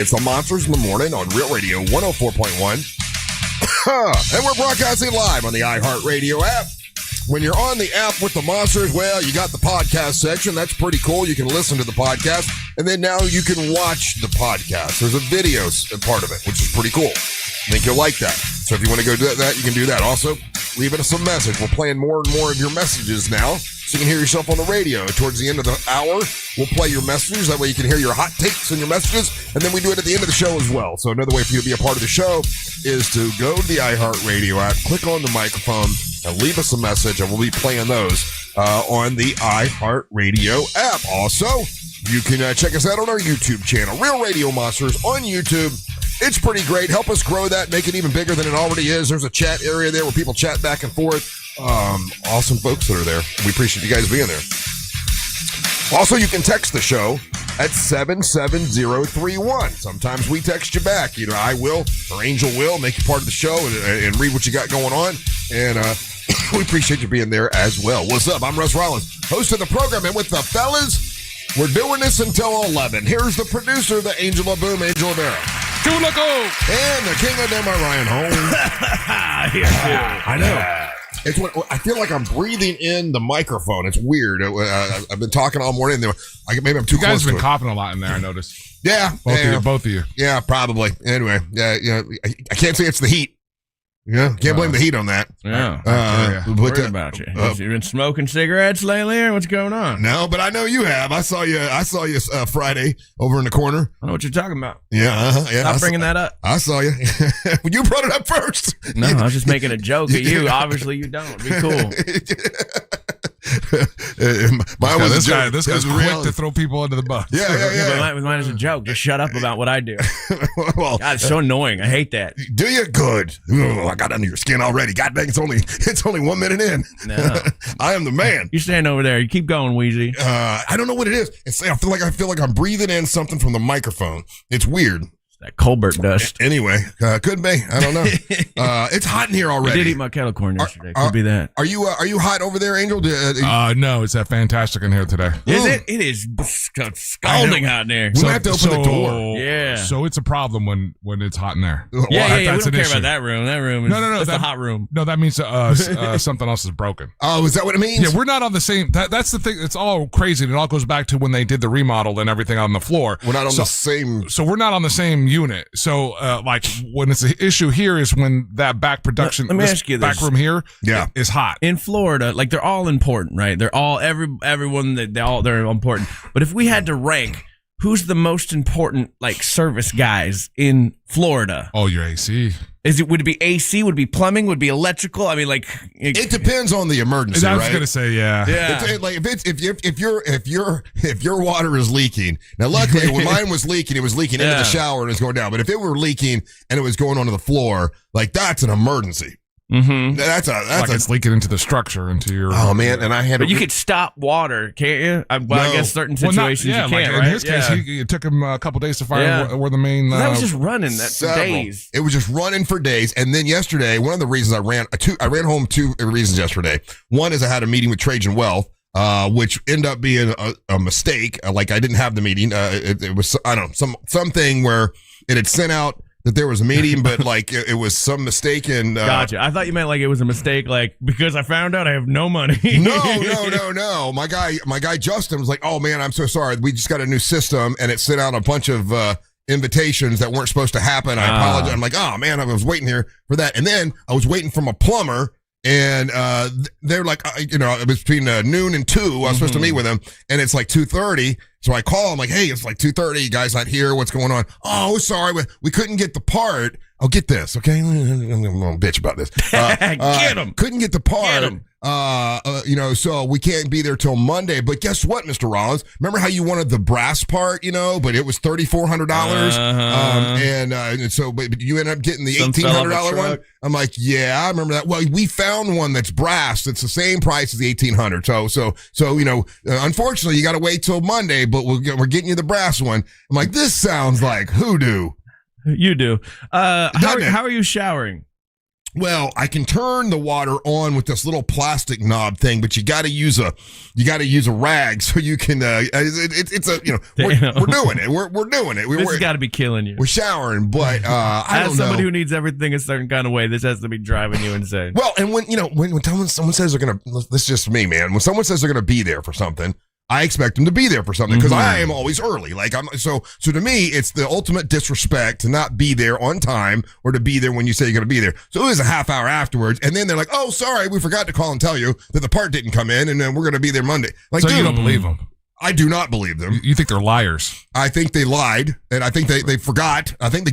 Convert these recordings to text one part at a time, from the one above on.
It's the Monsters in the Morning on Real Radio 104.1. And we're broadcasting live on the iHeartRadio app. When you're on the app with the Monsters, well, you got the podcast section. That's pretty cool. You can listen to the podcast. And then now you can watch the podcast. There's a video part of it, which is pretty cool. I think you'll like that. So if you want to go do that, you can do that. Also, leave us a message. We're playing more and more of your messages now, so you can hear yourself on the radio. Towards the end of the hour, we'll play your messages. That way you can hear your hot takes and your messages. And then we do it at the end of the show as well. So another way for you to be a part of the show is to go to the iHeartRadio app, click on the microphone, and leave us a message. And we'll be playing those on the iHeartRadio app. Also, you can check us out on our YouTube channel, Real Radio Monsters on YouTube. It's pretty great. Help us grow that, make it even bigger than it already is. There's a chat area there where people chat back and forth. Awesome folks that are there. We appreciate you guys being there. Also, you can text the show at 77031. Sometimes we text you back. Either I will or Angel will make you part of the show and read what you got going on. And we appreciate you being there as well. What's up? I'm Russ Rollins, host of the program. And with the fellas, we're doing this until 11. Here's the producer, the Angel of Boom, Angel Rivera. And the king of them, Ryan Holmes. I know. It's what I feel like I'm breathing in the microphone. It's weird. I've been talking all morning. Maybe I'm too close. You guys have been coughing a lot in there, I noticed. Yeah. Both of you. Yeah, probably. Anyway, I can't say it's the heat. Yeah, can't blame the heat on that. Yeah. Worried about you. You been smoking cigarettes lately, or what's going on? No, but I know you have. I saw you Friday over in the corner. I know what you're talking about. Yeah. Stop bringing that up. I saw you. You brought it up first. No, I was just making a joke at you. Obviously, you don't. Be cool. This guy's quick to throw people under the bus. Yeah. Mine is a joke. Just shut up about what I do. Well, God, it's so annoying. I hate that. Do you? Good. Oh, I got under your skin already. God dang, it's only 1 minute in. No. I am the man. You stand over there. You keep going, Wheezy. I don't know what it is. I feel like I'm breathing in something from the microphone. It's weird. That Colbert dust. Anyway, could be. I don't know. It's hot in here already. I did eat my kettle corn yesterday. Could be that. Are you hot over there, Angel? No, it's fantastic in here today. Is it? It is scalding hot in there. We have to open the door. Yeah. So it's a problem when it's hot in there. Yeah. We don't care about that room. That room is that's the hot room. No, that means something else is broken. Oh, is that what it means? Yeah, we're not on the same. That's the thing. It's all crazy. And it all goes back to when they did the remodel and everything on the floor. We're not on the same. So we're not on the same unit. So, like, when it's an issue here is when that back production, let me ask you this. back room here, is hot. In Florida, like, they're all important, right? They're all everyone. They're important. But if we had to rank, who's the most important, like, service guys in Florida? Oh, your AC. Would it be AC? Would it be plumbing? Would it be electrical? I mean, like, it depends on the emergency. I was gonna say, yeah. If your water is leaking. Now, luckily, when mine was leaking, it was leaking into the shower and it was going down. But if it were leaking and it was going onto the floor, like, that's an emergency. Mm-hmm. That's it's leaking into the structure, into your. Oh man, and I had. But you could stop water, can't you? I guess certain situations you can't. Like right? In his case, it took him a couple days to find where the main. That was just running for days. It was just running for days, and then yesterday, one of the reasons I ran home two reasons yesterday. One is I had a meeting with Trajan Wealth. Which ended up being a mistake. Like I didn't have the meeting. It was something where it had sent out that there was a meeting, but like it was some mistake in. Gotcha. I thought you meant like it was a mistake, like because I found out I have no money. No. My guy Justin was like, "Oh man, I'm so sorry. We just got a new system, and it sent out a bunch of invitations that weren't supposed to happen. I apologize." I'm like, "Oh man, I was waiting here for that," and then I was waiting from a plumber. And they're like, it was between noon and 2. I was supposed to meet with them, and it's like 2:30. So I call. I'm like, hey, it's like 2:30. You guys not here? What's going on? Oh, sorry, we couldn't get the part. Oh, get this, okay? I'm gonna bitch about this. Get him. Couldn't get the part. Get him. So we can't be there till Monday. But guess what, Mr. Rollins? Remember how you wanted the brass part, but it was $3,400. And so, but you ended up getting the $1,800 one. I'm like, yeah, I remember that. Well, we found one that's brass. It's the same price as the $1,800. So unfortunately, you got to wait till Monday. But we're getting you the brass one. I'm like, this sounds like hoodoo. You do. How are you showering? Well, I can turn the water on with this little plastic knob thing, but you got to use a rag so you can. It's a we're doing it. We're doing it. This has got to be killing you. We're showering, but I don't know. As somebody who needs everything a certain kind of way, this has to be driving you insane. Well, and when someone says they're gonna, this is just me, man. When someone says they're gonna be there for something, I expect them to be there for something because I am always early. Like so to me, it's the ultimate disrespect to not be there on time or to be there when you say you're going to be there. So it was a half hour afterwards, and then they're like, "Oh, sorry, we forgot to call and tell you that the part didn't come in, and then we're going to be there Monday." Like, so dude, you don't believe them? I do not believe them. You think they're liars? I think they lied, and I think they forgot. I think the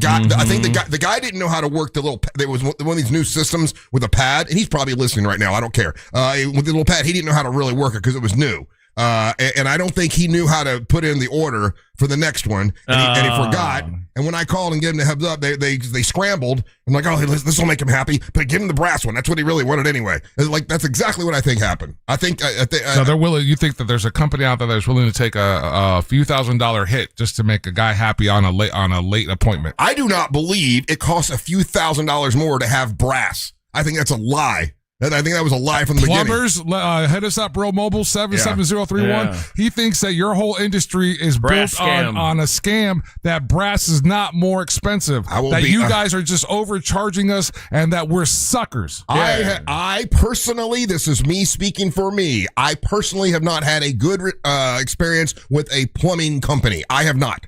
guy didn't know how to work the little. There was one of these new systems with a pad, and he's probably listening right now. I don't care. With the little pad, he didn't know how to really work it because it was new. And I don't think he knew how to put in the order for the next one, and he forgot. And when I called and gave him the heads up, they scrambled. I'm like, oh, this will make him happy, but give him the brass one. That's what he really wanted anyway. Like that's exactly what I think happened. I think. So they're willing. You think that there's a company out there that's willing to take a few $1,000s hit just to make a guy happy on a late appointment? I do not believe it costs a few $1,000s more to have brass. I think that's a lie. I think that was a lie from the Plumbers, beginning. Hit us up, Bro Mobile 77031. Yeah. He thinks that your whole industry is brass built on a scam, that brass is not more expensive, you guys are just overcharging us, and that we're suckers. I personally, this is me speaking for me, I personally have not had a good experience with a plumbing company. I have not.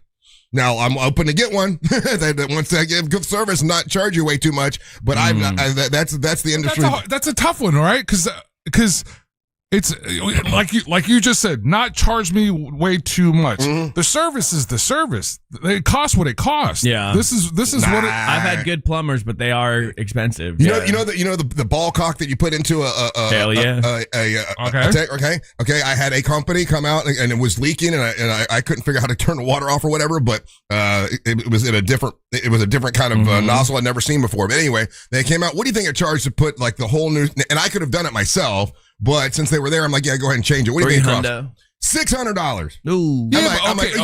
Now, I'm open to get one that wants to give good service and not charge you way too much, but that's the industry. That's a tough one, right? Because it's like you just said, not charge me way too much. Mm-hmm. The service is the service. It costs what it costs. Yeah. This is what I've had good plumbers, but they are expensive. You know the ball cock that you put into hell yeah. Okay. I had a company come out and it was leaking and I couldn't figure out how to turn the water off or whatever, but it was a different kind of nozzle I'd never seen before. But anyway, they came out. What do you think it charged to put like the whole new? And I could have done it myself. But since they were there, I'm like, yeah, go ahead and change it. What do you think it cost? $600. Ooh. I'm like,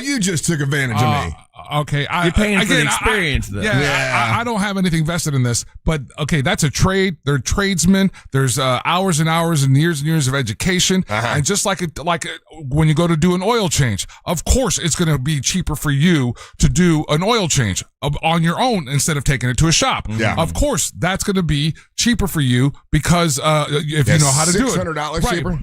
you just took advantage of me. Okay. You're paying for the experience, though. Yeah. I don't have anything vested in this, but okay, that's a trade. They're tradesmen. There's hours and hours and years of education. And just like when you go to do an oil change, of course, it's going to be cheaper for you to do an oil change on your own instead of taking it to a shop. Yeah. Of course, that's going to be cheaper for you because if you know how to do it. $600 cheaper.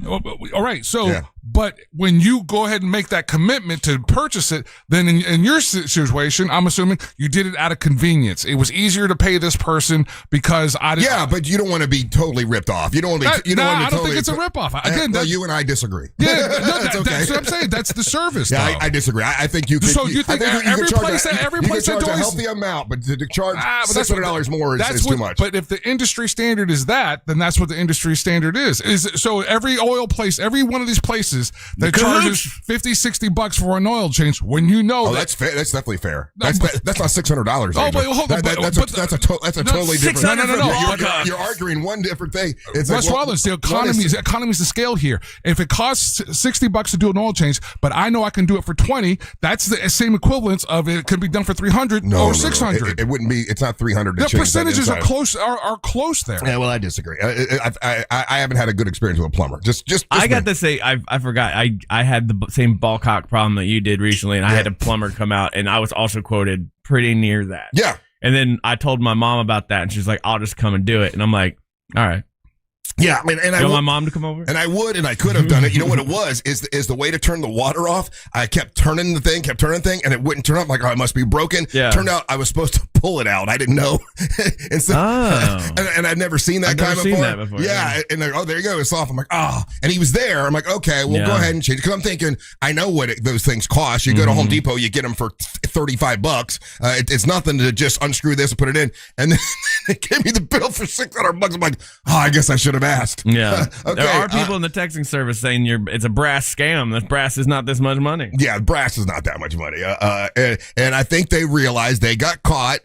All right. So, but when you go ahead and make that commitment to purchase it, then in your situation, I'm assuming you did it out of convenience. It was easier to pay this person because I didn't. Yeah, but you don't want to be totally ripped off. You don't want to be. I don't think it's a rip off. Again, you and I disagree. Yeah, that's okay. That's what I'm saying. That's the service. Yeah, I disagree. I think you could. So you think every place that charge a healthy amount, but to charge $600 more is too much. But if the industry standard is that, then that's what the industry standard is. So every oil place, every one of these places that charges $50-$60 for an oil change, when you know that's fair. That's definitely fair. That's not $600. Oh, but hold on. That's a totally different. No. You're arguing one different thing. It's Russ Wallace, the economy's the scale here. If it costs $60 to do an oil change, but I know I can do it for $20, that's the same equivalence of it can be done for $300 or $600. It wouldn't be. It's not $300. The percentages are close there. Yeah, well, I disagree. I haven't had a good experience with a plumber. Just I got to say, I forgot. I had the same ball cock problem that you did recently, and I had a plumber come out, and I was also quoted pretty near that. Yeah. And then I told my mom about that, and she's like, "I'll just come and do it." And I'm like, "All right." Yeah, I mean, and I want my mom to come over, and I would, and I could have done it. You know what it was? Is the way to turn the water off? I kept turning the thing, and it wouldn't turn off. I'm like, oh, it must be broken. Yeah. Turned out I was supposed to pull it out. I didn't know, and so, and I'd never seen that guy before. Yeah, and like, oh, there you go, it's off. I'm like, oh, and he was there. I'm like, okay, well, go ahead and change it because I'm thinking I know what those things cost. You go to Home Depot, you get them for $35. It's nothing to just unscrew this and put it in, and then they gave me the bill for $600. I'm like, oh, I guess I should have asked. Yeah. Okay, there are people in the texting service saying it's a brass scam. That brass is not this much money. Yeah, brass is not that much money. And I think they realized they got caught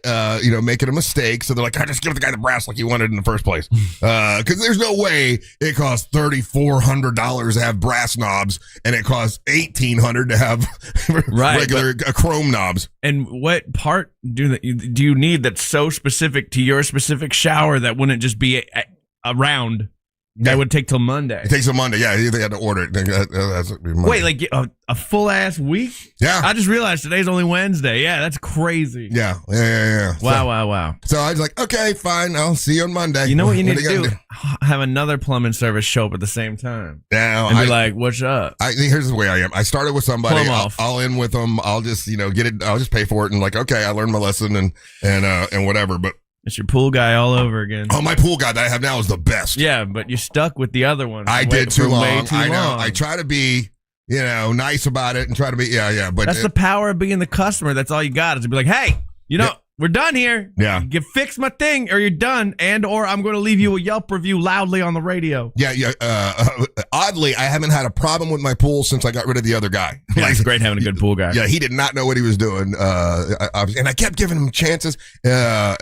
making a mistake. So they're like, I just give the guy the brass like he wanted in the first place. Because there's no way it costs $3,400 to have brass knobs and it costs $1,800 to have regular chrome knobs. And what part do you need that's so specific to your specific shower that wouldn't just be around? That would take till Monday. It takes till Monday. Yeah, they had to order it. Wait, like a full ass week? Yeah. I just realized today's only Wednesday. Yeah, that's crazy. Yeah. Wow. So I was like, okay, fine. I'll see you on Monday. You know what you need to do? Have another plumbing service show up at the same time. Yeah. And be like, what's up? Here's the way I am. I started with somebody. I'll in with them. I'll just, get it. I'll just pay for it. And like, okay, I learned my lesson and whatever. But it's your pool guy all over again. Oh, my pool guy that I have now is the best. Yeah, but you're stuck with the other one. I did too long. I know. I try to be, nice about it and try to be, But that's the power of being the customer. That's all you got is to be like, hey, we're done here. Yeah. You fix my thing or you're done, or I'm going to leave you a Yelp review loudly on the radio. Yeah. Oddly, I haven't had a problem with my pool since I got rid of the other guy. Yeah, it's great having a good pool guy. Yeah, he did not know what he was doing. And I kept giving him chances. How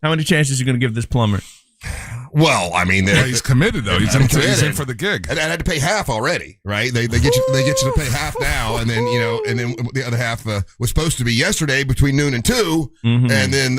many chances are you going to give this plumber? Well, I mean, he's committed though. He's in for the gig. And I had to pay half already, right? They get you to pay half now, and then the other half was supposed to be yesterday between noon and 2, and then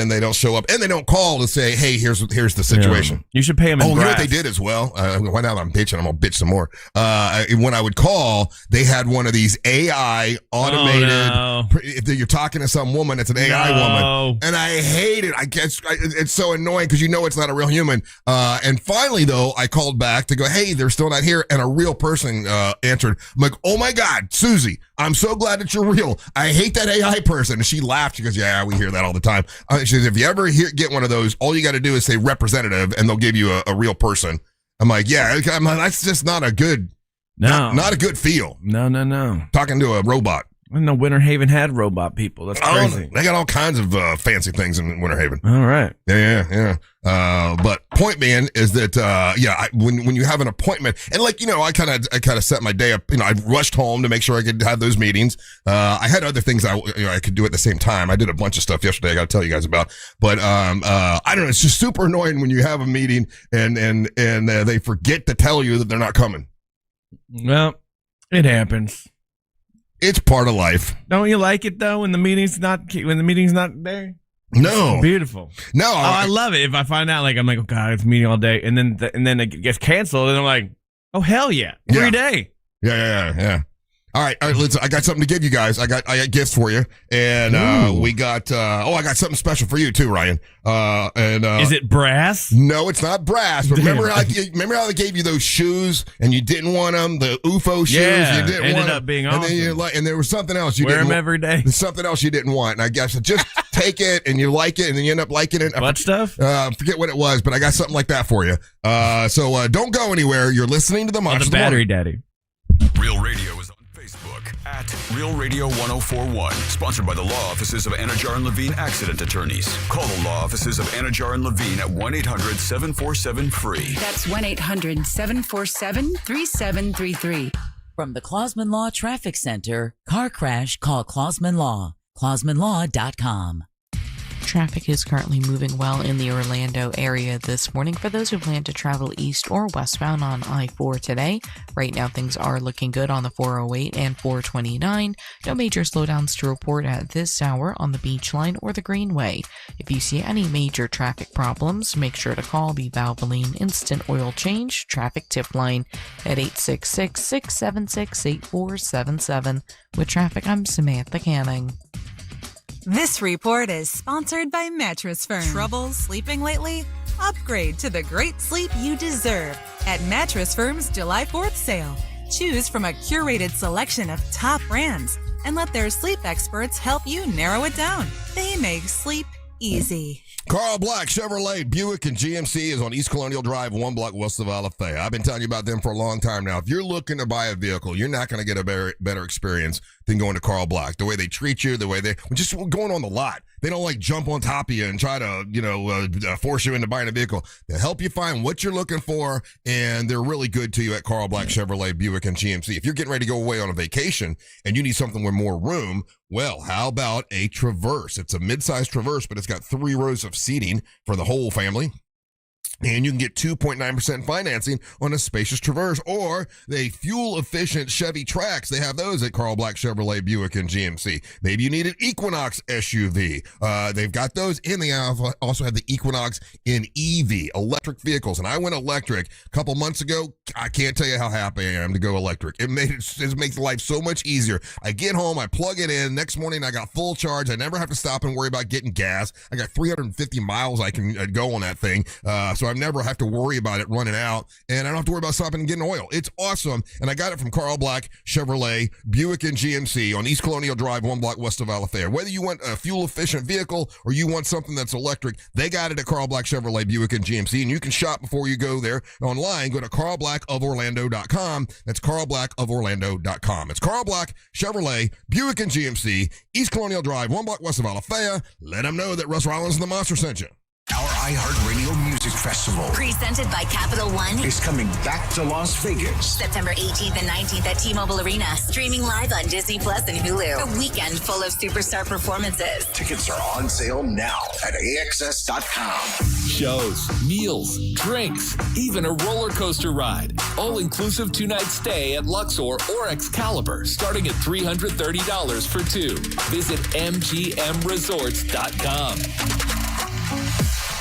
they don't show up and they don't call to say, hey, here's the situation. Yeah. You should pay them. You know what they did as well? Why now that I'm bitching, I'm gonna bitch some more. When I would call, they had one of these AI automated. Oh, no. You're talking to some woman, it's an AI woman, and I hate it. I guess it's so annoying because it's not a real human. And finally, though, I called back to go, hey, they're still not here. And a real person answered. I'm like, oh, my God, Susie, I'm so glad that you're real. I hate that AI person. And she laughed. She goes, yeah, we hear that all the time. She says, if you ever get one of those, all you got to do is say representative, and they'll give you a real person. I'm like, yeah, that's just not a good, not a good feel. No. Talking to a robot. I didn't know Winter Haven had robot people. That's crazy. They got all kinds of fancy things in Winter Haven. All right. Yeah. But point being is that when you have an appointment, and I kind of set my day up. I rushed home to make sure I could have those meetings. I had other things I could do at the same time. I did a bunch of stuff yesterday. I got to tell you guys about. But I don't know. It's just super annoying when you have a meeting and they forget to tell you that they're not coming. Well, it happens. It's part of life. Don't you like it though when the meeting's not there? No, it's beautiful. No, I love it. If I find out, I'm like, oh God, it's a meeting all day, and then it gets canceled, and I'm like, oh hell yeah, free day. Yeah. All right, listen, I got something to give you guys. I got gifts for you, and we got. I got something special for you too, Ryan. Is it brass? No, it's not brass. But remember how they gave you those shoes and you didn't want them, the UFO shoes. Yeah, you didn't ended want up being and awesome. then and there was something else you wear didn't them every day. There's something else you didn't want, and I guess just take it and you like it, and then you end up liking it. What stuff? Forget what it was, but I got something like that for you. So don't go anywhere. You're listening to the Monster. The Battery Daddy. Real Radio is on Facebook at Real Radio 1041. Sponsored by the law offices of Anajar and Levine Accident Attorneys. Call the law offices of Anajar and Levine at 1-800-747-FREE. That's 1-800-747-3733. From the Clausman Law Traffic Center, car crash, call Clausman Law. ClausmanLaw.com. Traffic is currently moving well in the Orlando area this morning for those who plan to travel east or westbound on I-4 today. Right now, things are looking good on the 408 and 429. No major slowdowns to report at this hour on the Beach Line or the Greenway. If you see any major traffic problems, make sure to call the Valvoline Instant Oil Change Traffic Tip Line at 866-676-8477. With traffic, I'm Samantha Canning. This report is sponsored by Mattress Firm. Trouble sleeping lately? Upgrade to the great sleep you deserve at Mattress Firm's July 4th sale. Choose from a curated selection of top brands and let their sleep experts help you narrow it down. They make sleep easy. Carl Black, Chevrolet, Buick, and GMC is on East Colonial Drive, 1 block west of Alafaya. I've been telling you about them for a long time now. If you're looking to buy a vehicle, you're not going to get a better experience than going to Carl Black. The way they treat you, the way they just going on the lot. They don't like jump on top of you and try to, force you into buying a vehicle. They help you find what you're looking for, and they're really good to you at Carl Black Chevrolet, Buick, and GMC. If you're getting ready to go away on a vacation and you need something with more room, well, how about a Traverse? It's a midsize Traverse, but it's got 3 rows of seating for the whole family. And you can get 2.9% financing on a spacious Traverse or the fuel-efficient Chevy Trax. They have those at Carl Black Chevrolet, Buick, and GMC. Maybe you need an Equinox SUV. They've got those, and they also have the Equinox in EV, electric vehicles. And I went electric a couple months ago. I can't tell you how happy I am to go electric. It makes life so much easier. I get home, I plug it in. Next morning, I got full charge. I never have to stop and worry about getting gas. I got 350 miles I can go on that thing. So I never have to worry about it running out, and I don't have to worry about stopping and getting oil. It's awesome, and I got it from Carl Black Chevrolet, Buick, and GMC on East Colonial Drive, 1 block west of Alafaya. Whether you want a fuel-efficient vehicle or you want something that's electric, they got it at Carl Black Chevrolet, Buick, and GMC, and you can shop before you go there online. Go to carlblackoforlando.com. That's carlblackoforlando.com. It's Carl Black Chevrolet, Buick, and GMC, East Colonial Drive, 1 block west of Alafaya. Let them know that Russ Rollins and the Monster sent you. Our iHeartRadio Music Festival presented by Capital One is coming back to Las Vegas. September 18th and 19th at T-Mobile Arena. Streaming live on Disney Plus and Hulu. A weekend full of superstar performances. Tickets are on sale now at AXS.com. Shows, meals, drinks, even a roller coaster ride. All-inclusive 2-night stay at Luxor or Excalibur starting at $330 for 2. Visit MGMResorts.com.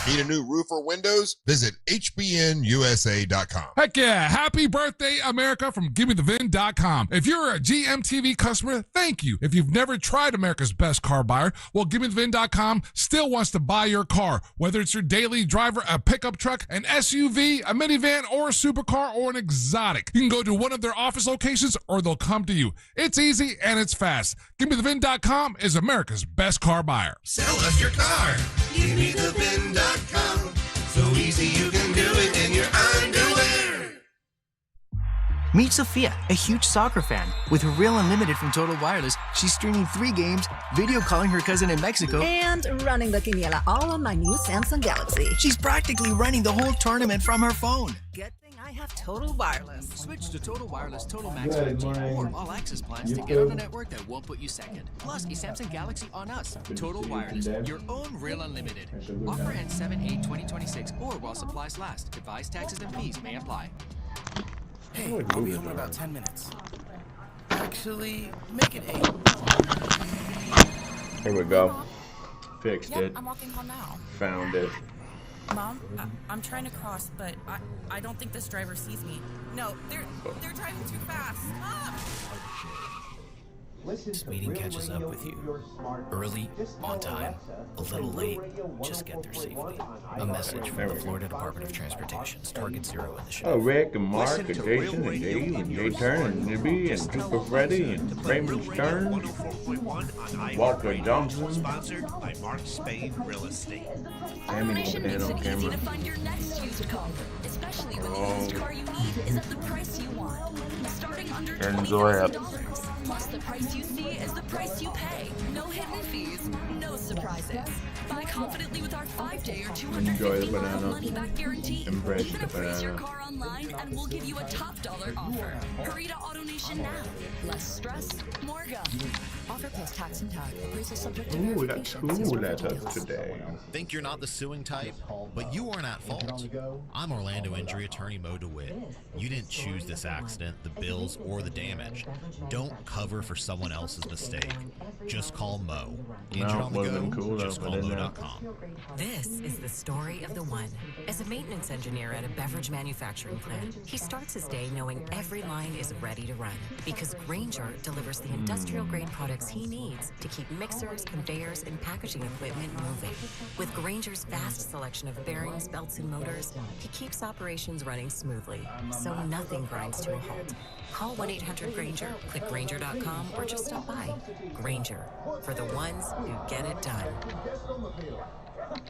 Need a new roof or windows? Visit HBNUSA.com. Heck yeah. Happy birthday, America, from GimmeTheVin.com. If you're a GMTV customer, thank you. If you've never tried America's Best Car Buyer, well, GimmeTheVin.com still wants to buy your car. Whether it's your daily driver, a pickup truck, an SUV, a minivan, or a supercar, or an exotic. You can go to one of their office locations, or they'll come to you. It's easy and it's fast. GimmeTheVin.com is America's Best Car Buyer. Sell us your car. GimmeTheVin.com. So easy you can do it in your underwear. Meet Sophia, a huge soccer fan. With her Real Unlimited from Total Wireless, she's streaming 3 games, video calling her cousin in Mexico, and running the quiniela all on my new Samsung Galaxy. She's practically running the whole tournament from her phone. Good thing I have Total Wireless. Switch to Total Wireless Total Max 5G or all access plans to get on a network that won't put you second. Plus, a Samsung Galaxy on us. Total Wireless, your own Real Unlimited. Offer ends 7/8/2026 or while supplies last. Device taxes and fees may apply. Hey, I'll be home in about 10 minutes. Actually, make it 8. Here we go. Fixed it. I'm walking home now. Found it. Mom, I'm trying to cross, but I don't think this driver sees me. No, they're driving too fast. Ah! Speeding catches up with you. Early, on time, a little late, just get there safely. A message from the Florida Department of Transportation's Target Zero in the show. Oh, Rick and Mark and Jason and Dave and Jay Turn and Nibby and Super Freddy and Raymond Stern, Walker Johnson. Sponsored by Mark Spain Real Estate. Sammy looking at on camera. Especially when the used car you need is at the price you want. Starting under $20,000. Plus the price you see is the price you pay. No hidden fees, no surprises. Buy confidently with our 5-day or $250 money back guarantee. Embrace the Appraise your banana. car online and we'll give you a top dollar offer. Hurry to AutoNation now. Less stress, more go. Offer plus tax and tag. Appraisal subject to Ooh, that's verification. cool at us today. Think you're not the suing type? But you weren't at fault. I'm Orlando injury attorney Mo DeWitt. You didn't choose this accident, the bills, or the damage. Don't cover for someone else's mistake. Just call Mo. Injured on the go, cool just call Mo.com. This is the story of the one. As a maintenance engineer at a beverage manufacturing plant, he starts his day knowing every line is ready to run because Grainger delivers the industrial-grade products he needs to keep mixers, conveyors, and packaging equipment moving. With Grainger's vast selection of bearings, belts, and motors, he keeps operations running smoothly, so nothing grinds to a halt. Call 1-800-GRAINGER, click Grainger.com, or just stop by. Grainger, for the ones who get it done.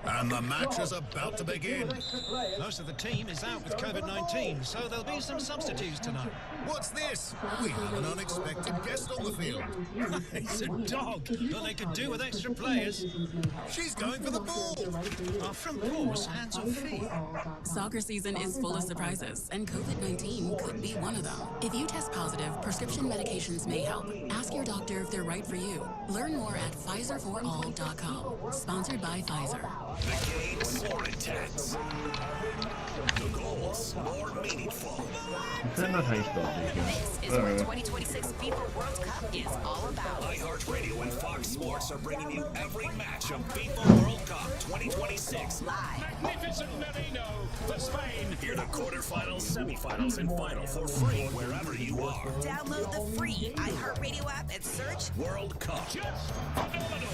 And the match is about to begin. Most of the team is out with COVID-19, so there'll be some substitutes tonight. What's this? We have an unexpected guest on the field. It's a dog, but they could do with extra players. She's going for the ball. Our front paws, hands or feet. Soccer season is full of surprises, and COVID-19 could be one of them. If you test positive, prescription medications may help. Ask your doctor if they're right for you. Learn more at PfizerForAll.com. Sponsored by Pfizer. The game's more intense. The goals more meaningful. This This is what 2026 FIFA World Cup is all about. iHeartRadio and Fox Sports are bringing you every match of FIFA World Cup 2026 live. Magnificent Merino for Spain. Hear the quarterfinals, semifinals, and final for free wherever you are. Download the free iHeartRadio app and search World Cup. Just phenomenal.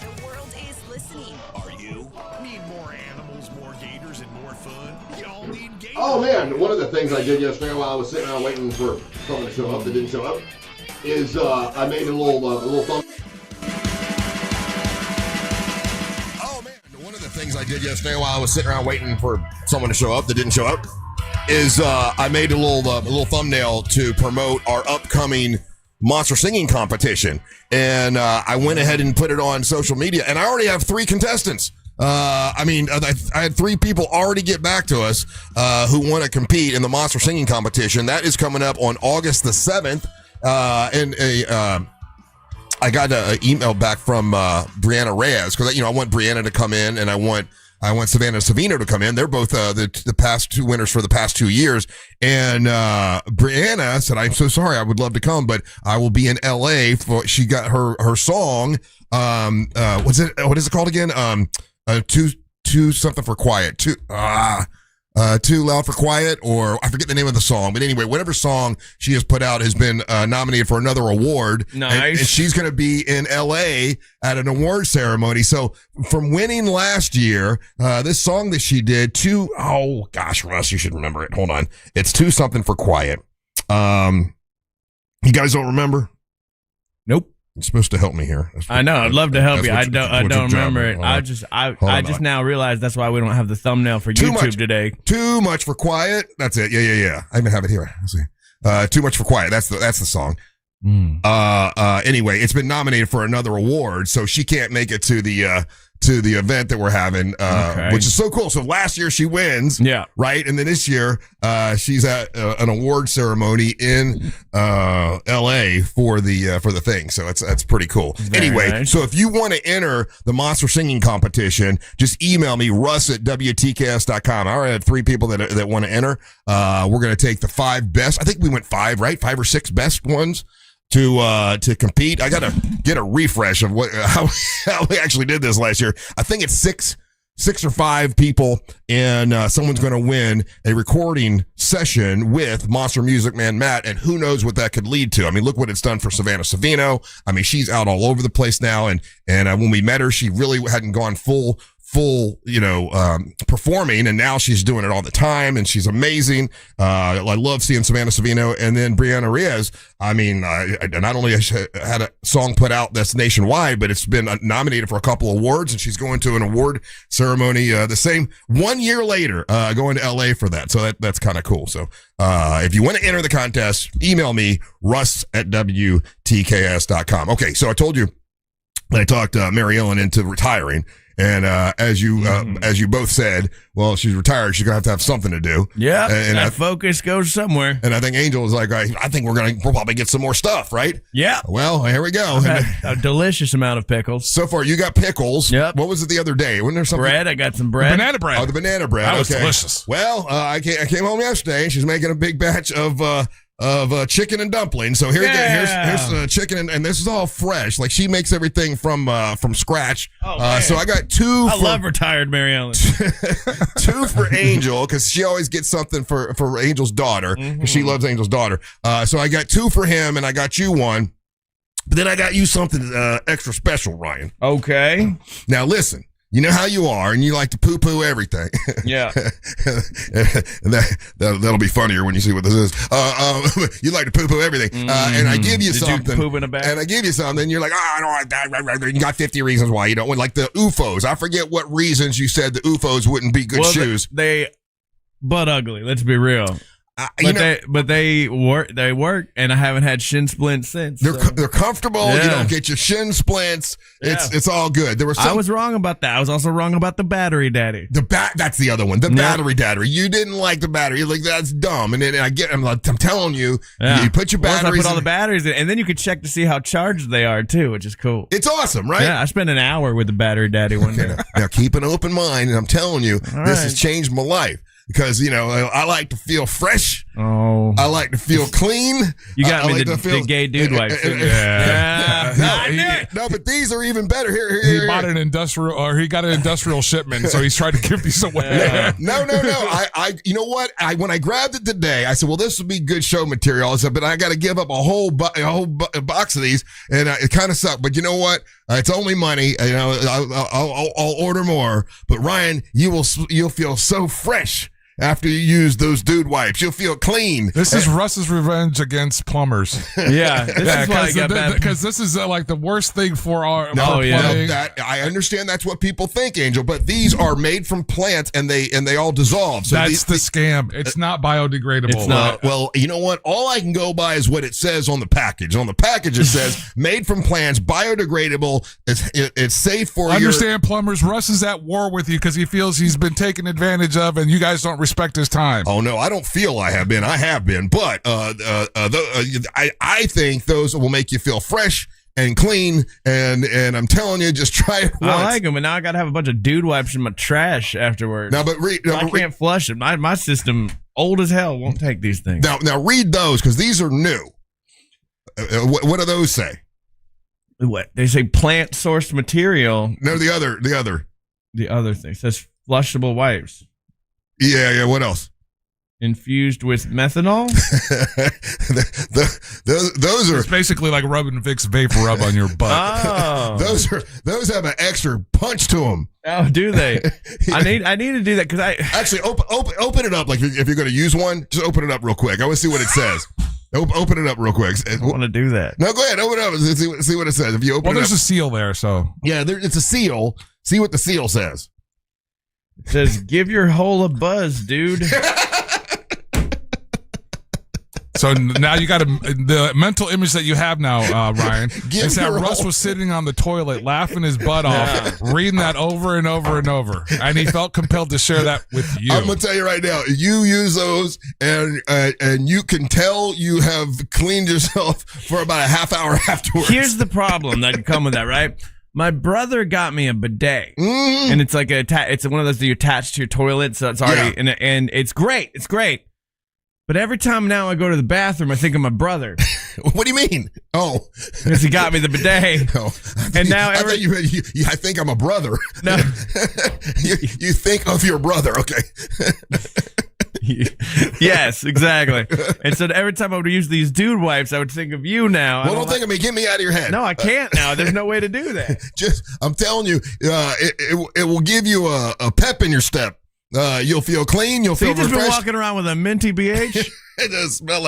The world is listening. Are you? Need more animals, more gators, and more fun? Y'all need gators. Oh man, one of the things I did yesterday while I was sitting around waiting for someone to show up that didn't show up is I made a little thumb. Oh man, one of the things I did yesterday while I was sitting around waiting for someone to show up that didn't show up is I made a little thumbnail to promote our upcoming monster singing competition, and I went ahead and put it on social media, and I already have 3 contestants. I had 3 people already get back to us who want to compete in the monster singing competition. That is coming up on August the 7th, and I got an email back from Brianna Reyes, because I want Brianna to come in, and I want Savannah Savino to come in. They're both the past 2 winners for the past 2 years. And Brianna said, "I'm so sorry. I would love to come, but I will be in LA for." She got her song. What is it called again? Too something for quiet. Too loud for quiet, or I forget the name of the song. But anyway, whatever song she has put out has been nominated for another award. Nice. And she's going to be in LA at an award ceremony. So from winning last year, this song that she did, oh gosh, Russ, you should remember it. Hold on. It's Too Something for Quiet. You guys don't remember? Nope. You're supposed to help me here. I know. I'd love to help you. I don't remember it. I just now realized that's why we don't have the thumbnail for YouTube today. Too Much for Quiet. That's it. Yeah. I even have it here. Let's see. Too Much for Quiet. That's the song. Anyway, it's been nominated for another award, so she can't make it to the event that we're having, which is so cool. So last year she wins, right, and then this year she's at an award ceremony in LA for the thing. So that's pretty cool. Anyway, nice. So if you want to enter the monster singing competition, just email me, Russ@WTKS.com. I already have 3 people that want to enter. We're gonna take the 5 best. I think we went 5, right? 5 or 6 best ones to compete. I gotta get a refresh of how we actually did this last year. I think it's 6 or 5 people, and someone's going to win a recording session with Monster Music Man Matt, and who knows what that could lead to. I mean, look what it's done for Savannah Savino. I mean, she's out all over the place now, and when we met her, she really hadn't gone full performing, and now she's doing it all the time, and she's amazing. I love seeing Savannah Savino. And then Brianna Reyes, I mean, I not only had a song put out that's nationwide, but it's been nominated for a couple awards, and she's going to an award ceremony the same 1 year later, going to LA for that. So that's kind of cool. So if you want to enter the contest, email me, Russ@WTKS.com. Okay, so I told you I talked Mary Ellen into retiring. And as you both said, well, she's retired. She's gonna have something to do. Yeah, and that focus goes somewhere. And I think Angel is like, I think we'll probably get some more stuff, right? Yeah. Well, here we go. A delicious amount of pickles. So far, you got pickles. Yep. What was it the other day? Wasn't there something? Bread. I got some bread. Banana bread. Oh, the banana bread. That was okay. delicious. Well, I came home yesterday, and she's making a big batch of chicken and dumplings. So here's chicken, and this is all fresh. Like, she makes everything from scratch. So I got 2. I love retired Mary Ellen. 2 for Angel, because she always gets something for Angel's daughter. Mm-hmm. She loves Angel's daughter. So I got 2 for him, and I got you 1. But then I got you something extra special, Ryan. Okay. Now listen. You know how you are, and you like to poo-poo everything. Yeah. And that'll be funnier when you see what this is. You like to poo-poo everything. And I give you Did something. you poop in a bag? And I give you something, and you're like, I don't like that. You got 50 reasons why you don't want, like the UFOs. I forget what reasons you said the UFOs wouldn't be good shoes. They butt ugly. Let's be real. But they work, and I haven't had shin splints since. They're comfortable. Yeah. You don't get your shin splints. It's all good. I was wrong about that. I was also wrong about the battery daddy. That's the other one. The battery daddy. You didn't like the battery. You're like, that's dumb. And then I'm telling you, you put your batteries. Once I put all the batteries in, and then you could check to see how charged they are too, which is cool. It's awesome, right? Yeah, I spent an hour with the battery daddy one day. Now keep an open mind, and I'm telling you, this has changed my life. Because, I like to feel fresh. Oh. I like to feel clean. You got me like the gay dude wipes. No, but these are even better. Here. He bought an industrial, or he got an industrial shipment, so he's trying to give these away. No. I you know what? When I grabbed it today, I said, well, this would be good show material. I said, but I got to give up a whole box of these, and it kind of sucked. But you know what? It's only money. I'll order more. But Ryan, you'll feel so fresh after you use those dude wipes. You'll feel clean. This is Russ's revenge against plumbers. Yeah, because this is like the worst thing for our plumbing. I understand that's what people think, Angel, but these are made from plants and they all dissolve. So that's the scam. It's not biodegradable. It's not. Well, you know what? All I can go by is what it says on the package. On the package, it says made from plants, biodegradable. It's safe for Understand, plumbers. Russ is at war with you because he feels he's been taken advantage of, and you guys don't respect his time. Oh no, I don't feel I have been. I have been, but I think those will make you feel fresh and clean. And I'm telling you, just try it once. I like them, and now I got to have a bunch of dude wipes in my trash afterwards. Now, but I can't flush them. My system, old as hell, won't take these things. Now read those because these are new. What do those say? What they say? Plant sourced material. No, the other thing says flushable wipes. Yeah. What else? Infused with methanol. Those are. It's basically like rub and fix vapor rub on your butt. Oh, those have an extra punch to them. Oh, do they? I need to do that because I actually open it up. Like if you're going to use one, just open it up real quick. I want to see what it says. Open it up real quick. I want to do that. No, go ahead. Open it up. See what it says. If you open it up. There's a seal there, so yeah, it's a seal. See what the seal says. It says, "Give your hole a buzz, dude." So now you got the mental image that you have now, Ryan, is that Russ was sitting on the toilet laughing his butt off, reading that over and over and over, and he felt compelled to share that with you. I'm gonna tell you right now, you use those, and you can tell you have cleaned yourself for about a half hour afterwards. Here's the problem that can come with that, right? My brother got me a bidet, and it's like it's one of those that you attach to your toilet, so it's already and it's great. It's great. But every time now I go to the bathroom, I think of my brother. What do you mean? Oh, because he got me the bidet. Oh, and now I think I'm a brother. No, you think of your brother, okay? Yes, exactly. And so every time I would use these dude wipes, I would think of you now. Well, don't think of me. Get me out of your head. No, I can't now. There's no way to do that. I'm telling you, it will give you a pep in your step. You'll feel clean. You'll feel refreshed. You've just been walking around with a minty BH? It does smell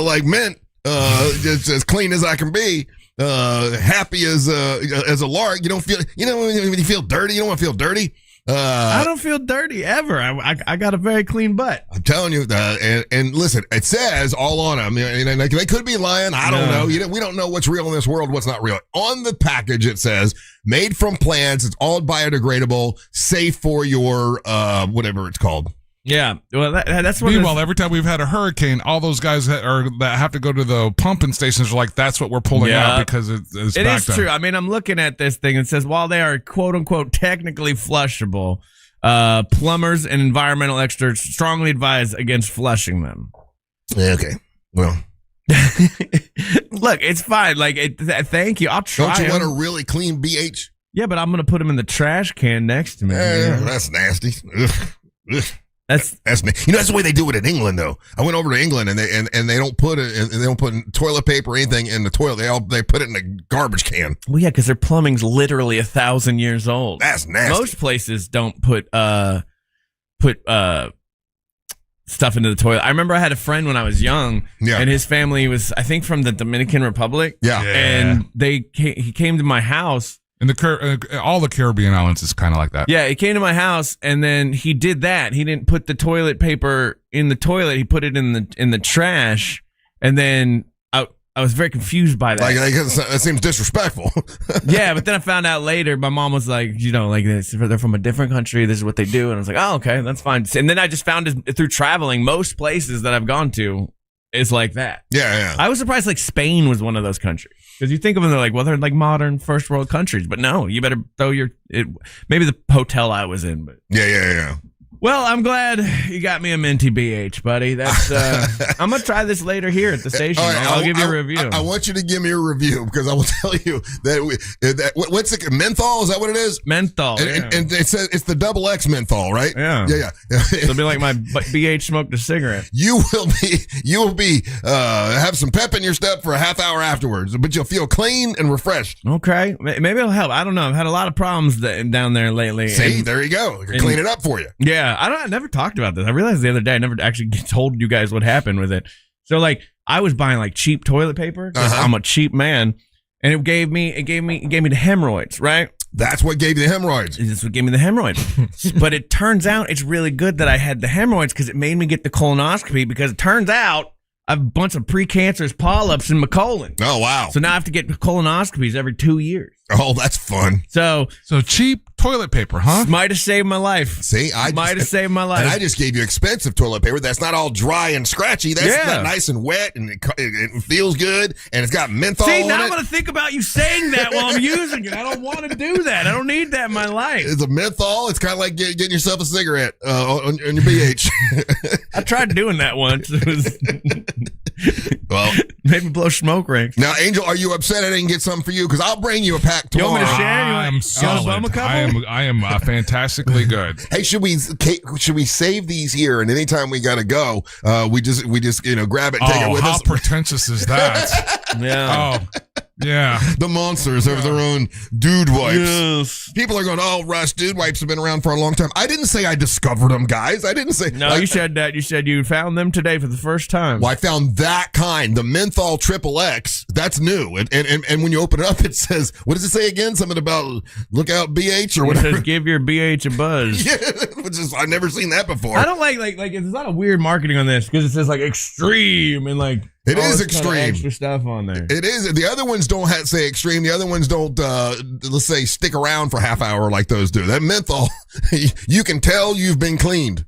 like mint. Just as clean as I can be. Happy as a lark. You don't feel. When you feel dirty, you don't want to feel dirty. I don't feel dirty ever. I got a very clean butt. I'm telling you, and listen, it says all on them. They could be lying. I don't know. We don't know what's real in this world, what's not real. On the package, it says made from plants. It's all biodegradable, safe for your whatever it's called. Yeah, well, that's what. Meanwhile, every time we've had a hurricane, all those guys that have to go to the pumping stations are like, "That's what we're pulling out because it's it backed is true. up. I mean, I'm looking at this thing and it says while they are quote unquote technically flushable, plumbers and environmental experts strongly advise against flushing them. Okay, well. Look, it's fine. Like, thank you. I'll try. Don't you want a really clean BH? Yeah, but I'm gonna put them in the trash can next to me. That's nasty. Ugh. That's me. That's the way they do it in England, though. I went over to England and they don't put toilet paper or anything in the toilet. They put it in a garbage can. Well, yeah, because their plumbing's literally 1,000 years old. That's nasty. Most places don't put stuff into the toilet. I remember I had a friend when I was young, and his family was, I think, from the Dominican Republic. Yeah. And he came to my house. And all the Caribbean islands is kind of like that. Yeah, he came to my house, and then he did that. He didn't put the toilet paper in the toilet. He put it in the trash, and then I was very confused by that. Like that seems disrespectful. Yeah, but then I found out later, my mom was like, like this, they're from a different country. This is what they do. And I was like, oh, okay, that's fine. And then I just found through traveling, most places that I've gone to is like that. Yeah. I was surprised like Spain was one of those countries. Because you think of them, they're like, well, they're like modern first world countries. But no, you better throw maybe the hotel I was in. But Yeah. Well, I'm glad you got me a minty BH, buddy. That's I'm gonna try this later here at the station. All right, I'll give you a review. I want you to give me a review because I will tell you that what's it? Menthol? Is that what it is? Menthol. And it says it's the double X menthol, right? Yeah. It'll be like my BH smoked a cigarette. You will be have some pep in your step for a half hour afterwards, but you'll feel clean and refreshed. Okay, maybe it'll help. I don't know. I've had a lot of problems down there lately. See, there you go. Clean it up for you. Yeah. I never talked about this. I realized the other day I never actually told you guys what happened with it. So like I was buying like cheap toilet paper because I'm a cheap man, and it gave me the hemorrhoids, right? That's what gave you the hemorrhoids. That's what gave me the hemorrhoids. But it turns out it's really good that I had the hemorrhoids because it made me get the colonoscopy, because it turns out I have a bunch of precancerous polyps in my colon. Oh, wow. So now I have to get colonoscopies every 2 years. Oh, that's fun. So cheap toilet paper, huh? Might have saved my life. See, might have saved my life. And I just gave you expensive toilet paper. That's not all dry and scratchy. That's not nice and wet, and it feels good, and it's got menthol See, in now it. I'm going to think about you saying that while I'm using it. I don't want to do that. I don't need that in my life. It's a menthol. It's kind of like getting yourself a cigarette on your BH. I tried doing that once. It was well, made me blow smoke rings. Now, Angel, are you upset I didn't get something for you? Because I'll bring you a pack tomorrow. You want me to share? I'm solid. I am fantastically good. Hey, should we save these here? And anytime we got to go, we just grab it and take it with how us. Pretentious is that? Yeah. Oh, yeah. The monsters have their own dude wipes. Yes. People are going, oh, Russ, dude wipes have been around for a long time. I didn't say I discovered them, guys. I didn't say. No, you said that. You said you found them today for the first time. Well, I found that kind, the menthol triple X. That's new. And when you open it up, it says, what does it say again? Something about look out BH or whatever. It says give your BH a buzz. Yeah, which is, I've never seen that before. I don't like it's a lot of weird marketing on this because it says like extreme and like it all is this kind of extreme extra stuff on there. It is. The other ones don't say extreme. The other ones don't let's say stick around for half hour like those do. That menthol, you can tell you've been cleaned.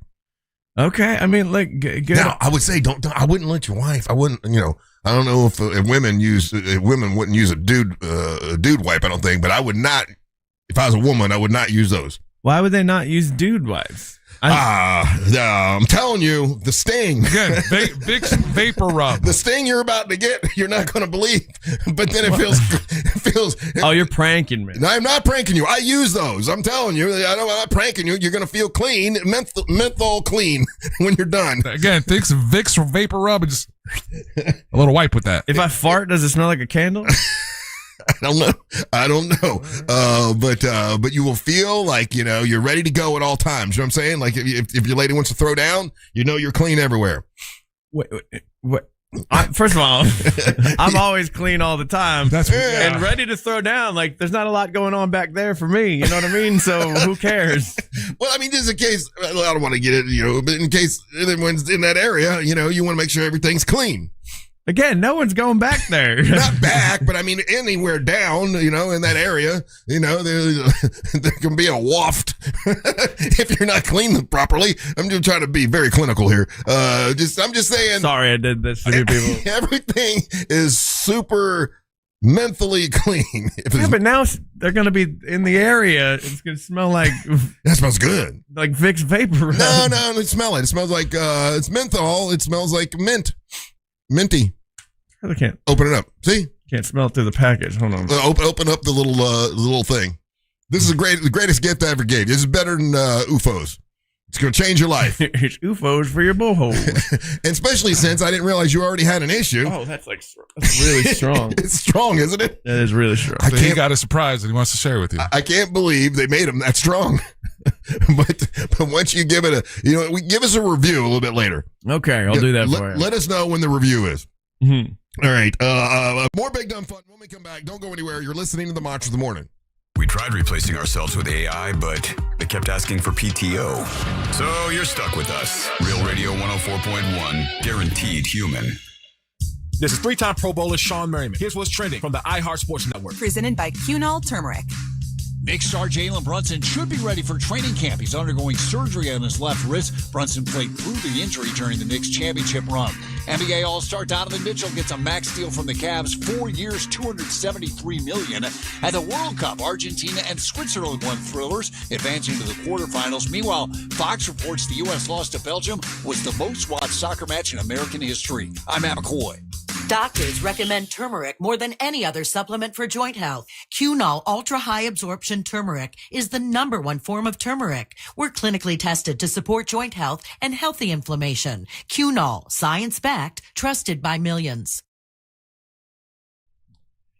Okay, I mean, like, good. Now, I would say I wouldn't let your wife. I wouldn't. I don't know if women wouldn't use a dude wipe. I don't think, but I would not. If I was a woman, I would not use those. Why would they not use dude wipes? I'm telling you, the sting. Again, Vicks Vapor Rub. The sting you're about to get, you're not going to believe. But then it feels. Oh, you're pranking me. No, I'm not pranking you. I use those. I'm telling you. I'm not pranking you. You're going to feel clean, menthol clean when you're done. Again, Vicks Vapor Rub and just a little wipe with that. If I fart, does it smell like a candle? I don't know. But you will feel like, you're ready to go at all times. You know what I'm saying? Like if your lady wants to throw down, you're clean everywhere. Wait. First of all, I'm always clean all the time. And ready to throw down. Like there's not a lot going on back there for me. You know what I mean? So who cares? Well, I mean, just in case, I don't want to get it, but in case anyone's in that area, you want to make sure everything's clean. Again, no one's going back there. Not back, but I mean anywhere down, in that area, there can be a waft if you're not clean properly. I'm just trying to be very clinical here. I'm just saying. Sorry, I did this to you people. Everything is super mentally clean. Yeah, but now they're going to be in the area. It's going to smell like. That smells good. Like Vicks Vapor Rub. No, it smells. It smells like it's menthol. It smells like minty. I can't open it up. See, can't smell it through the package. Hold on. Open up the little thing. This is the greatest gift I ever gave. This is better than UFOs. It's going to change your life. It's UFOs for your blowhole. And especially since I didn't realize you already had an issue. Oh, that's really strong. It's strong, isn't it? That is really strong. So he got a surprise that he wants to share with you. I can't believe they made him that strong. but once you give it give us a review a little bit later. Okay, I'll do that for you. Let us know when the review is. Mm-hmm. All right. More Big Dumb Fun when we come back. Don't go anywhere. You're listening to the Monster of the Morning. We tried replacing ourselves with AI, but they kept asking for PTO. So you're stuck with us. Real Radio 104.1, guaranteed human. This is three-time Pro Bowler Sean Merriman. Here's what's trending from the iHeart Sports Network. Presented by Cunol Turmeric. Knicks star Jalen Brunson should be ready for training camp. He's undergoing surgery on his left wrist. Brunson played through the injury during the Knicks championship run. NBA All-Star Donovan Mitchell gets a max deal from the Cavs, 4 years, $273 million. At the World Cup, Argentina and Switzerland won thrillers, advancing to the quarterfinals. Meanwhile, Fox reports the U.S. loss to Belgium was the most watched soccer match in American history. I'm Matt McCoy. Doctors recommend turmeric more than any other supplement for joint health. Cunol Ultra High Absorption Turmeric is the #1 form of turmeric. We're clinically tested to support joint health and healthy inflammation. Cunol, science-backed, trusted by millions.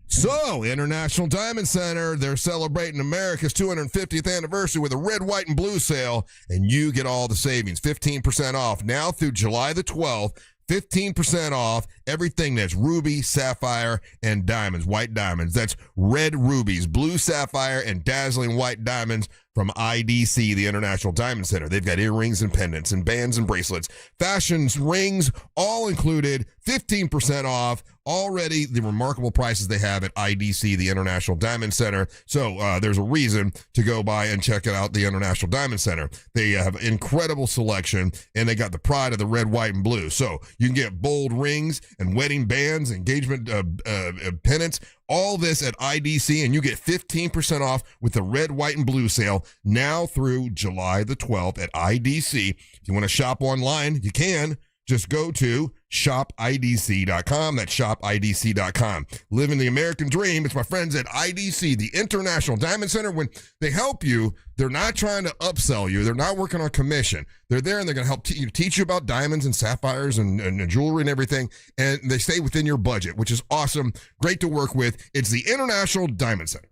So, International Diamond Center, they're celebrating America's 250th anniversary with a red, white, and blue sale, and you get all the savings, 15% off now through July the 12th. 15% off everything that's ruby, sapphire, and diamonds, white diamonds. That's red rubies, blue sapphire, and dazzling white diamonds from IDC, the International Diamond Center. They've got earrings and pendants and bands and bracelets, fashions, rings, all included, 15% off. Already the remarkable prices they have at IDC, the International Diamond Center. So there's a reason to go by and check it out, the International Diamond Center. They have incredible selection, and they got the pride of the red, white, and blue. So you can get bold rings and wedding bands, engagement pennants, all this at IDC, and you get 15% off with the red, white, and blue sale now through July the 12th at IDC. If you want to shop online, you can. Just go to shopidc.com. That's shopidc.com. Living the American dream. It's my friends at IDC, the International Diamond Center. When they help you, they're not trying to upsell you. They're not working on commission. They're there and they're going to help teach you about diamonds and sapphires and jewelry and everything. And they stay within your budget, which is awesome. Great to work with. It's the International Diamond Center.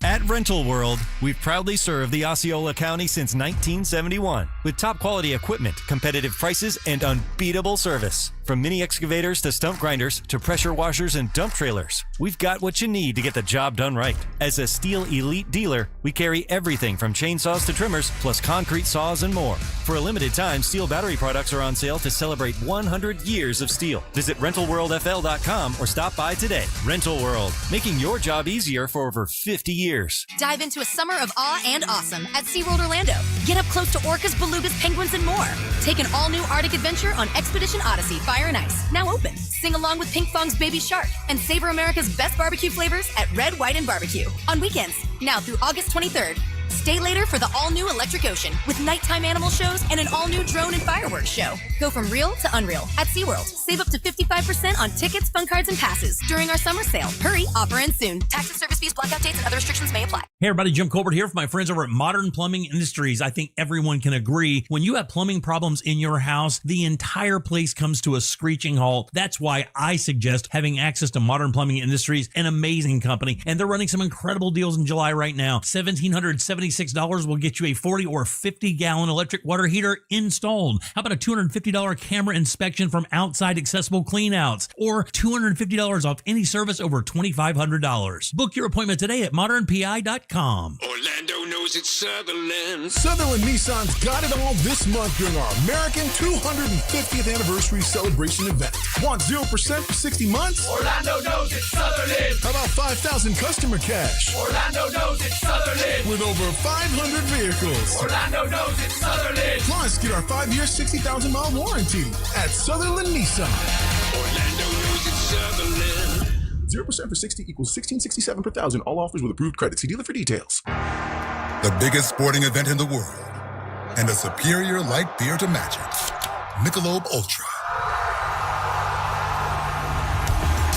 At Rental World, we've proudly served the Osceola County since 1971 with top quality equipment, competitive prices, and unbeatable service. From mini excavators to stump grinders to pressure washers and dump trailers, we've got what you need to get the job done right. As a Steel Elite dealer, we carry everything from chainsaws to trimmers, plus concrete saws and more. For a limited time, Steel battery products are on sale to celebrate 100 years of Steel. Visit RentalWorldFL.com or stop by today. Rental World, making your job easier for over 50 years. Dive into a summer of awe and awesome at SeaWorld Orlando. Get up close to orcas, belugas, penguins, and more. Take an all-new Arctic adventure on Expedition Odyssey Fire and Ice, now open. Sing along with Pink Fong's Baby Shark and savor America's best barbecue flavors at Red, White, and Barbecue on weekends, now through August 23rd. Stay later for the all-new Electric Ocean with nighttime animal shows and an all-new drone and fireworks show. Go from real to unreal at SeaWorld. Save up to 55% on tickets, fun cards, and passes during our summer sale. Hurry, offer ends soon. Tax and service fees, blackout dates, and other restrictions may apply. Hey everybody, Jim Colbert here for my friends over at Modern Plumbing Industries. I think everyone can agree when you have plumbing problems in your house, the entire place comes to a screeching halt. That's why I suggest having access to Modern Plumbing Industries, an amazing company, and they're running some incredible deals in July right now. $1,776 will get you a 40 or 50-gallon electric water heater installed. How about a $250 camera inspection from Outside Accessible Cleanouts, or $250 off any service over $2,500. Book your appointment today at modernpi.com. Orlando knows it's Sutherland. Sutherland Nissan's got it all this month during our American 250th anniversary celebration event. Want 0% for 60 months? Orlando knows it's Sutherland. How about 5,000 customer cash? Orlando knows it's Sutherland. With over 500 vehicles. Orlando knows it's Sutherland. Plus, get our 5-year, 60,000-mile warranty at Sutherland Nissan. Orlando knows it's Sutherland. 0% for 60 equals $1,667 per thousand. All offers with approved credit. See dealer for details. The biggest sporting event in the world, and a superior light beer to match it. Michelob Ultra.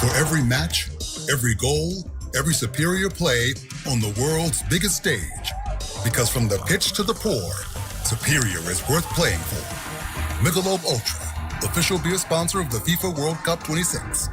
For every match, every goal, every superior play on the world's biggest stage. Because from the pitch to the pour, Superior is worth playing for. Michelob Ultra, official beer sponsor of the FIFA World Cup 26.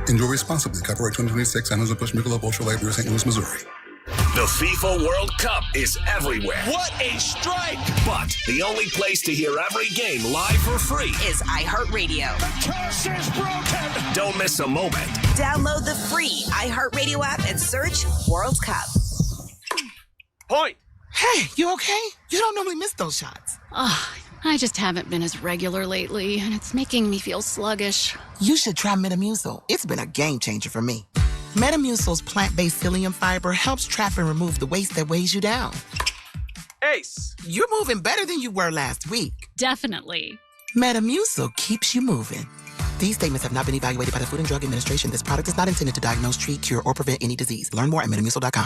Enjoy responsibly. Copyright 2026, Anheuser-Busch Michelob Ultra Light Beer, St. Louis, Missouri. The FIFA World Cup is everywhere. What a strike! But the only place to hear every game live for free Is iHeartRadio. The curse is broken! Don't miss a moment. Download the free iHeartRadio app and search World Cup. Point. Hey, you okay? You don't normally miss those shots. I just haven't been as regular lately, and it's making me feel sluggish. You should try Metamucil. It's been a game changer for me. Metamucil's plant-based psyllium fiber helps trap and remove the waste that weighs you down. Ace. You're moving better than you were last week. Definitely. Metamucil keeps you moving. These statements have not been evaluated by the Food and Drug Administration. This product is not intended to diagnose, treat, cure, or prevent any disease. Learn more at metamucil.com.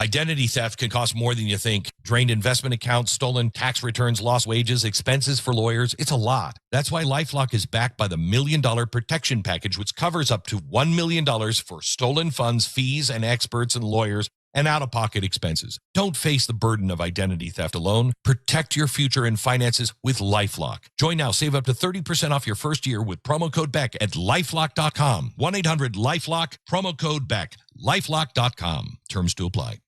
Identity theft can cost more than you think. Drained investment accounts, stolen tax returns, lost wages, expenses for lawyers. It's a lot. That's why LifeLock is backed by the $1 Million Protection Package, which covers up to $1 million for stolen funds, fees, and experts and lawyers, and out-of-pocket expenses. Don't face the burden of identity theft alone. Protect your future and finances with LifeLock. Join now. Save up to 30% off your first year with promo code BECK at LifeLock.com. 1-800-LifeLock, promo code BECK. LifeLock.com. Terms to apply.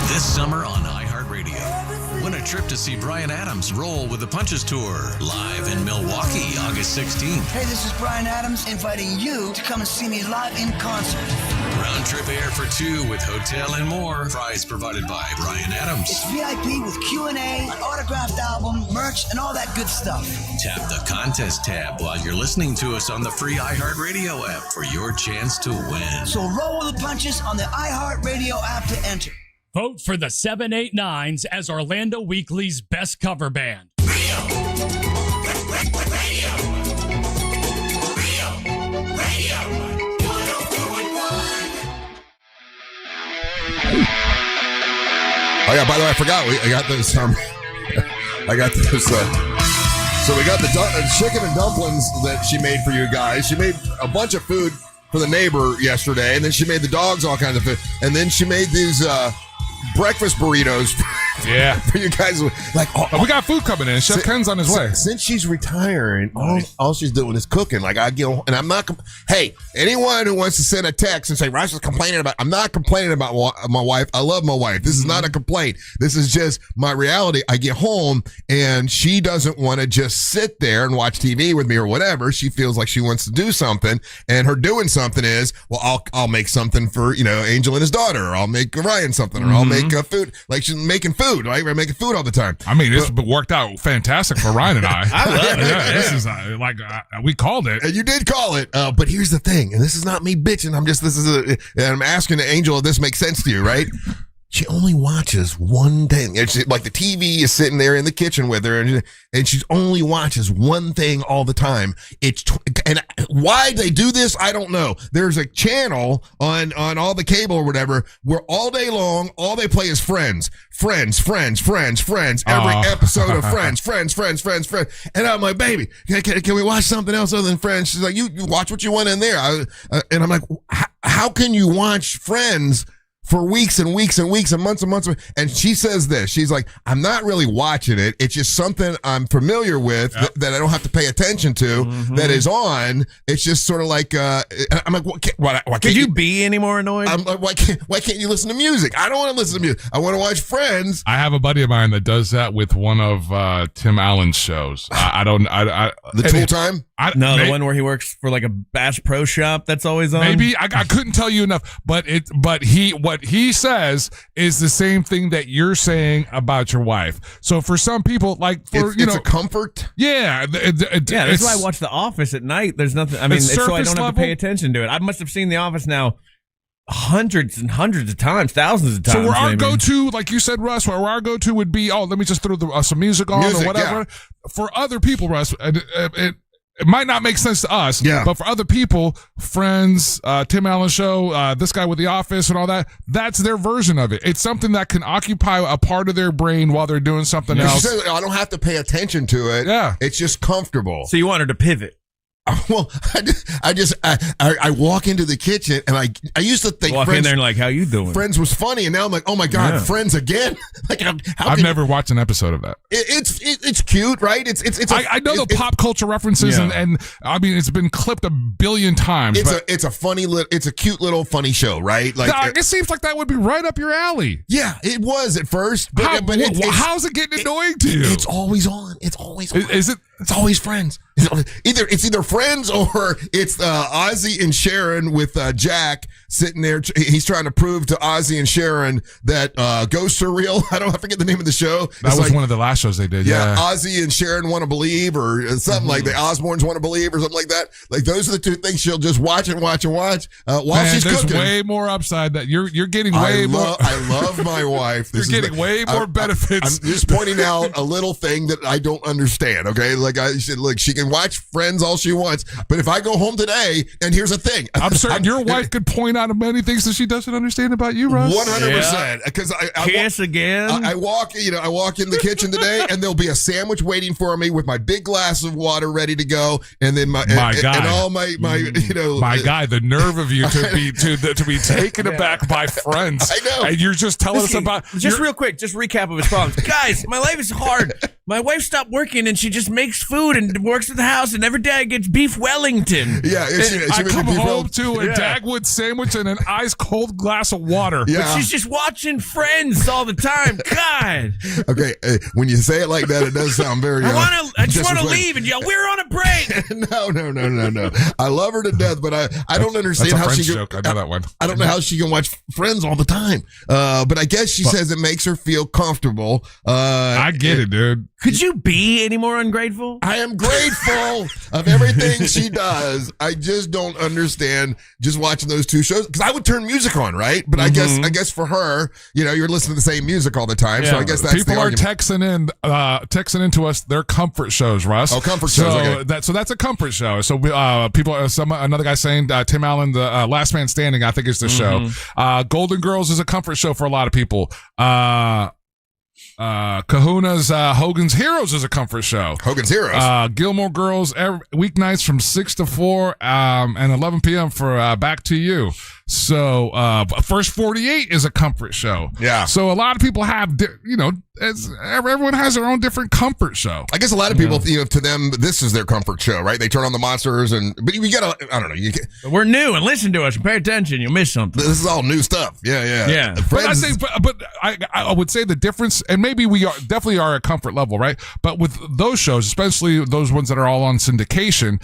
This summer on iHeartRadio, win a trip to see Bryan Adams roll with the Punches Tour, live in Milwaukee, August 16th. Hey, this is Bryan Adams inviting you to come and see me live in concert. Round trip air for two with hotel and more. Prize provided by Bryan Adams. It's VIP with Q&A, an autographed album, merch, and all that good stuff. Tap the contest tab while you're listening to us on the free iHeartRadio app for your chance to win. So roll with the punches on the iHeartRadio app to enter. Vote for the 789s as Orlando Weekly's best cover band. Oh yeah, by the way, I forgot. I got this. I got this. So we got the chicken and dumplings that she made for you guys. She made a bunch of food for the neighbor yesterday, and then she made the dogs all kinds of food, and then she made these breakfast burritos. Yeah, for you guys. Like, we got food coming in. Chef Ken's on his way. Since she's retiring, all she's doing is cooking. Like, I get, and I'm not. Hey, anyone who wants to send a text and say Russ is complaining about, I'm not complaining about my wife. I love my wife. This is not a complaint. This is just my reality. I get home and she doesn't want to just sit there and watch TV with me or whatever. She feels like she wants to do something, and her doing something is, well, I'll make something for Angel and his daughter, or I'll make Ryan something, or I'll make food. Like, she's making food. Right? We're making food all the time. I mean, it's worked out fantastic for Ryan and I. I love it. Yeah, this is we called it. And you did call it. But here's the thing, and this is not me bitching. I'm asking the Angel if this makes sense to you, right? She only watches one thing. It's like the TV is sitting there in the kitchen with her, and she only watches one thing all the time. And why they do this, I don't know. There's a channel on all the cable or whatever where all day long, all they play is Friends. Every episode of Friends. And I'm like, baby, can we watch something else other than Friends? She's like, you watch what you want in there. And I'm like, how can you watch Friends for weeks and weeks and weeks and months? And she says this. She's like, I'm not really watching it. It's just something I'm familiar with that I don't have to pay attention to that is on. It's just sort of like, I'm like, why can't Could you be any more annoyed? I'm like, why can't you listen to music? I don't want to listen to music. I want to watch Friends. I have a buddy of mine that does that with one of Tim Allen's shows. The Tool Time? The one where he works for like a Bash Pro Shop that's always on. Maybe I couldn't tell you enough, but what he says is the same thing that you're saying about your wife. So for some people, like it's a comfort. Yeah, that's why I watch The Office at night. There's nothing. I mean, it's so I don't have to pay attention to it. I must have seen The Office now hundreds and hundreds of times, thousands of times. So where our go-to, like you said, Russ, where our go-to would be, let me just throw some music on or whatever. Yeah. For other people, Russ, it might not make sense to us, but for other people, Friends, Tim Allen Show, this guy with The Office and all that, that's their version of it. It's something that can occupy a part of their brain while they're doing something else. She says, I don't have to pay attention to it. Yeah. It's just comfortable. So you want her to pivot. Well, I walk into the kitchen and I used to think Walk in there and like, how you doing? Friends was funny, and now I'm like, oh my God, Friends again? Like, I've never watched an episode of that. It's cute, right? I know the pop culture references, and I mean it's been clipped a billion times. It's a funny it's a cute little funny show, right? Like it seems like that would be right up your alley. Yeah, it was at first, but how's it getting annoying to you? It's always on. It's always on. Is it? It's always Friends. It's either Friends or it's Ozzy and Sharon with Jack sitting there. He's trying to prove to Ozzy and Sharon that ghosts are real. I forget the name of the show. That was one of the last shows they did. Yeah. Ozzy and Sharon want to believe, or something like the Osbournes want to believe, or something like that. Like those are the two things she'll just watch and watch and watch while she's cooking. There's way more upside that you're getting way more. I love my wife. You're getting way more benefits. I'm just pointing out a little thing that I don't understand. Okay, she can watch Friends all she wants, but if I go home today, and here's the thing, I'm certain your wife could point out many things that she doesn't understand about you, Russ. 100%. Because Kiss again. I walk in the kitchen today, and there'll be a sandwich waiting for me with my big glass of water ready to go, and then my guy, and all my my guy, the nerve of you to be taken aback by Friends. I know, and you're just telling us about real quick, just recap of his problems, guys. My life is hard. My wife stopped working, and she just makes food and works at the house, and every day I get beef Wellington. Yeah, I come home to a Dagwood sandwich and an ice cold glass of water. Yeah. But she's just watching Friends all the time. God. Okay, when you say it like that, it does sound very. I just want to leave and yell, "We're on a break." No. I love her to death, but I don't understand that's a how Friends she. Joke. I know that one. I don't know how she can watch Friends all the time. But I guess she says it makes her feel comfortable. I get it, dude. Could you be any more ungrateful? I am grateful of everything she does. I just don't understand just watching those two shows, because I would turn music on, right? But I guess for her, you're listening to the same music all the time. Yeah. So I guess that's people the are texting into us their comfort shows, Russ. Oh, comfort shows. Okay. So that's a comfort show. So another guy saying Tim Allen, the Last Man Standing, I think is the show. Golden Girls is a comfort show for a lot of people. Kahuna's Hogan's Heroes is a comfort show. Hogan's Heroes. Gilmore Girls weeknights from 6 to 4 and 11 p.m. for Back to You. So First 48 is a comfort show. Yeah. So a lot of people have, everyone has their own different comfort show. I guess a lot of people, to them, this is their comfort show, right? They turn on the Monsters, but you gotta, I don't know. We're new, and listen to us and pay attention. You'll miss something. This is all new stuff. Yeah. But I would say the difference, and maybe we definitely are at comfort level, right? But with those shows, especially those ones that are all on syndication,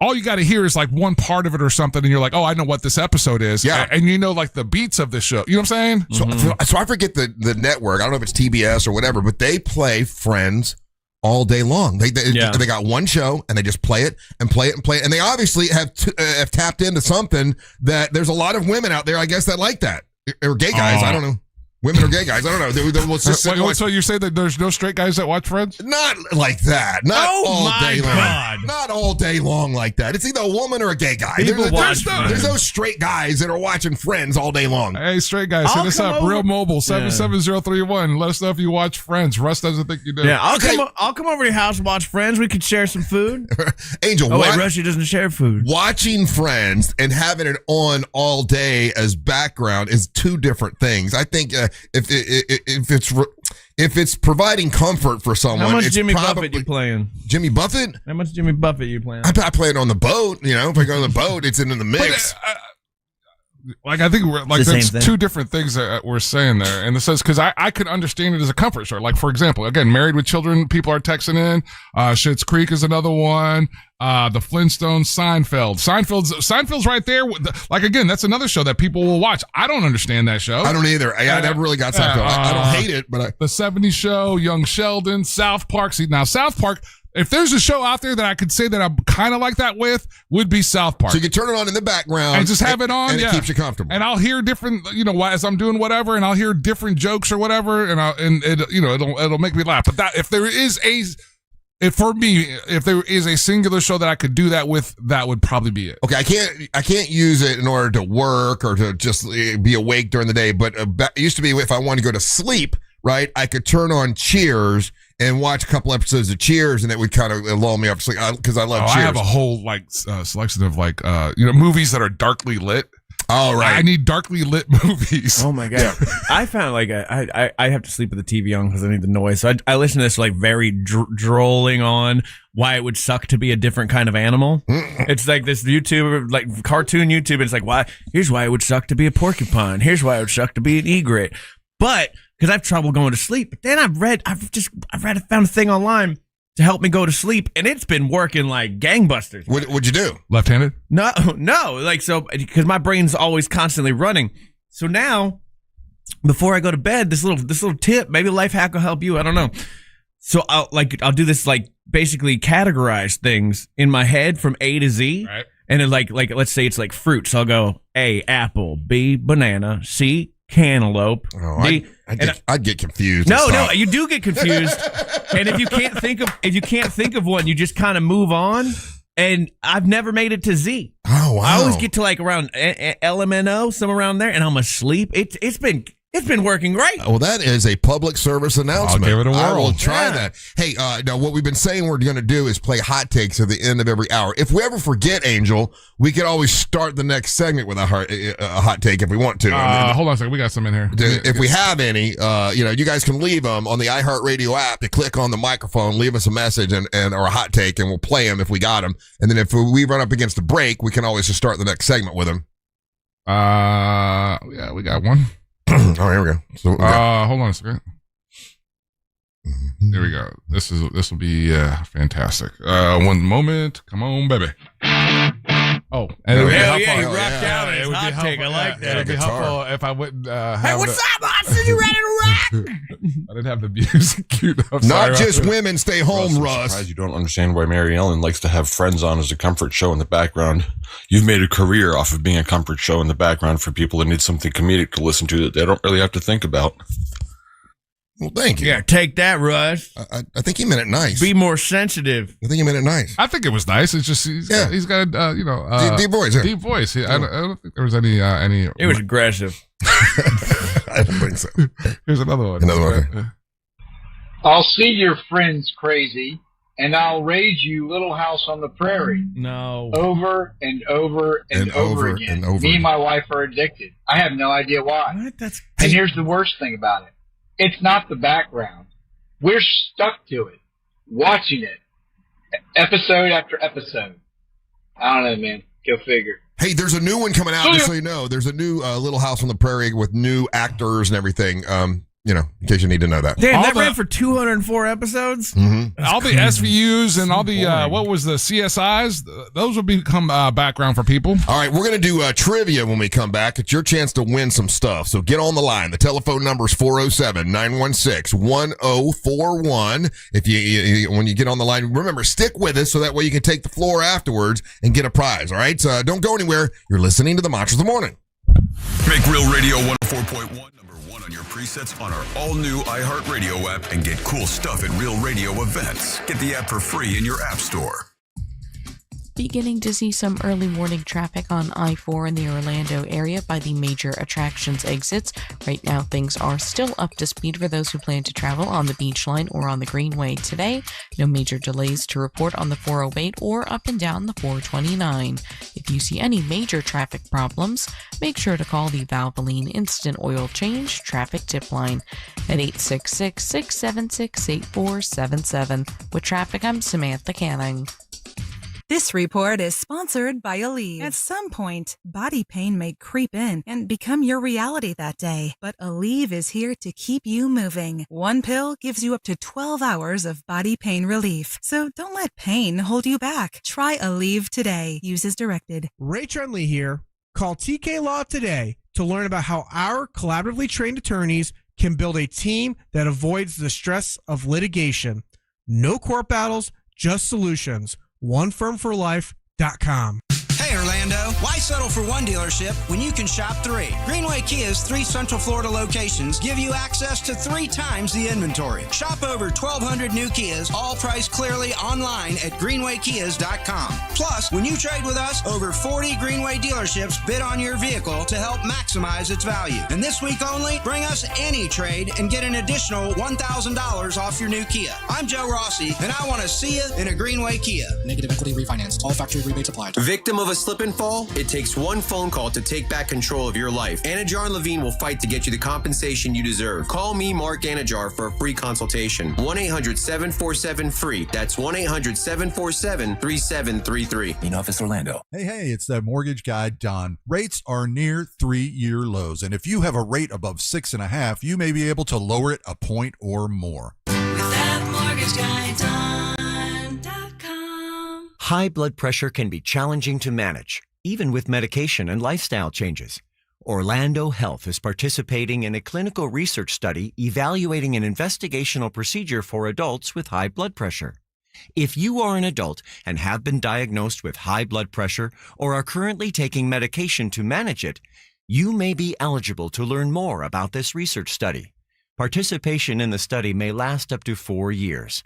all you got to hear is like one part of it or something, and you're like, oh, I know what this episode is. Yeah. And like the beats of the show. You know what I'm saying? So I forget the network. I don't know if it's TBS or whatever, but they play Friends all day long. They got one show, and they just play it and play it and play it. And they obviously have tapped into something that there's a lot of women out there, I guess, that like that. Or gay guys. I don't know. Women or gay guys, I don't know. So you say that there's no straight guys that watch Friends? Not like that. Not all day long. Not all day long like that. It's either a woman or a gay guy. There's no straight guys that are watching Friends all day long. Hey, straight guys, hit us up. Real Mobile 77031. Let us know if you watch Friends. Russ doesn't think you do. Yeah, I'll come over to your house and watch Friends. We could share some food. Angel, Rushy doesn't share food. Watching Friends and having it on all day as background is two different things. I think if it's providing comfort for someone, how much it's Jimmy Buffett you playing? Jimmy Buffett? How much Jimmy Buffett you playing? I play it on the boat. If I go on the boat, it's in the mix. I think there's two different things that we're saying there in the sense, because I could understand it as a comfort show. Like, for example, again, Married with Children, people are texting in. Schitt's Creek is another one. The Flintstones, Seinfeld's right there. Again, that's another show that people will watch. I don't understand that show. I don't either. I never really got Seinfeld. I don't hate it, but the 70s Show, Young Sheldon, South Park. See, now South Park, if there's a show out there that I could say that I'm kind of like that with, would be South Park. So you can turn it on in the background and just have it on, and it keeps you comfortable. And I'll hear different, as I'm doing whatever, and I'll hear different jokes or whatever, and it'll make me laugh. But if there is a singular show that I could do that with, that would probably be it. Okay, I can't use it in order to work or to just be awake during the day. But it used to be if I wanted to go to sleep, right? I could turn on Cheers and watch a couple episodes of Cheers, and it would kind of lull me up because I love Cheers. I have a whole selection of movies that are darkly lit. Oh, right. I need darkly lit movies. Oh my god! I found I have to sleep with the TV on because I need the noise. So I listen to this very drolling on why it would suck to be a different kind of animal. It's like this YouTube cartoon YouTube. And it's like here's why it would suck to be a porcupine. Here's why it would suck to be an egret. But because I have trouble going to sleep. But then I found a thing online to help me go to sleep, and it's been working like gangbusters. What'd you do? Left-handed? No, because my brain's always constantly running. So now, before I go to bed, this little tip, maybe life hack will help you. I don't know. So I'll do this basically categorize things in my head from A to Z, right. And then let's say it's like fruits. I'll go A, apple, B, banana, C, cantaloupe. Oh, I'd get confused. No, you do get confused. And if you can't think of one, you just kind of move on. And I've never made it to Z. Oh wow! I always get to around LMNO, somewhere around there, and I'm asleep. It's been working great. Well, that is a public service announcement. I'll give it a whirl. I will try that. Hey, now what we've been saying we're going to do is play hot takes at the end of every hour. If we ever forget, Angel, we could always start the next segment with a hot take if we want to. Hold on a second. We got some in here. If we have any, you guys can leave them on the iHeartRadio app. You click on the microphone, leave us a message or a hot take, and we'll play them if we got them. And then if we run up against a break, we can always just start the next segment with them. Yeah, we got one. Oh, here we go. So, hold on a second. There we go. This will be fantastic. One moment. Come on, baby. Oh, and he rocked out his hot take. I like that. It'd be helpful if I wouldn't have. Hey, what's up, Austin? You ready to rock? I didn't have the music queued up. Not just women stay home, Russ. I'm surprised you don't understand why Mary Ellen likes to have Friends on as a comfort show in the background. You've made a career off of being a comfort show in the background for people that need something comedic to listen to that they don't really have to think about. Well, thank you. Yeah, take that, Russ. I think he meant it nice. Be more sensitive. I think he meant it nice. I think it was nice. It's just he's got a deep voice. Yeah. Deep voice. I don't think there was any. It was aggressive. I don't think so. Here's another one. Another one. I'll see your friends crazy, and I'll raise you Little House on the Prairie. No. Over and over and over again. Me and my wife are addicted. I have no idea why. What? And here's the worst thing about it. It's not the background. We're stuck to it, watching it, episode after episode. I don't know, man. Go figure. Hey, there's a new one coming out, just so you know. There's a new Little House on the Prairie with new actors and everything. In case you need to know that. Damn, that ran for 204 episodes? Mm-hmm. All the SVUs and all the, what was the CSIs? Those will become background for people. All right, we're going to do trivia when we come back. It's your chance to win some stuff. So get on the line. The telephone number is 407-916-1041. When you get on the line, remember, stick with us so that way you can take the floor afterwards and get a prize. All right, so don't go anywhere. You're listening to the Monsters of the Morning. Make Real Radio 104.1 number one on your presets on our all-new iHeartRadio app and get cool stuff at Real Radio events. Get the app for free in your app store. Beginning to see some early morning traffic on I-4 in the Orlando area by the major attractions exits. Right now, things are still up to speed for those who plan to travel on the Beach Line or on the Greenway today. No major delays to report on the 408 or up and down the 429. If you see any major traffic problems, make sure to call the Valvoline Instant Oil Change Traffic Tip Line at 866-676-8477. With traffic, I'm Samantha Canning. This report is sponsored by Aleve. At some point, body pain may creep in and become your reality that day. But Aleve is here to keep you moving. One pill gives you up to 12 hours of body pain relief. So don't let pain hold you back. Try Aleve today. Use as directed. Ray Trunley here. Call TK Law today to learn about how our collaboratively trained attorneys can build a team that avoids the stress of litigation. No court battles, just solutions. OneFirmForLife.com. Hey, Orlando. Why settle for one dealership when you can shop 3? Greenway Kia's 3 Central Florida locations give you access to 3 times the inventory. Shop over 1,200 new Kias, all priced clearly online at greenwaykias.com. Plus, when you trade with us, over 40 Greenway dealerships bid on your vehicle to help maximize its value. And this week only, bring us any trade and get an additional $1,000 off your new Kia. I'm Joe Rossi, and I want to see you in a Greenway Kia. Negative equity refinanced. All factory rebates applied. Victim of a slip and fall? It takes one phone call to take back control of your life. Anajar and Levine will fight to get you the compensation you deserve. Call me, Mark Anajar, for a free consultation. 1-800-747-FREE. That's 1-800-747-3733. In Office Orlando. Hey, it's that mortgage guy, Don. Rates are near 3-year lows, and if you have a rate above 6.5, you may be able to lower it a point or more. High blood pressure can be challenging to manage, even with medication and lifestyle changes. Orlando Health is participating in a clinical research study evaluating an investigational procedure for adults with high blood pressure. If you are an adult and have been diagnosed with high blood pressure or are currently taking medication to manage it, you may be eligible to learn more about this research study. Participation in the study may last up to 4 years.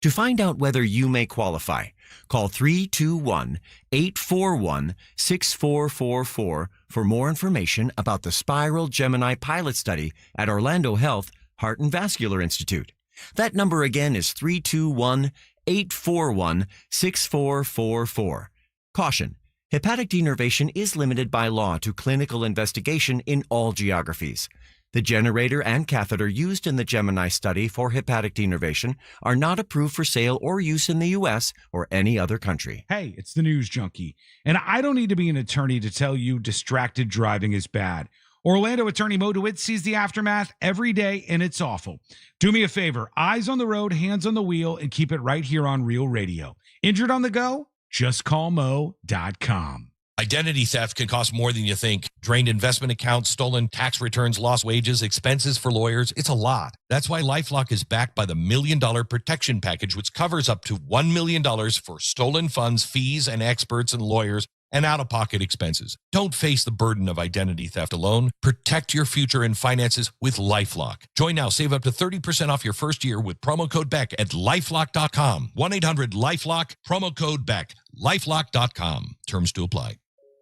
To find out whether you may qualify, call 321-841-6444 for more information about the Spiral Gemini pilot study at Orlando Health Heart and Vascular Institute. That number again is 321-841-6444. Caution: hepatic denervation is limited by law to clinical investigation in all geographies. The generator and catheter used in the Gemini study for hepatic denervation are not approved for sale or use in the U.S. or any other country. Hey, it's the News Junkie, and I don't need to be an attorney to tell you distracted driving is bad. Orlando attorney Mo DeWitt sees the aftermath every day, and it's awful. Do me a favor, eyes on the road, hands on the wheel, and keep it right here on Real Radio. Injured on the go? Just call Mo.com. Identity theft can cost more than you think. Drained investment accounts, stolen tax returns, lost wages, expenses for lawyers. It's a lot. That's why LifeLock is backed by the $1 Million Protection Package, which covers up to $1 million for stolen funds, fees, and experts and lawyers, and out-of-pocket expenses. Don't face the burden of identity theft alone. Protect your future and finances with LifeLock. Join now. Save up to 30% off your first year with promo code BECK at LifeLock.com. 1-800-LifeLock, promo code BECK. LifeLock.com. Terms to apply.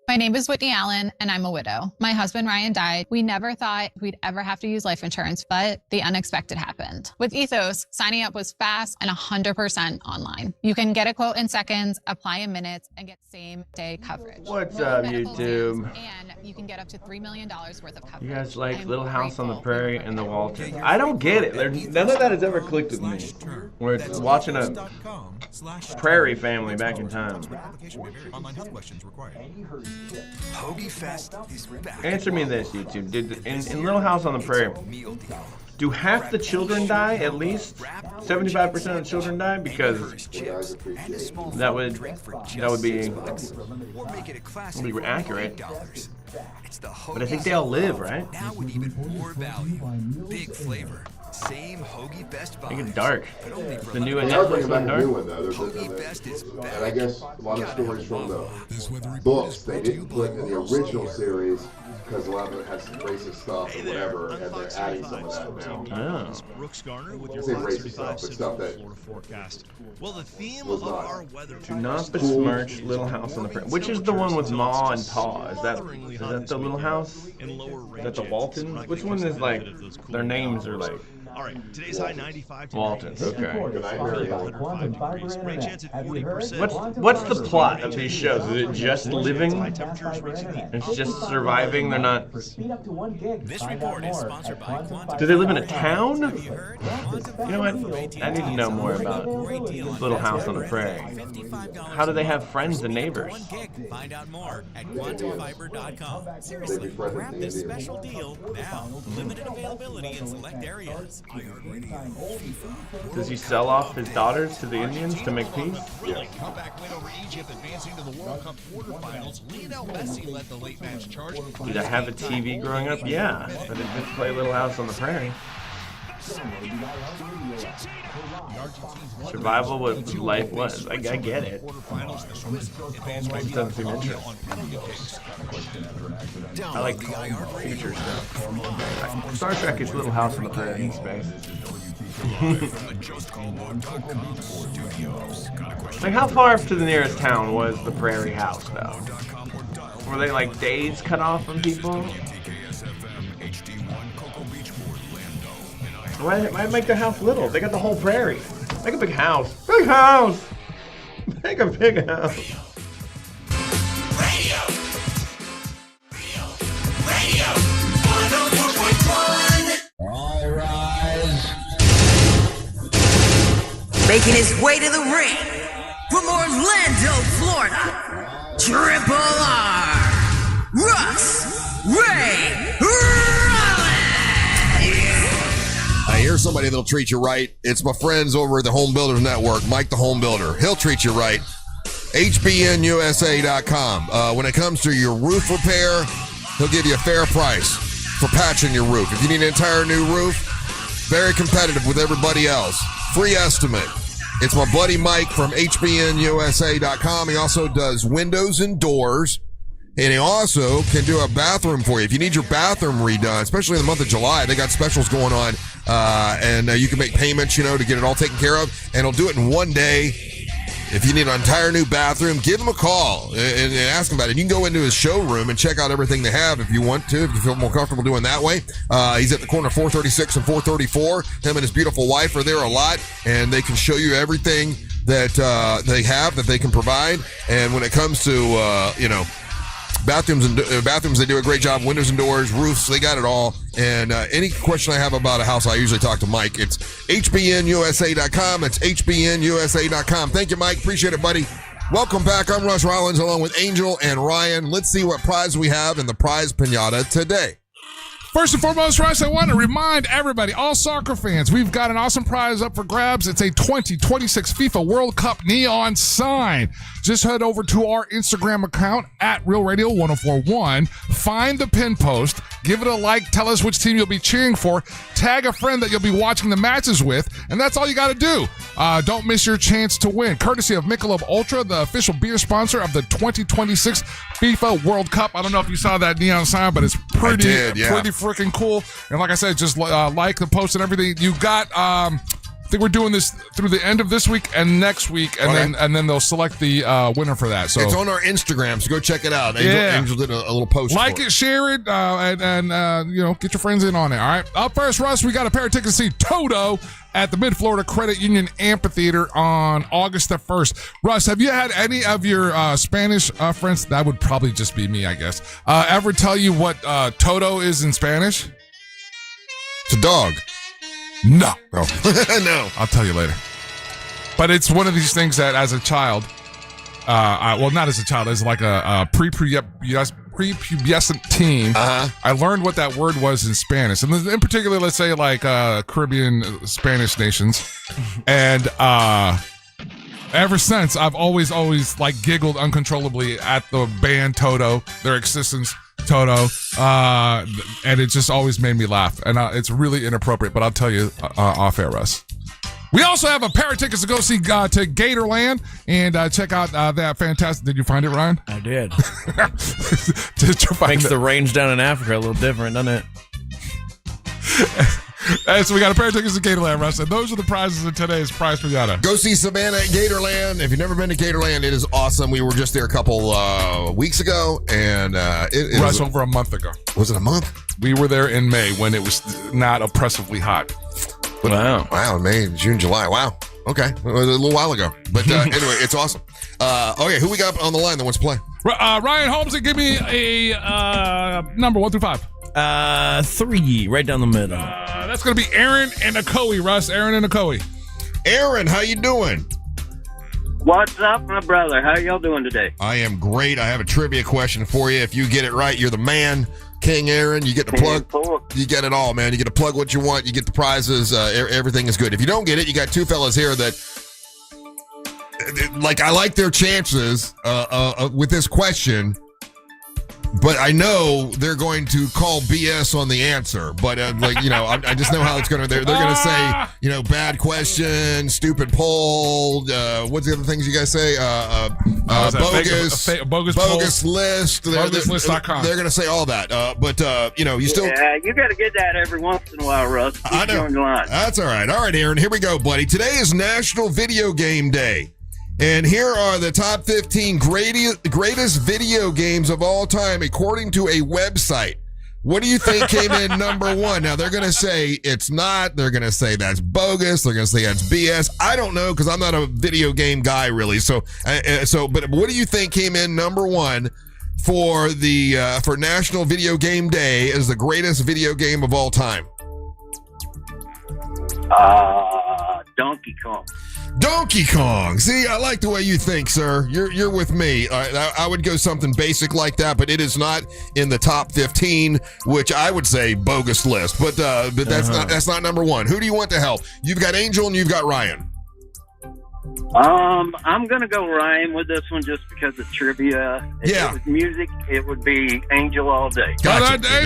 My name is Whitney Allen, and I'm a widow. My husband, Ryan, died. We never thought we'd ever have to use life insurance, but the unexpected happened. With Ethos, signing up was fast and 100% online. You can get a quote in seconds, apply in minutes, and get same-day coverage. What's up, YouTube? And you can get up to $3 million worth of coverage. You guys like Little House on the Prairie and The Waltons? I don't get it. None of that has ever clicked with me. We're watching a prairie family back in time. Online health questions required. Hoagie Fest is back. Answer me this, YouTube. Did in Little House on the Prairie, do half the children die at least? 75% of the children die? Because that would be accurate. But I think they all live, right? Now with even more value, big flavor. Same Hoagie Best buy. Make it dark. The new one. Hoagie Best is back. And I guess a lot of stories from the books they didn't put in the original series because a lot of it has some racist stuff or whatever, and they're adding some of that now. Brooks Garner with your I say racist stuff, but stuff that forecast. Well, the theme of our weather. Do not besmirch Little House on the Prairie. Which is the one with Ma and Pa? Is that the Little House? Is that the Waltons? Which one is like their names are like? All right, today's high 95 Waltons. Okay. Rain chance at 40%. What's the plot of these shows? Is it just living? It's just surviving. They're not. This report is sponsored by Quantum. Do they live in a town? You know what? I need to know more about Little House on the Prairie. How do they have friends and neighbors? Find out more at quantumfiber.com. Seriously, grab this special deal now. Limited availability in select areas. Does he sell off his daughters to the Indians to make peace? Yeah. Comeback win over Egypt, advancing to the World Cup quarterfinals. Lionel Messi led the late match charge. Did I have a TV growing up? Yeah, but I didn't play Little House on the Prairie. Survival what life was. I get it. Doesn't seem interesting. I like future stuff. Star Trek is Little House on the Prairie in space. Like, how far to the nearest town was the Prairie House, though? Were they like days cut off from people? Why make the house little? They got the whole prairie. Make a big house. Big house! Make a big house. Radio 104.1. All rise. Making his way to the ring from Orlando, Florida, Triple R, Russ Ray Rollins. I hear somebody that'll treat you right. It's my friends over at the Home Builders Network, Mike the Home Builder. He'll treat you right. HBNUSA.com. When it comes to your roof repair, he'll give you a fair price for patching your roof. If you need an entire new roof, very competitive with everybody else. Free estimate. It's my buddy Mike from HBNUSA.com. He also does windows and doors. And he also can do a bathroom for you. If you need your bathroom redone, especially in the month of July, they got specials going on. And you can make payments, to get it all taken care of. And he'll do it in one day. If you need an entire new bathroom, give him a call and ask him about it. You can go into his showroom and check out everything they have if you want to, if you feel more comfortable doing that way. He's at the corner of 436 and 434. Him and his beautiful wife are there a lot, and they can show you everything that they have, that they can provide. And when it comes to, bathrooms, they do a great job. Windows and doors, roofs, they got it all. And any question I have about a house, I usually talk to Mike. It's HBNUSA.com. It's HBNUSA.com. Thank you, Mike. Appreciate it, buddy. Welcome back. I'm Russ Rollins along with Angel and Ryan. Let's see what prize we have in the prize pinata today. First and foremost, Russ, I want to remind everybody, all soccer fans, we've got an awesome prize up for grabs. It's a 2026 FIFA World Cup neon sign. Just head over to our Instagram account at Real Radio 1041. Find the pin post. Give it a like. Tell us which team you'll be cheering for. Tag a friend that you'll be watching the matches with. And that's all you got to do. Don't miss your chance to win. Courtesy of Michelob Ultra, the official beer sponsor of the 2026 FIFA World Cup. I don't know if you saw that neon sign, but it's pretty freaking cool. And like I said, just like the post and everything. You got, I think we're doing this through the end of this week and next week, and then they'll select the winner for that. So it's on our Instagram, so go check it out. Angel did a little post. Like it, share it, and get your friends in on it. All right. Up first, Russ, we got a pair of tickets to see Toto at the Mid-Florida Credit Union Amphitheater on August the 1st. Russ, have you had any of your Spanish friends, that would probably just be me, I guess, ever tell you what Toto is in Spanish? It's a dog. No. No. I'll tell you later. But it's one of these things that as a child, not as a child, as like a prepubescent teen, I learned what that word was in Spanish. And in particular, let's say like Caribbean Spanish nations. And ever since, I've always like giggled uncontrollably at the band Toto, their existence. Toto, and it just always made me laugh, and it's really inappropriate, but I'll tell you off air, Russ. We also have a pair of tickets to go see to Gatorland and check out that fantastic. Did you find it, Ryan? I did. Did you find Makes it? the range down in Africa a little different, doesn't it? So we got a pair of tickets to Gatorland, Russ, and those are the prizes in today's prize pinata. Go see Savannah at Gatorland. If you've never been to Gatorland, it is awesome. We were just there a couple weeks ago, and it Russ, over a month ago. Was it a month? We were there in May when it was not oppressively hot. Wow, May, June, July. Wow. Okay, it was a little while ago, but anyway, it's awesome. Okay, who we got on the line that wants to play? Ryan Holmes, give me a number 1 through 5. 3, right down the middle. That's going to be Aaron and Ocoee, Russ. Aaron and Ocoee. Aaron, how you doing? What's up, my brother? How y'all doing today? I am great. I have a trivia question for you. If you get it right, you're the man. King Aaron, you get the plug. You get it all, man. You get to plug what you want. You get the prizes. Everything is good. If you don't get it, you got two fellas here that, I like their chances with this question. But I know they're going to call BS on the answer. But I just know how it's going to. They're going to say, bad question, stupid poll. What's the other things you guys say? Bogus list. Boguslist.com. They're going to say all that. You still. Yeah, you got to get that every once in a while, Russ. I know. That's all right. All right, Aaron. Here we go, buddy. Today is National Video Game Day. And here are the top 15 greatest video games of all time, according to a website. What do you think came in number one? Now, they're going to say it's not. They're going to say that's bogus. They're going to say that's BS. I don't know because I'm not a video game guy, really. But what do you think came in number one for National Video Game Day as the greatest video game of all time? Donkey Kong. Donkey Kong. See, I like the way you think, sir. You're with me. I would go something basic like that, but it is not in the top 15, which I would say bogus list. But that's not number one. Who do you want to help? You've got Angel and you've got Ryan. I'm gonna go Ryan with this one just because of trivia. If it was music, it would be Angel all day. Gotcha. I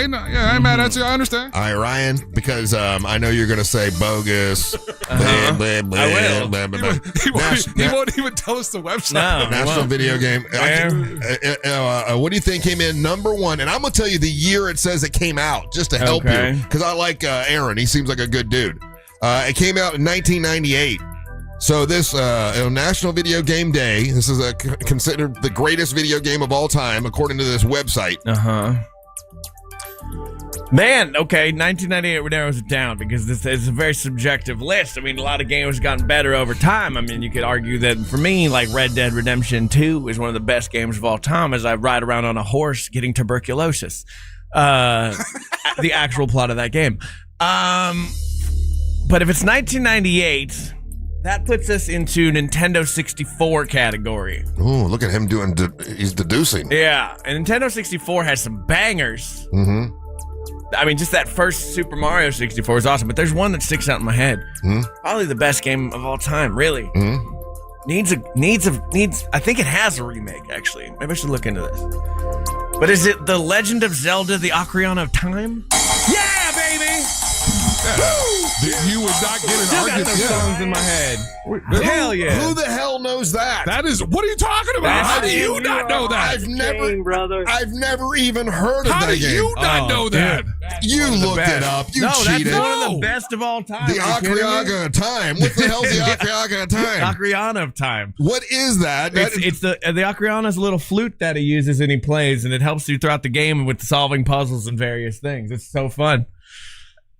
ain't mad at you. I understand. All right, Ryan, because I know you're gonna say bogus. I will. He won't even tell us the website. No, National Video Game. What do you think came in number one? And I'm gonna tell you the year it says it came out, just to help you, because I like Aaron. He seems like a good dude. It came out in 1998. So this National Video Game Day, this is considered the greatest video game of all time, according to this website. Man, okay, 1998 narrows it down because this is a very subjective list. I mean, a lot of games have gotten better over time. I mean, you could argue that for me, like Red Dead Redemption 2 is one of the best games of all time as I ride around on a horse getting tuberculosis. The actual plot of that game. But if it's 1998... that puts us into Nintendo 64 category. Oh, look at him doing. He's deducing. Yeah, and Nintendo 64 has some bangers. Mm-hmm. I mean, just that first Super Mario 64 is awesome, but there's one that sticks out in my head. Mm-hmm. Probably the best game of all time, really. Mm-hmm. Needs. I think it has a remake, actually. Maybe I should look into this. But is it The Legend of Zelda: The Ocarina of Time? Yeah, baby! You would not get an Still argument. got those songs in my head. Hell yeah. Who the hell knows that? That is, what are you talking about? How do you not know that? I've never even heard of that game. How do you not know that? You looked it up. You cheated. That's one of the best of all time. The Ocarina of Time. What the hell's the Ocarina of Time? Ocarina of Time. What is that? It's the Ocarina's a little flute that he uses and he plays, and it helps you throughout the game with solving puzzles and various things. It's so fun.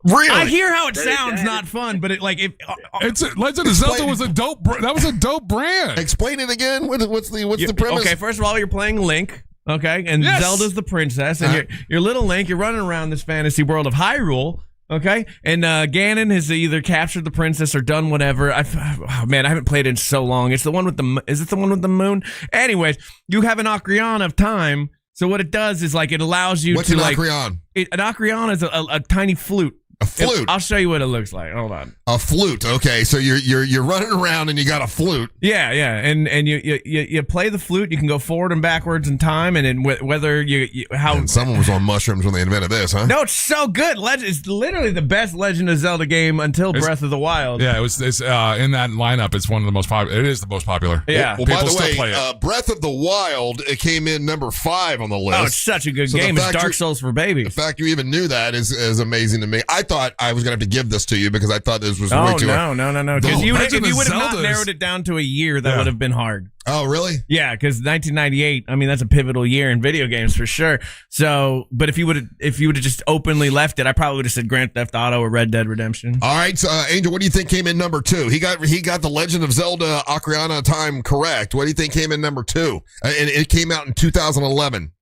Really? I hear how it sounds not fun, but it's Legend of Zelda was a dope. That was a dope brand. Explain it again. What's the premise? Okay, first of all, you're playing Link. Okay, and Zelda's the princess, and you're little Link. You're running around this fantasy world of Hyrule. Okay, and Ganon has either captured the princess or done whatever. I haven't played it in so long. It's the one with the. Is it the one with the moon? Anyways, you have an Ocarina of Time. So what it does is it allows you What's to an ocarina? An ocarina is a tiny flute. A flute. I'll show you what it looks like. Hold on. A flute. Okay, so you're running around and you got a flute. Yeah, and you play the flute. You can go forward and backwards in time, and then whether how. And someone was on mushrooms when they invented this, huh? No, it's so good. It's literally the best Legend of Zelda game until Breath of the Wild. Yeah, it's in that lineup. It's one of the most popular. It is the most popular. Yeah. Well, by the way, Breath of the Wild it came in number 5 on the list. Oh, it's such a good game. It's Dark Souls for babies. The fact you even knew that is amazing to me. I thought I was going to have to give this to you because I thought this was way too hard. No. Because if you would have not narrowed it down to a year, that would have been hard. Oh, really? Yeah, because 1998. I mean, that's a pivotal year in video games for sure. So, but if you would have just openly left it, I probably would have said Grand Theft Auto or Red Dead Redemption. All right, so Angel, what do you think came in number 2? He got the Legend of Zelda: Ocarina of Time correct. What do you think came in number 2? And it came out in 2011.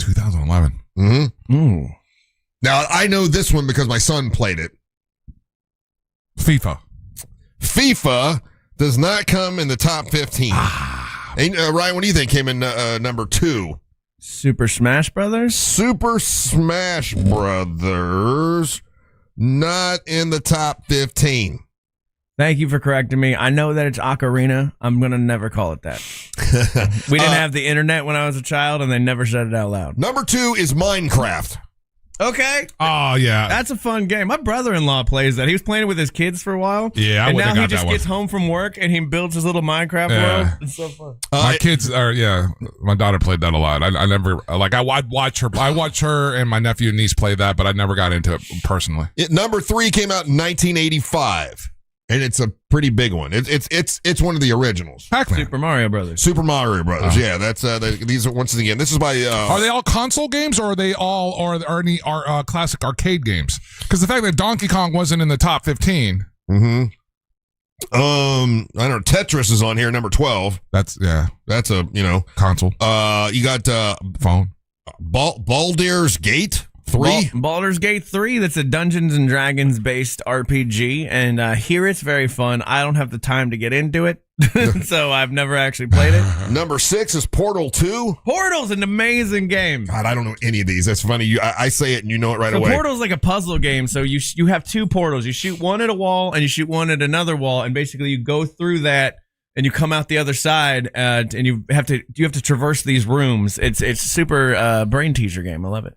2011. Mm-hmm. Ooh. Now I know this one because my son played it. FIFA does not come in the top 15. Ryan, what do you think came in number 2? Super Smash Brothers? Super Smash Brothers, not in the top 15. Thank you for correcting me. I know that it's Ocarina. I'm going to never call it that. We didn't have the internet when I was a child, and they never said it out loud. Number 2 is Minecraft. Okay. Oh, yeah. That's a fun game. My brother-in-law plays that. He was playing it with his kids for a while. Yeah, I and would've now he got just that gets one. home from work, and he builds his little Minecraft world. It's so fun. My kids are, my daughter played that a lot. I never, I'd watch her. I watch her and my nephew and niece play that, but I never got into it personally. Number 3 came out in 1985. And it's a pretty big one. It's one of the originals. Pac-Man. Super Mario Brothers. Super Mario Brothers. Yeah, that's these are once again. This is by. Are they all console games, or are they all any classic arcade games? Because the fact that Donkey Kong wasn't in the top 15. Mm-hmm. I don't know. Tetris is on here, number 12. That's a console. You got phone. Baldur's Gate 3. Baldur's Gate 3. That's a Dungeons and Dragons based RPG, and here it's very fun. I don't have the time to get into it, so I've never actually played it. Number 6 is Portal 2. Portal's an amazing game. God, I don't know any of these. That's funny. I say it and you know it right away. Portal's like a puzzle game. So you have 2 portals. You shoot one at a wall and you shoot one at another wall, and basically you go through that and you come out the other side, and you have to traverse these rooms. It's super brain teaser game. I love it.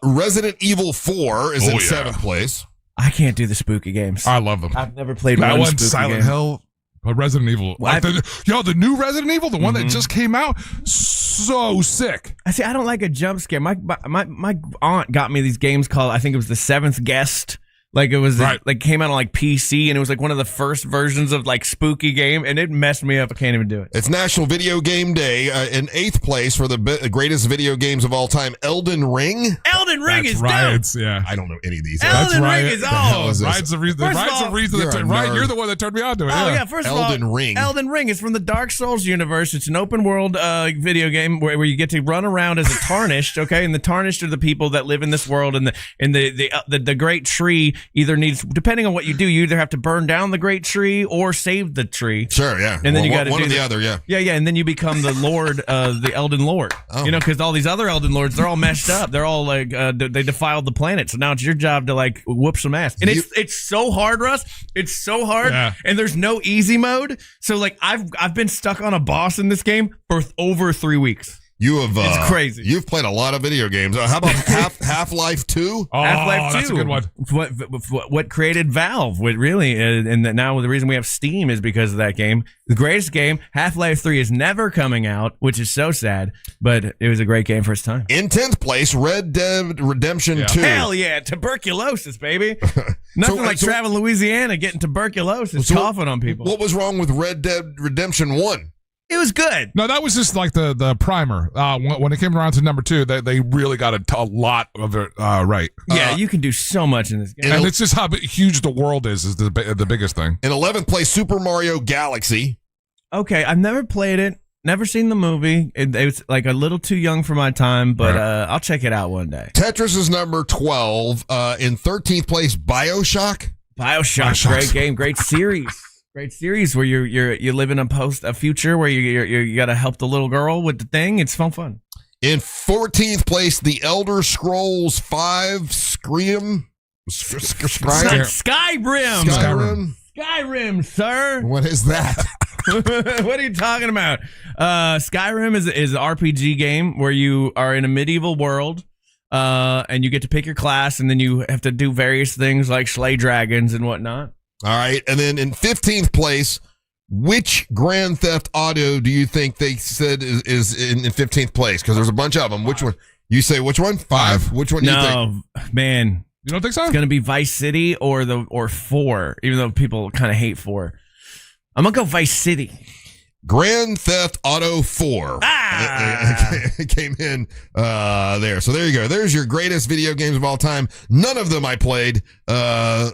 Resident Evil 4 is in 7th place. I can't do the spooky games. I love them. I've never played that one one. spooky Silent game. Hill, but Resident Evil. The new Resident Evil, the one that just came out, so sick. I don't like a jump scare. My aunt got me these games called, I think it was The Seventh Guest. Like it was like came out on like PC, and it was like one of the first versions of like spooky game, and it messed me up. I can't even do it. It's National Video Game Day. In 8th place for the greatest video games of all time, Elden Ring. Elden Ring That's is Riot's, dope. yeah. I don't know any of these. Elden Ring is all. Riot's the reason. You're the one that turned me on to it. Oh yeah, first of all, Elden Ring. Elden Ring is from the Dark Souls universe. It's an open world video game where you get to run around as a Tarnished. Okay, and the Tarnished are the people that live in this world, and the great tree either needs. Depending on what you do, you either have to burn down the great tree or save the tree. Sure, yeah. And then you got to do one or the other, yeah. Yeah, and then you become the Lord, the Elden Lord. Oh. Because all these other Elden Lords, they're all messed up. They're all like they defiled the planet. So now it's your job to like whoop some ass. And it's so hard, Russ. It's so hard. Yeah. And there's no easy mode. So like I've been stuck on a boss in this game for over 3 weeks. You have it's crazy. You've played a lot of video games. How about Half-Life 2? Oh, Half-Life 2. That's a good one. What created Valve? What really, and now the reason we have Steam is because of that game. The greatest game. Half-Life 3 is never coming out, which is so sad. But it was a great game for its time. In 10th place, Red Dead Redemption 2. Hell yeah, tuberculosis, baby. Nothing like traveling to Louisiana, getting tuberculosis, coughing on people. What was wrong with Red Dead Redemption 1? It was good. No, that was just like the primer. When it came around to number 2, they really got a lot of it right. Yeah, you can do so much in this game. And it's just how huge the world is the biggest thing. In 11th place, Super Mario Galaxy. Okay, I've never played it. Never seen the movie. It's like a little too young for my time, but I'll check it out one day. Tetris is number 12. In 13th place, BioShock. BioShock, great game, great series. Great series where you live in a future where you got to help the little girl with the thing. It's fun. In 14th place, The Elder Scrolls 5 Skyrim. Skyrim, sir. What is that? What are you talking about? Skyrim is an RPG game where you are in a medieval world. And you get to pick your class, and then you have to do various things like slay dragons and whatnot. All right. And then in 15th place, which Grand Theft Auto do you think they said is in 15th place? Because there's a bunch of them. Which one? You say which one? 5. Which one do you think? No, man. You don't think so? It's going to be Vice City or 4, even though people kind of hate 4. I'm going to go Vice City. Grand Theft Auto 4 came in there. So there you go. There's your greatest video games of all time. None of them I played. But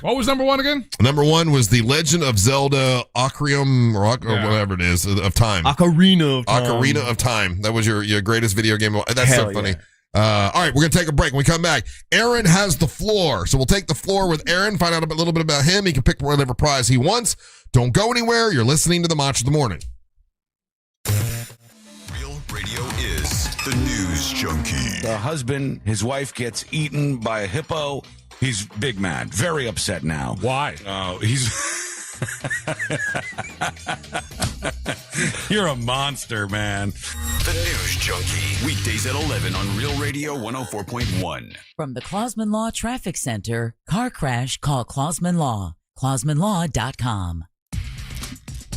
what was number 1 again? Number 1 was The Legend of Zelda Ocarina or whatever it is of Time. Ocarina of Time. Ocarina of Time. That was your greatest video game. That's Hell so funny. Yeah. All right, we're going to take a break. When we come back, Aaron has the floor. So we'll take the floor with Aaron, find out a little bit about him. He can pick whatever prize he wants. Don't go anywhere. You're listening to the Match of the Morning. Real Radio is the news junkie. The husband, his wife gets eaten by a hippo. He's big mad, very upset now. Why? Oh, he's. You're a monster, man. The News Junkie. Weekdays at 11 on Real Radio 104.1. From the Clausman Law Traffic Center, car crash, call Clausman Law. ClausmanLaw.com.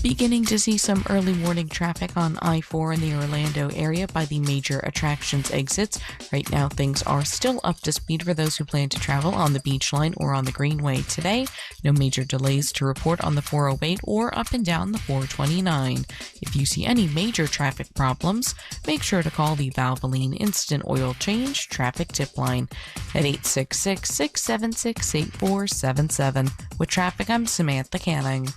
Beginning to see some early morning traffic on I-4 in the Orlando area by the major attractions exits. Right now, things are still up to speed for those who plan to travel on the Beach Line or on the Greenway today. No major delays to report on the 408 or up and down the 429. If you see any major traffic problems, make sure to call the Valvoline Instant Oil Change Traffic Tip Line at 866-676-8477. With traffic, I'm Samantha Canning.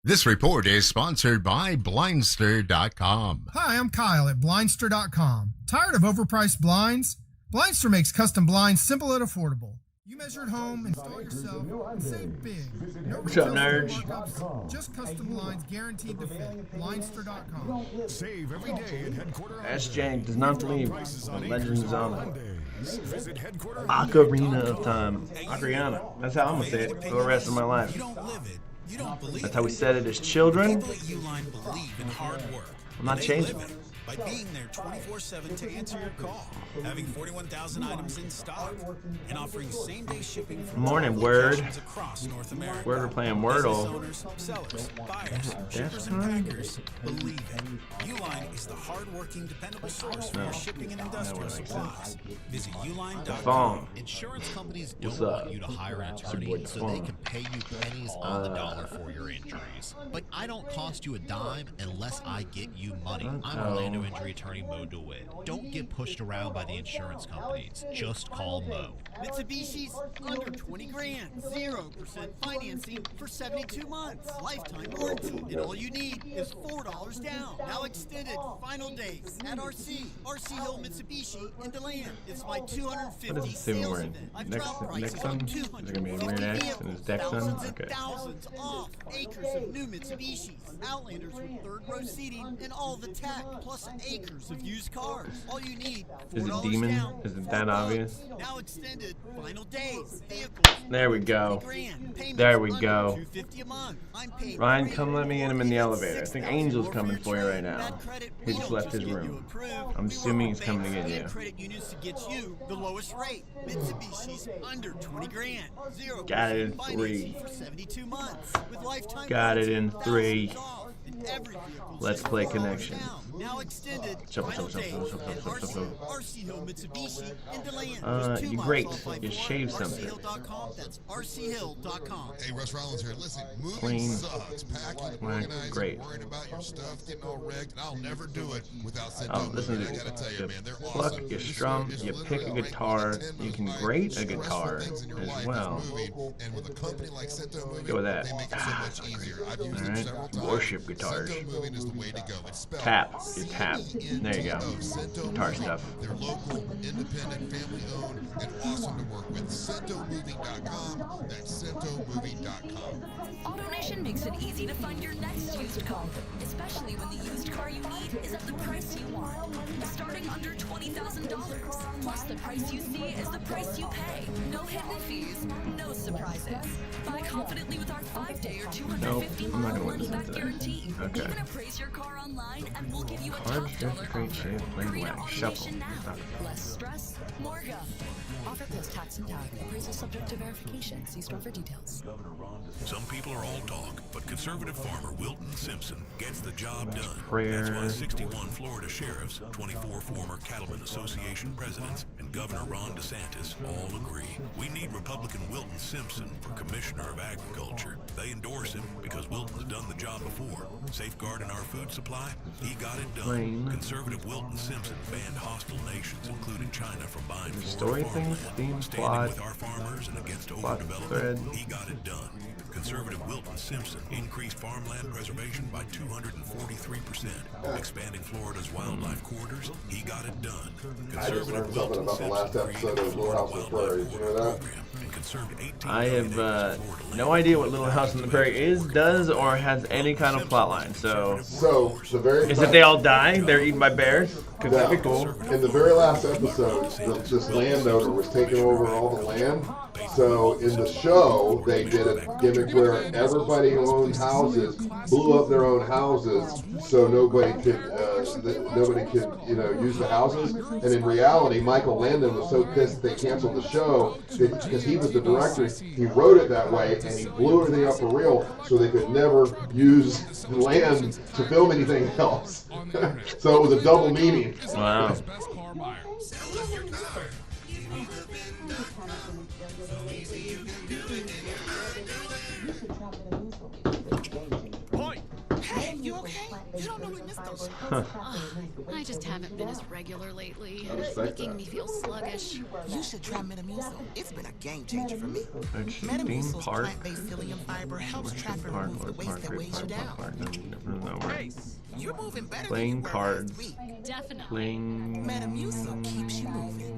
This report is sponsored by Blindster.com. Hi, I'm Kyle at Blindster.com. Tired of overpriced blinds? Blindster makes custom blinds simple and affordable. You measure at home, install yourself, and save big. No What's up, retail nerds? markups, just custom blinds guaranteed to fit. Blindster.com. Save every day at headquarters. Jank does not leave. Legends of Zelda. Ocarina of Time. Ocarina. That's how I'm gonna say it for the rest of my life. That's how we said it as children. I'm not changing it. By being there 24/7 to answer your call, having 41,000 items in stock, and offering same-day shipping from Morning, Word. locations across North America. Word, we're playing Wordle. Business owners, sellers, buyers, shippers, and packers believe it. Uline is the hard-working, dependable source for your shipping and industrial supplies. Visit uline.com. Insurance companies What's don't up? want you to hire an attorney so they can pay you pennies on the dollar for your injuries. But I don't cost you a dime unless I get you money. I'm Orlando Injury Attorney Mo DeWitt. Don't get pushed around by the insurance companies. Just call Mo. Mitsubishi's under 20 grand. 0% financing for 72 months. Lifetime warranty. And all you need is $4 down. Now extended final days at RC Hill Mitsubishi in DeLand. It's my 250 What is this even sales wearing? event. I've dropped prices Nexon? on Is it gonna be a 250 weird X and vehicles. his Dexon? Thousands and Okay. thousands off. Acres of new Mitsubishis. Outlanders with third row seating and all the tech. Plus acres of used cars. All you need, Is it $4 demon? down. Is it that obvious? Now extended final days. Vehicles. There we go. There we go. Ryan, come let me in. I'm in the elevator. I think Angel's coming for you right now. He just left his room. I'm assuming he's coming to get you. Credit unions to get you the lowest rate. Mitsubishi's under 20 grand. 0% Got it in financing 3. for 72 months with lifetime Got it in warranty, 3. $1,000 off, and every vehicle Let's play connection. now extended Shuffle, final shuffle, days shuffle, shuffle, at shuffle, shuffle. RC Hill Mitsubishi in DeLand. Just 2 you miles great. off I-4, You shaved something. RCHill.com. That's RCHill.com. Hey, Russ Rollins here. Listen, moving Clean. sucks. Packing, Right, organizing, great. worrying about your stuff, getting all wrecked, and I'll never do it without Cento Oh, listen Moving. to I gotta tell you, man, they're pluck, awesome. you This strum, is you literally pick a rank guitar, 10 you can most grate a stressful guitar things in your as life is well. moving, and with a company like Cento Moving, Go with that. they make it so much easier. I've used them Alright, several times. worship guitars. Cento Moving is the way to go. It's spelled Tap, you tap. There you go. Cento Guitar Moving. stuff. They're local, independent, family-owned, and awesome to work with. CentoMoving.com. That's CentoMoving.com. AutoNation makes it easy to find your next used car, especially when the used car you need is at the price you want. Starting under $20,000. Plus, the price you see is the price you pay. No hidden fees, no surprises. Buy confidently with our 5-day or 250-mile money-back guarantee. Okay. Even appraise your car online and we'll give you a Hard, top dollar straight, shape, plain wax, shuffle. Less stress, more go. Offer plus tax and tag. Appraisal subject to verification. See store for details. Some people are all talk, but conservative farmer Wilton Simpson gets the job done. Prayer. That's why 61 Florida sheriffs, 24 former Cattlemen Association presidents, and Governor Ron DeSantis all agree. We need Republican Wilton Simpson for Commissioner of Agriculture. They endorse him because Wilton's done the job before. Safeguarding our food supply, he got it done. Plain. Conservative Wilton Simpson banned hostile nations, including China, from buying The Florida story farmland. theme, Standing plot, with our farmers and against plot overdevelopment, thread. he got it done. Conservative Wilton Simpson increased farmland preservation by 243%. Expanding Florida's wildlife corridors, he got it done. I just learned something about the last episode of Little House on the Prairie. You know that? I have no idea what Little House on the Prairie is, does, or has any kind of plotline. So the very is it they all die? They're eaten by bears? Because that'd be cool. In the very last episode, this landowner was taking over all the land, So in the show, they did a gimmick where everybody who owned houses blew up their own houses, so nobody could use the houses. And in reality, Michael Landon was so pissed they canceled the show because he was the director. He wrote it that way, and he blew everything up for real, so they could never use the land to film anything else. So it was a double meaning. Wow. Hey, you okay? You don't know we missed those. I just haven't been as regular lately. It's making me feel sluggish. You should try Metamucil. It's been a game changer for me. Metamucil's plant-based psyllium fiber helps trap and remove the waste that weighs you down. Hey, you're moving better Playing than cards. Definitely. Playing. Metamucil keeps you moving.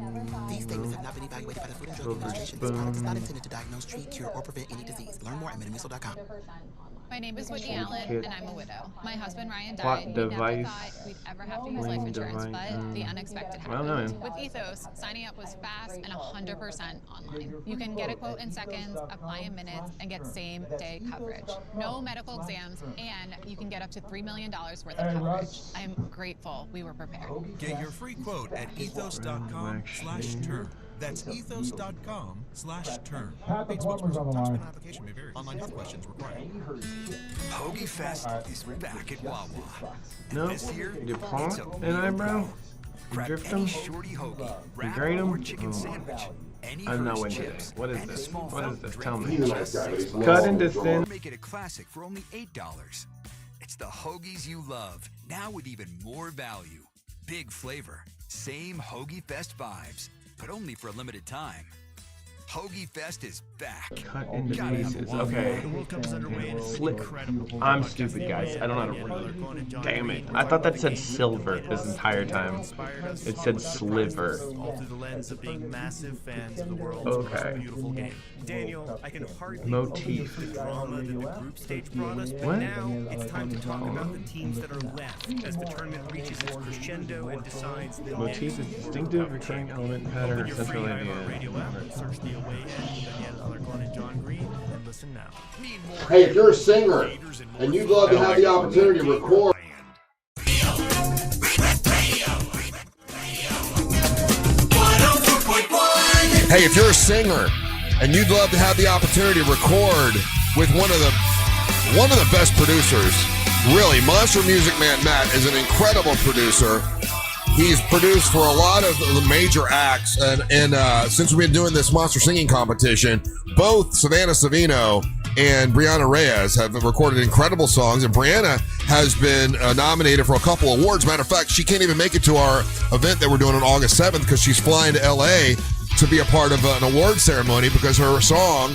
These statements have not been evaluated by the Food and Drug Administration. This product is not intended to diagnose, treat, cure, or prevent any disease. Learn more at metamucil.com. My name is Whitney Allen, and I'm a widow. My husband Ryan Plot died. We device. never thought we'd ever have to use life insurance, but the unexpected Well, happened. no. With Ethos, signing up was fast and 100% online. You can get a quote in seconds, apply in minutes, and get same-day coverage. No medical exams, and you can get up to $3 million worth of coverage. I am grateful we were prepared. Get your free quote at ethos.com/term. That's ethos.com/term. Paid spokesperson. Tax and application may vary. Online health questions required. Hoagie Fest is back at Wawa. No, This year, you it's pump a an eyebrow? You grab drift any them? shorty hoagie, You wrap grate or them? chicken sandwich. Any I'm not Hershey's winning chips, today. What is and a this? small What is fountain this? drink Tell for me. the Nice guy, but he's Cut lost into all thin. control. Make it a classic for only $8. It's the hoagies you love, now with even more value. Big flavor, same Hoagie Fest vibes, but only for a limited time. Hoagie Fest is back. Cut into Gotta have pieces. one. Okay. The World Cup is underway and it's Slip. incredible. I'm stupid, guys. I don't know how to read. Damn it. I thought that said silver this entire time. It said sliver. All through the lens of being massive fans of the world's Okay. most beautiful game. Daniel, I can hardly Motif. believe the drama that the group stage brought us, but What? now it's time to talk about the teams that are left as the tournament reaches its crescendo and decides the Motif is distinctive, recurring element, pattern, Open your free central idea. iHeartRadio app, search the away end, Danielle Alarcon and John Green, and listen now. Hey, if you're a singer and you'd love to have the opportunity to record. Hey, if you're a singer and you'd love to have the opportunity to record with one of the best producers, really, Monster Music Man Matt is an incredible producer. He's produced for a lot of the major acts, and since we've been doing this Monster Singing Competition, both Savannah Savino and Brianna Reyes have recorded incredible songs, and Brianna has been nominated for a couple awards. Matter of fact, she can't even make it to our event that we're doing on August 7th because she's flying to LA to be a part of an award ceremony because her song,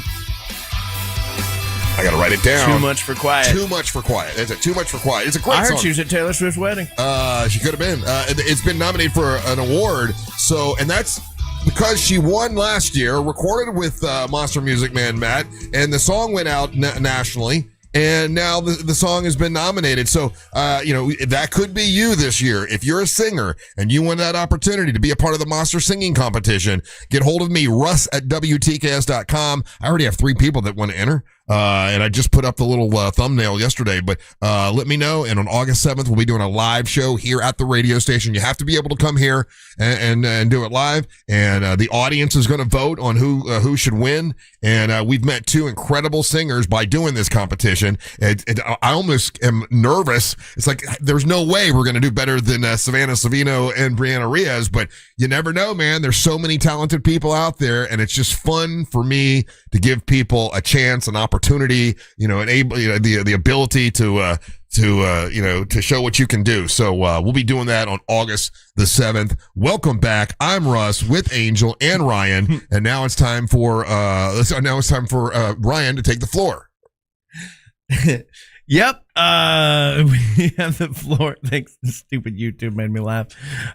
I gotta write it down. Too Much for Quiet. Too Much for Quiet. Is it Too Much for Quiet? It's a great I heard song. she was at Taylor Swift's wedding. She could have been. It's been nominated for an award. So, and that's because she won last year, recorded with Monster Music Man Matt, and the song went out nationally. And now the song has been nominated. So, that could be you this year. If you're a singer and you want that opportunity to be a part of the Monster Singing Competition, get hold of me, Russ at WTKS.com. I already have 3 people that want to enter. And I just put up the little thumbnail yesterday, but let me know. And on August 7th, we'll be doing a live show here at the radio station. You have to be able to come here and do it live. And the audience is going to vote on who should win. And we've met 2 incredible singers by doing this competition. I almost am nervous. It's like there's no way we're going to do better than Savannah Savino and Brianna Reyes, but you never know, man. There's so many talented people out there, and it's just fun for me to give people a chance, an opportunity, the ability to show what you can do. So we'll be doing that on August the 7th. Welcome back. I'm Russ with Angel and Ryan, and now it's time for Ryan to take the floor. Yep. We have the floor. Thanks. Stupid YouTube made me laugh.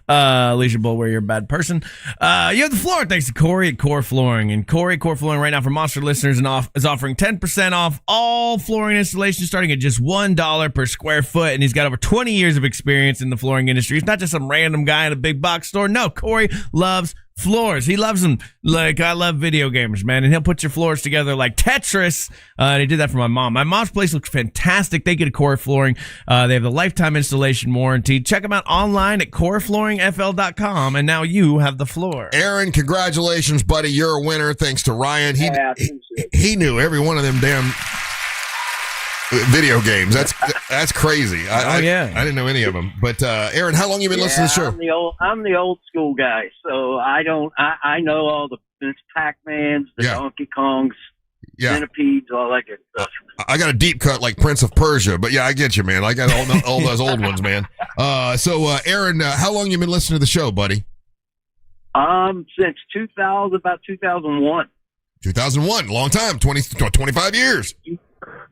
Alicia Bulwer, you're a bad person. You have the floor. Thanks to Corey at Core Flooring. And Core Flooring right now for Monster listeners is offering 10% off all flooring installations starting at just $1 per square foot. And he's got over 20 years of experience in the flooring industry. He's not just some random guy in a big box store. No, Corey loves floors. He loves them like I love video gamers, man. And he'll put your floors together like Tetris. And he did that for my mom. My mom's place looks fantastic. They get a Core Flooring. They have the lifetime installation warranty. Check them out online at coreflooringfl.com. And now you have the floor. Aaron, congratulations, buddy. You're a winner. Thanks to Ryan. He knew every one of them damn video games. That's crazy. I didn't know any of them. But Aaron, how long you been listening to the show? I'm the old school guy, so I know all the Pac-Mans, the Donkey Kongs, Centipedes, all that good stuff. I got a deep cut like Prince of Persia, but yeah, I get you, man. I got all those old ones, man. So Aaron, how long you been listening to the show, buddy? Since 2000, about 2001. 2001, long time, 25 years.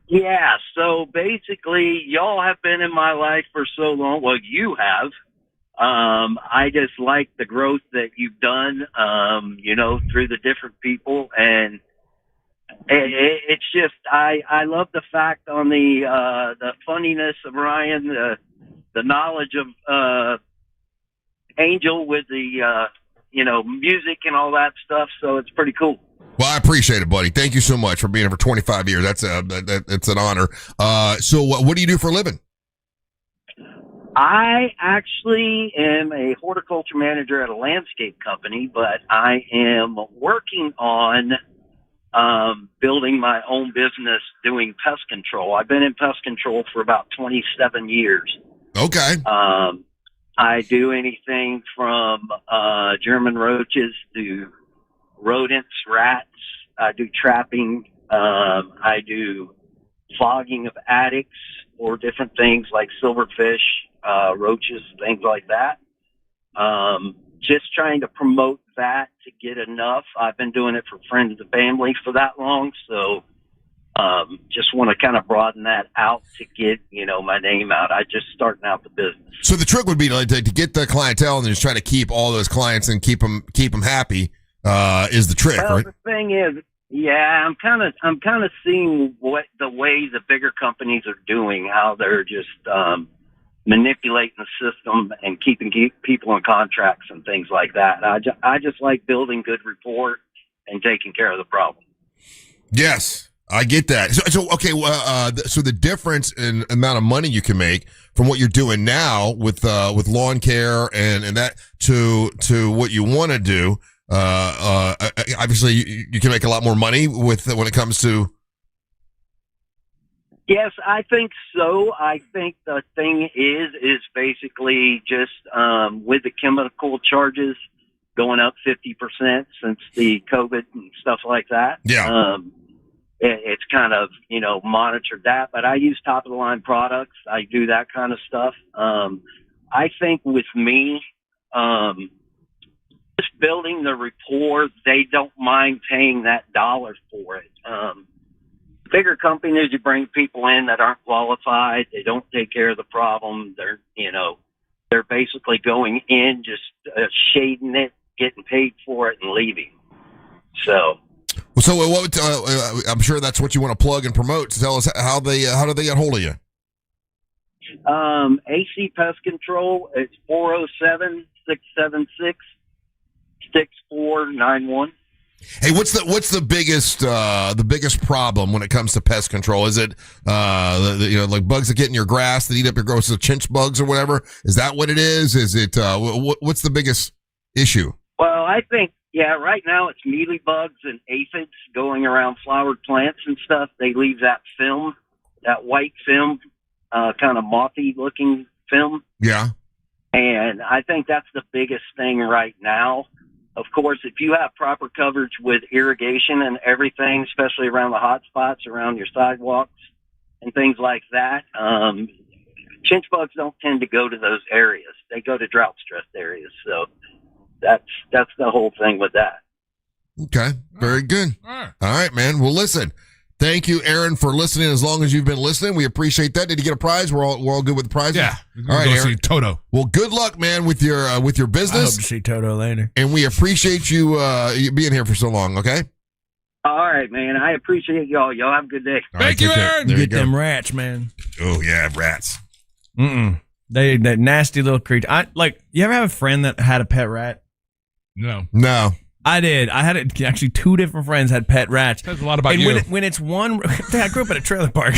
Yeah, so basically, y'all have been in my life for so long. Well, you have. I just like the growth that you've done, through the different people. And it's just, I love the fact on the funniness of Ryan, the knowledge of Angel with the, music and all that stuff. So it's pretty cool. Well, I appreciate it, buddy. Thank you so much for being here for 25 years. That's an honor. So what do you do for a living? I actually am a horticulture manager at a landscape company, but I am working on building my own business doing pest control. I've been in pest control for about 27 years. Okay. I do anything from German roaches to rodents, rats. I do trapping. I do fogging of attics or different things like silverfish, roaches, things like that. Just trying to promote that to get enough. I've been doing it for friends and family for that long, so just want to kind of broaden that out to get, my name out. I just starting out the business. So the trick would be to get the clientele and just try to keep all those clients and keep them happy. Is the trick, well, right? The thing is, I'm kind of seeing what the way the bigger companies are doing, how they're just manipulating the system and keeping people in contracts and things like that. I just like building good rapport and taking care of the problem. Yes, I get that. So okay, so the difference in amount of money you can make from what you're doing now with lawn care and that to what you want to do. Obviously you can make a lot more money when it comes to. Yes, I think so. I think the thing is basically just, with the chemical charges going up 50% since the COVID and stuff like that. Yeah. It's kind of, monitored that, but I use top of the line products. I do that kind of stuff. I think with me, just building the rapport, they don't mind paying that dollar for it. Bigger companies, you bring people in that aren't qualified. They don't take care of the problem. They're basically going in, just shading it, getting paid for it, and leaving. So what? I'm sure that's what you want to plug and promote. To tell us how do they get hold of you? AC Pest Control. It's 407-676-6491. Hey, what's the biggest problem when it comes to pest control? Is it like bugs that get in your grass that eat up your grass, the chinch bugs or whatever? Is that what it is? Is it what's the biggest issue? Well, I think right now it's mealy bugs and aphids going around flowered plants and stuff. They leave that film, that white film, kind of mothy looking film. Yeah. And I think that's the biggest thing right now. Of course, if you have proper coverage with irrigation and everything, especially around the hot spots, around your sidewalks and things like that, chinch bugs don't tend to go to those areas. They go to drought-stressed areas. So that's the whole thing with that. Okay, very good. All right, man. Well, listen, Thank you, Aaron, for listening. As long as you've been listening, we appreciate that. Did you get a prize? We're all good with the prize. Yeah. All right, go Aaron. see Toto. Well, good luck, man, with your business. I hope to see Toto later. And we appreciate you being here for so long. Okay. All right, man. I appreciate y'all. Y'all have a good day. Thank you, Aaron. There you Get go. them rats, man. Oh yeah, rats. That nasty little creature. You ever have a friend that had a pet rat? No. I did. I had actually 2 different friends had pet rats. Says a lot about and you. When it's one, I grew up at a trailer park.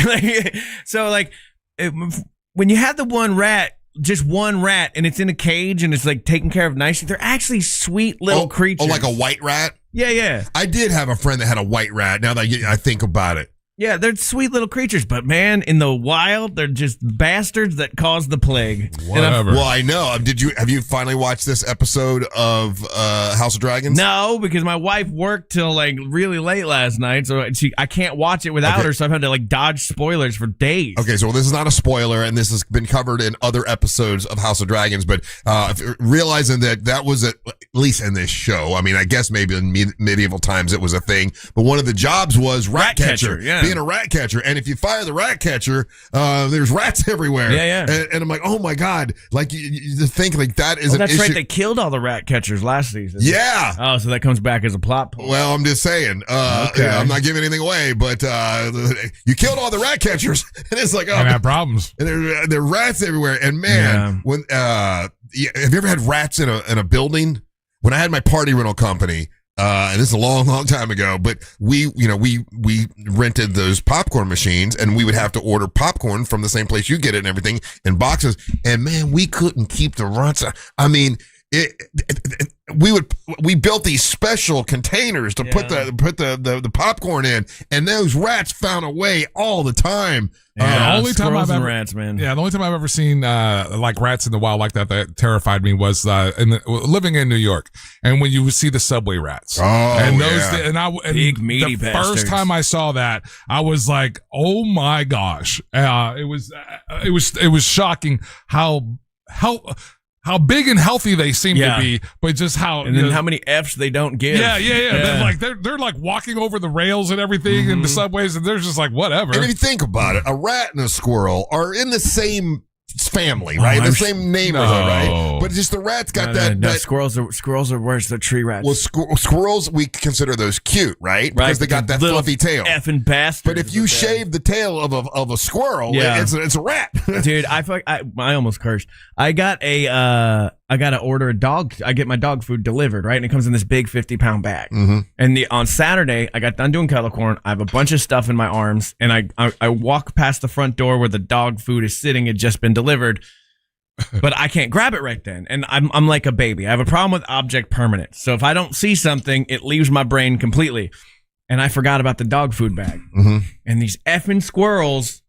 When you had the one rat, just one rat, and it's in a cage and it's like taken care of nicely, they're actually sweet little creatures. Oh, like a white rat? Yeah. I did have a friend that had a white rat. Now that I think about it. Yeah, they're sweet little creatures, but man, in the wild, they're just bastards that cause the plague. Whatever. Well, I know. Have you finally watched this episode of House of Dragons? No, because my wife worked till like really late last night, so I can't watch it without her. So I've had to like dodge spoilers for days. Okay, so this is not a spoiler, and this has been covered in other episodes of House of Dragons. But realizing that was at least in this show. I mean, I guess maybe in medieval times it was a thing, but one of the jobs was rat catcher. Yeah. Being a rat catcher, and if you fire the rat catcher, there's rats everywhere. Yeah. And I'm like, oh my god, like you think like that is an that's issue. right. They killed all the rat catchers last season. Yeah. Oh, so that comes back as a plot point. Well, I'm just saying. Okay. I'm not giving anything away, but you killed all the rat catchers, and it's like, oh, and have problems. And there are rats everywhere. And man, when have you ever had rats in a building? When I had my party rental company. And this is a long, long time ago, but we rented those popcorn machines, and we would have to order popcorn from the same place you get it and everything in boxes. And man, we couldn't keep the rats. I mean, we built these special containers to put the popcorn in, and those rats found a way all the time. The only time I've ever rats, man. Yeah, the only time I've ever seen like rats in the wild like that terrified me was living in New York, and when you would see the subway rats. And big meaty the bastards. first time I saw that, I was like, oh my gosh! It was shocking how big and healthy they seem to be, but just how how many F's they don't give. Yeah. They're like walking over the rails and everything in the subways, and they're just like whatever. And if you think about it, a rat and a squirrel are in the same family, right? The same neighborhood, right? But just the rats got that. Squirrels are worse. They're tree rats. Well, squirrels, we consider those cute, right? Because they got that fluffy tail. Effing bastards. But if you shave the tail of a squirrel, it's a rat. Dude, I almost cursed. I got to order a dog. I get my dog food delivered, right? And it comes in this big 50-pound bag. Mm-hmm. And on Saturday, I got done doing kettle corn. I have a bunch of stuff in my arms, and I walk past the front door where the dog food is sitting. It just been delivered, but I can't grab it right then. And I'm like a baby. I have a problem with object permanence. So if I don't see something, it leaves my brain completely. And I forgot about the dog food bag. Mm-hmm. And these effing squirrels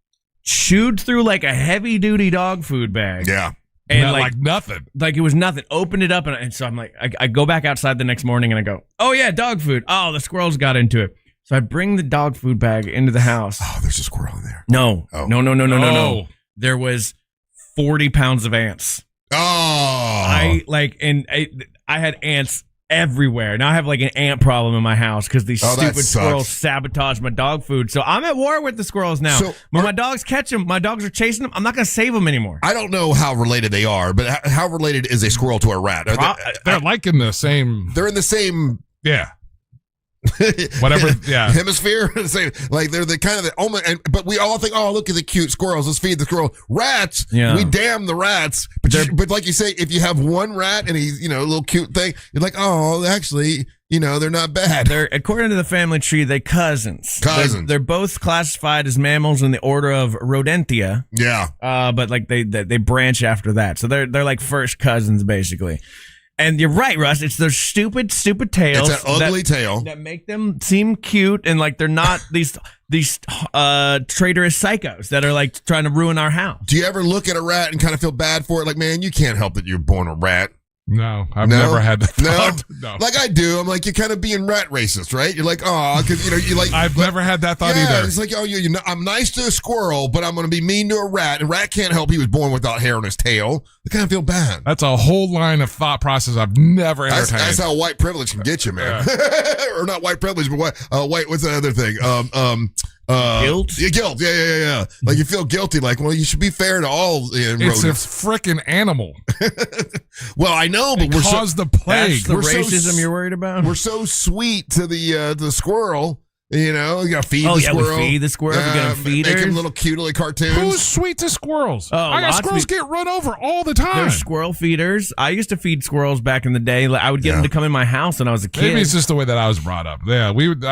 chewed through like a heavy-duty dog food bag. Yeah. And like nothing. Like it was nothing. Opened it up, and so I'm like, I go back outside the next morning, and I go, oh yeah, dog food. Oh, the squirrels got into it. So I bring the dog food bag into the house. Oh, there's a squirrel in there. No. Oh. No. There was 40 pounds of ants. Oh. I had ants everywhere. Now I have like an ant problem in my house because these stupid squirrels sabotage my dog food. So I'm at war with the squirrels now. So, when my dogs catch them, my dogs are chasing them. I'm not going to save them anymore. I don't know how related they are, but how related is a squirrel to a rat? They're like in the same. They're in the same. Yeah. Whatever, yeah. Hemisphere, like they're the kind of but we all think, oh, look at the cute squirrels. Let's feed the squirrel. Rats, we damn the rats. But like you say, if you have one rat and he's a little cute thing, you're like, oh, actually, they're not bad. They're, according to the family tree, they're cousins. They're both classified as mammals in the order of Rodentia. Yeah. But like they branch after that, so they're like first cousins basically. And you're right, Russ. It's their stupid tails. It's an ugly tail that make them seem cute, and like they're not these traitorous psychos that are like trying to ruin our house. Do you ever look at a rat and kind of feel bad for it? Like, man, you can't help that you're born a rat. No, I've never had that thought. No. Like I do. I'm like, you're kind of being rat racist, right? You're like, oh, because you like. I've never had that thought either. It's like, oh, I'm nice to a squirrel, but I'm going to be mean to a rat. And rat can't help. He was born without hair on his tail. I kind of feel bad. That's a whole line of thought process I've never entertained. That's how white privilege can get you, man. Or not white privilege, but white. What's the other thing? Guilt? Yeah, guilt. Yeah. Like you feel guilty. Like, well, you should be fair to all It's rodents. a freaking animal. Well, I know, but It caused the plague. That's the racism you're worried about? We're so sweet to the squirrel. You know, you gotta feed the squirrel. We feed the squirrels. We get them feeders. Make them little cute little cartoons. Who's sweet to squirrels? Oh, I got lots squirrels of get run over all the time. There's squirrel feeders. I used to feed squirrels back in the day. Like, I would get them to come in my house when I was a kid. Maybe it's just the way that I was brought up. Yeah, we would.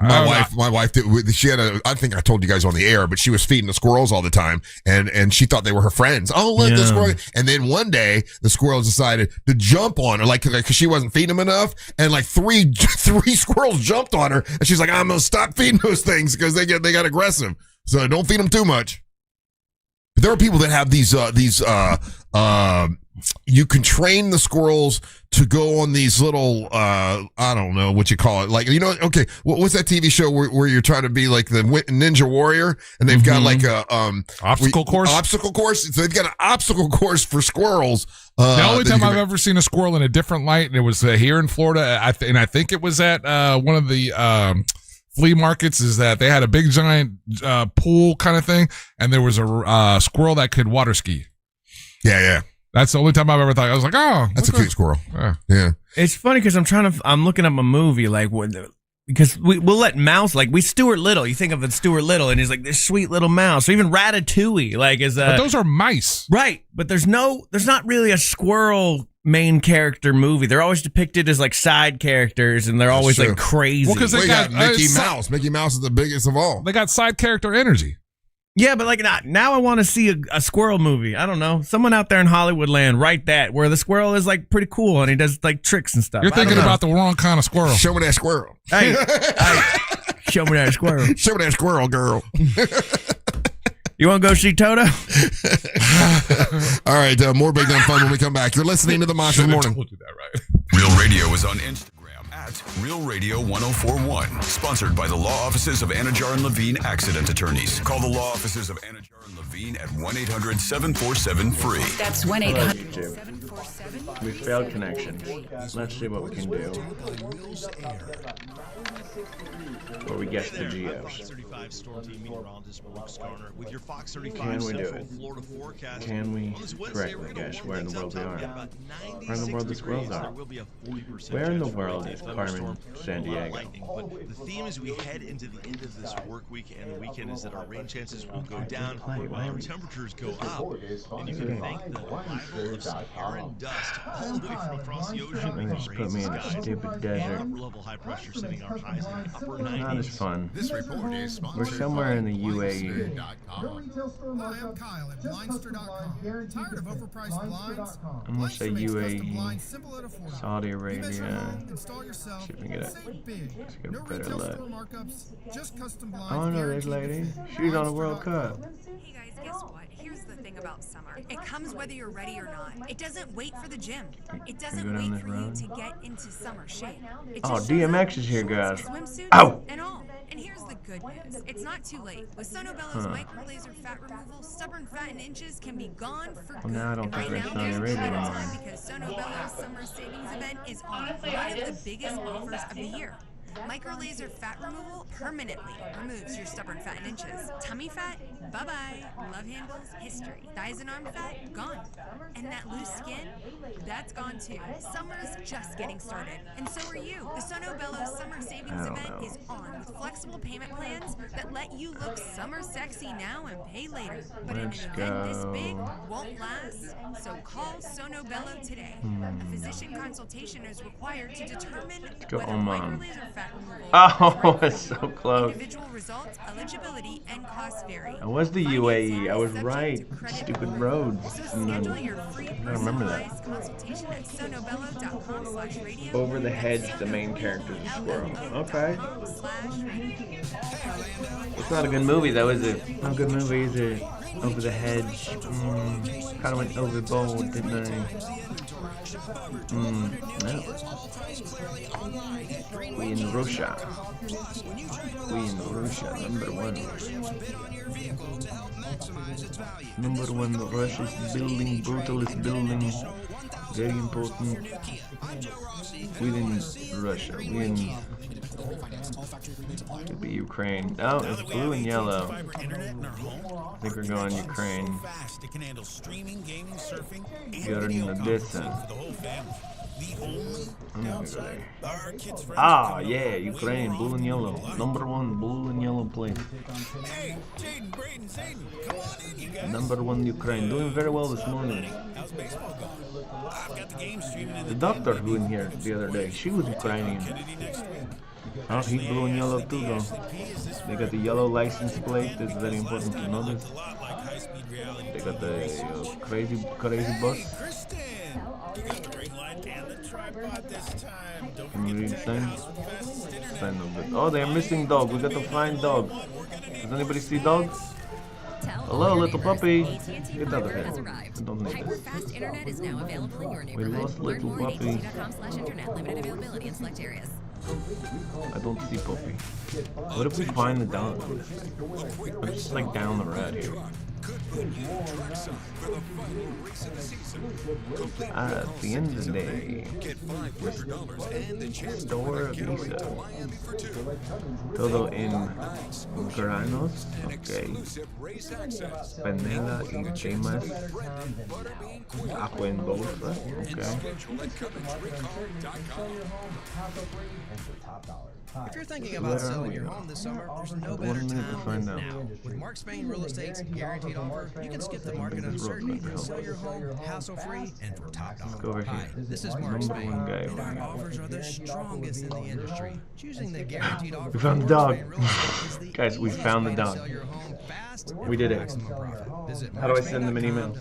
My wife did. She had I think I told you guys on the air, but she was feeding the squirrels all the time, and she thought they were her friends. Oh, look, the squirrel! And then one day, the squirrels decided to jump on her, like because she wasn't feeding them enough, and like three squirrels jumped on her, and she's like, "I'm gonna stop feeding those things because they got aggressive. So don't feed them too much." But there are people that have these. You can train the squirrels to go on these little, I don't know what you call it. Like, okay, what's that TV show where you're trying to be like the Ninja Warrior and they've got like a, obstacle course? Obstacle course. So they've got an obstacle course for squirrels. The only time I've ever seen a squirrel in a different light, and it was here in Florida, and I think it was at one of the flea markets, is that they had a big giant pool kind of thing, and there was a squirrel that could water ski. Yeah. That's the only time I've ever thought. I was like, oh, that's a cute squirrel. Yeah. It's funny because I'm looking up a movie like because we'll let mouse we Stuart Little. You think of the Stuart Little and he's like this sweet little mouse, or even Ratatouille. But those are mice, right? But there's not really a squirrel main character movie. They're always depicted as like side characters, and they're always like crazy. Well, because they got Mickey Mouse. Mickey Mouse is the biggest of all. They got side character energy. Yeah, but now I want to see a squirrel movie. I don't know. Someone out there in Hollywood land, write that, where the squirrel is like pretty cool and he does like tricks and stuff. You're thinking about the wrong kind of squirrel. Show me that squirrel. Hey, show me that squirrel. Show me that squirrel, girl. You want to go see Toto? All right, more Big Dumb Fun when we come back. You're listening to the Monster Morning. Told you that, right? Real Radio is on Instagram at Real Radio 1041. Sponsored by the law offices of Anajar and Levine Accident Attorneys. Call the law offices of Anajar and Levine at 1-800-747-FREE. That's 1-800-747. We failed connection. Let's see what we can do. Where we get the geos. Can we do it? Can we correctly guess where in the world we are? Where in the world the squirrels are? Where in the world is Carmen San Diego? The theme as we head into the end of this work week and the weekend is that our rain chances will go down while our temperatures go up. And you can thank the arrival of Saharan dust all the way from across the ocean. They just put me in a stupid desert. Upper-level high pressure setting our highs in the upper 90s. Not as fun. This report is sponsored We're somewhere in the UAE. Hi, I'm Kyle at Blindster.com. Tired of overpriced blinds? I'm gonna say UAE, Blinds simple and affordable. Saudi Arabia. Install yourself. See if we can get Save big. let's get a No better retail look. store markups, just custom blinds. Oh no, this lady. She's on the World Cup. Hey guys, guess what? Here's the thing about summer. It comes whether you're ready or not. It doesn't wait for the gym. It doesn't go down wait this for you road? to get into summer shape. It Oh, just DMX is here, guys. swimsuits Ow! and all. And here's the good news. It's not too late. With Sono Bello's micro laser fat removal, stubborn fat in inches can be gone for good. Well, now I don't And think right we're now, in there's Saudi plenty Arabia of anymore. time because Sono Bello's summer savings event is on. One of the biggest offers of the year. Micro laser fat removal permanently removes your stubborn fat in inches. Tummy fat, bye-bye. Love handles, history. Thighs and arm fat, gone. And that loose skin, that's gone too. Summer's just getting started, and so are you. The Sono Bello Summer Savings Event is on with flexible payment plans that let you look summer sexy now and pay later. But an event this big won't last, so call Sono Bello today. A physician consultation is required to determine Go whether Oman. microlaser fat removal Oh, it's so close. individual results, eligibility, and costs vary. I was the UAE. I was right. Stupid roads. And then, Schedule your free I remember that. personalized consultation at sonobello.com/radio. Over the hedge, the main character is a squirrel. Okay. It's not a good movie, though, is it? Not a good movie, is it? Over the hedge. Kind of went overboard, didn't I? No. We in Russia. We in Russia, number one. Number one, Russia's building, brutalist building. very important. We in Russia. We in could be Ukraine. Oh, it's blue and yellow. I think we're going Ukraine. You're in the distance. I'm gonna go there. Ah, yeah, Ukraine, blue and yellow. Number one, blue and yellow place. Number one, Ukraine. Doing very well this morning. The doctor who in here the other day, she was Ukrainian. Oh, he's blue and yellow too, though. They got the yellow license plate. That's very important to notice. They got the crazy bus. Can you read sign? Sign no good. Oh, they're missing dog. We got to find dog. Does anybody see dog? Hello, little puppy. Get out of here. I don't need it. Fast internet is now available in your We neighborhood. lost little Learn more at puppy. AT&T.com/internet. Limited availability in select areas. I don't see puppy. What if we find the dog? We're just like down the road here. At the end of the day, store Visa. Todo en granos, okay. Panela y temas. Agua en bolsa, okay. If you're thinking about selling your home this summer, there's no better time than now. With Mark Spain Real Estate's guaranteed offer, you can skip the market uncertainty and sell your home hassle-free and for top dollar. Hi, this is Mark Spain. Our offers are the strongest in the industry. Choosing the guaranteed offer. We found the dog. Guys, we found the dog. We did it. How do I send them an email?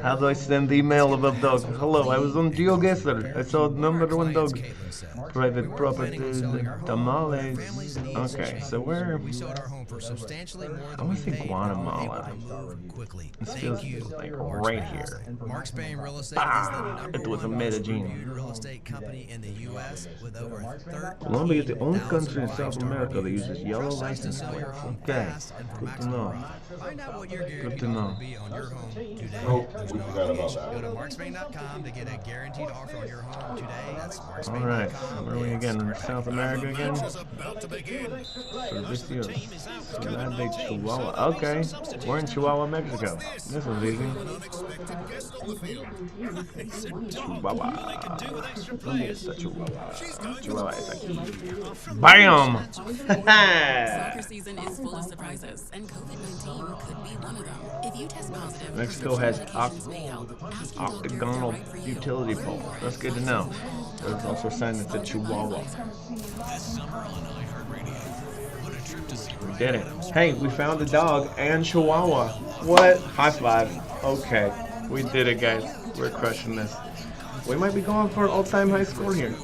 How do I send the email about dog? Hello, I was on GeoGuessr. I saw #1 dog. Private property, tamales. Okay, so where? I want to say Guatemala. This feels like right here. Ah, it was a Medellin. Colombia is the only country in South America that uses yellow license plates. Okay, good to know. Good to know. Oh, we forgot about that. Go to markspain.com to get a guaranteed offer on your home today. That's All right, where are we again? South America again? Servicio Ciudad de Chihuahua. Okay, we're in Chihuahua, Mexico. This was easy. Chihuahua. ¿Dónde está Chihuahua? Chihuahua es aquí. Bam! Soccer season is full of surprises, and COVID-19 could be one of them. If you test positive, Mexico has octagonal utility pole. That's good to know. There's also a sign that said Chihuahua. We did it. Hey, we found a dog and Chihuahua. What? High five. Okay. We did it, guys. We're crushing this. We might be going for an all-time high score here.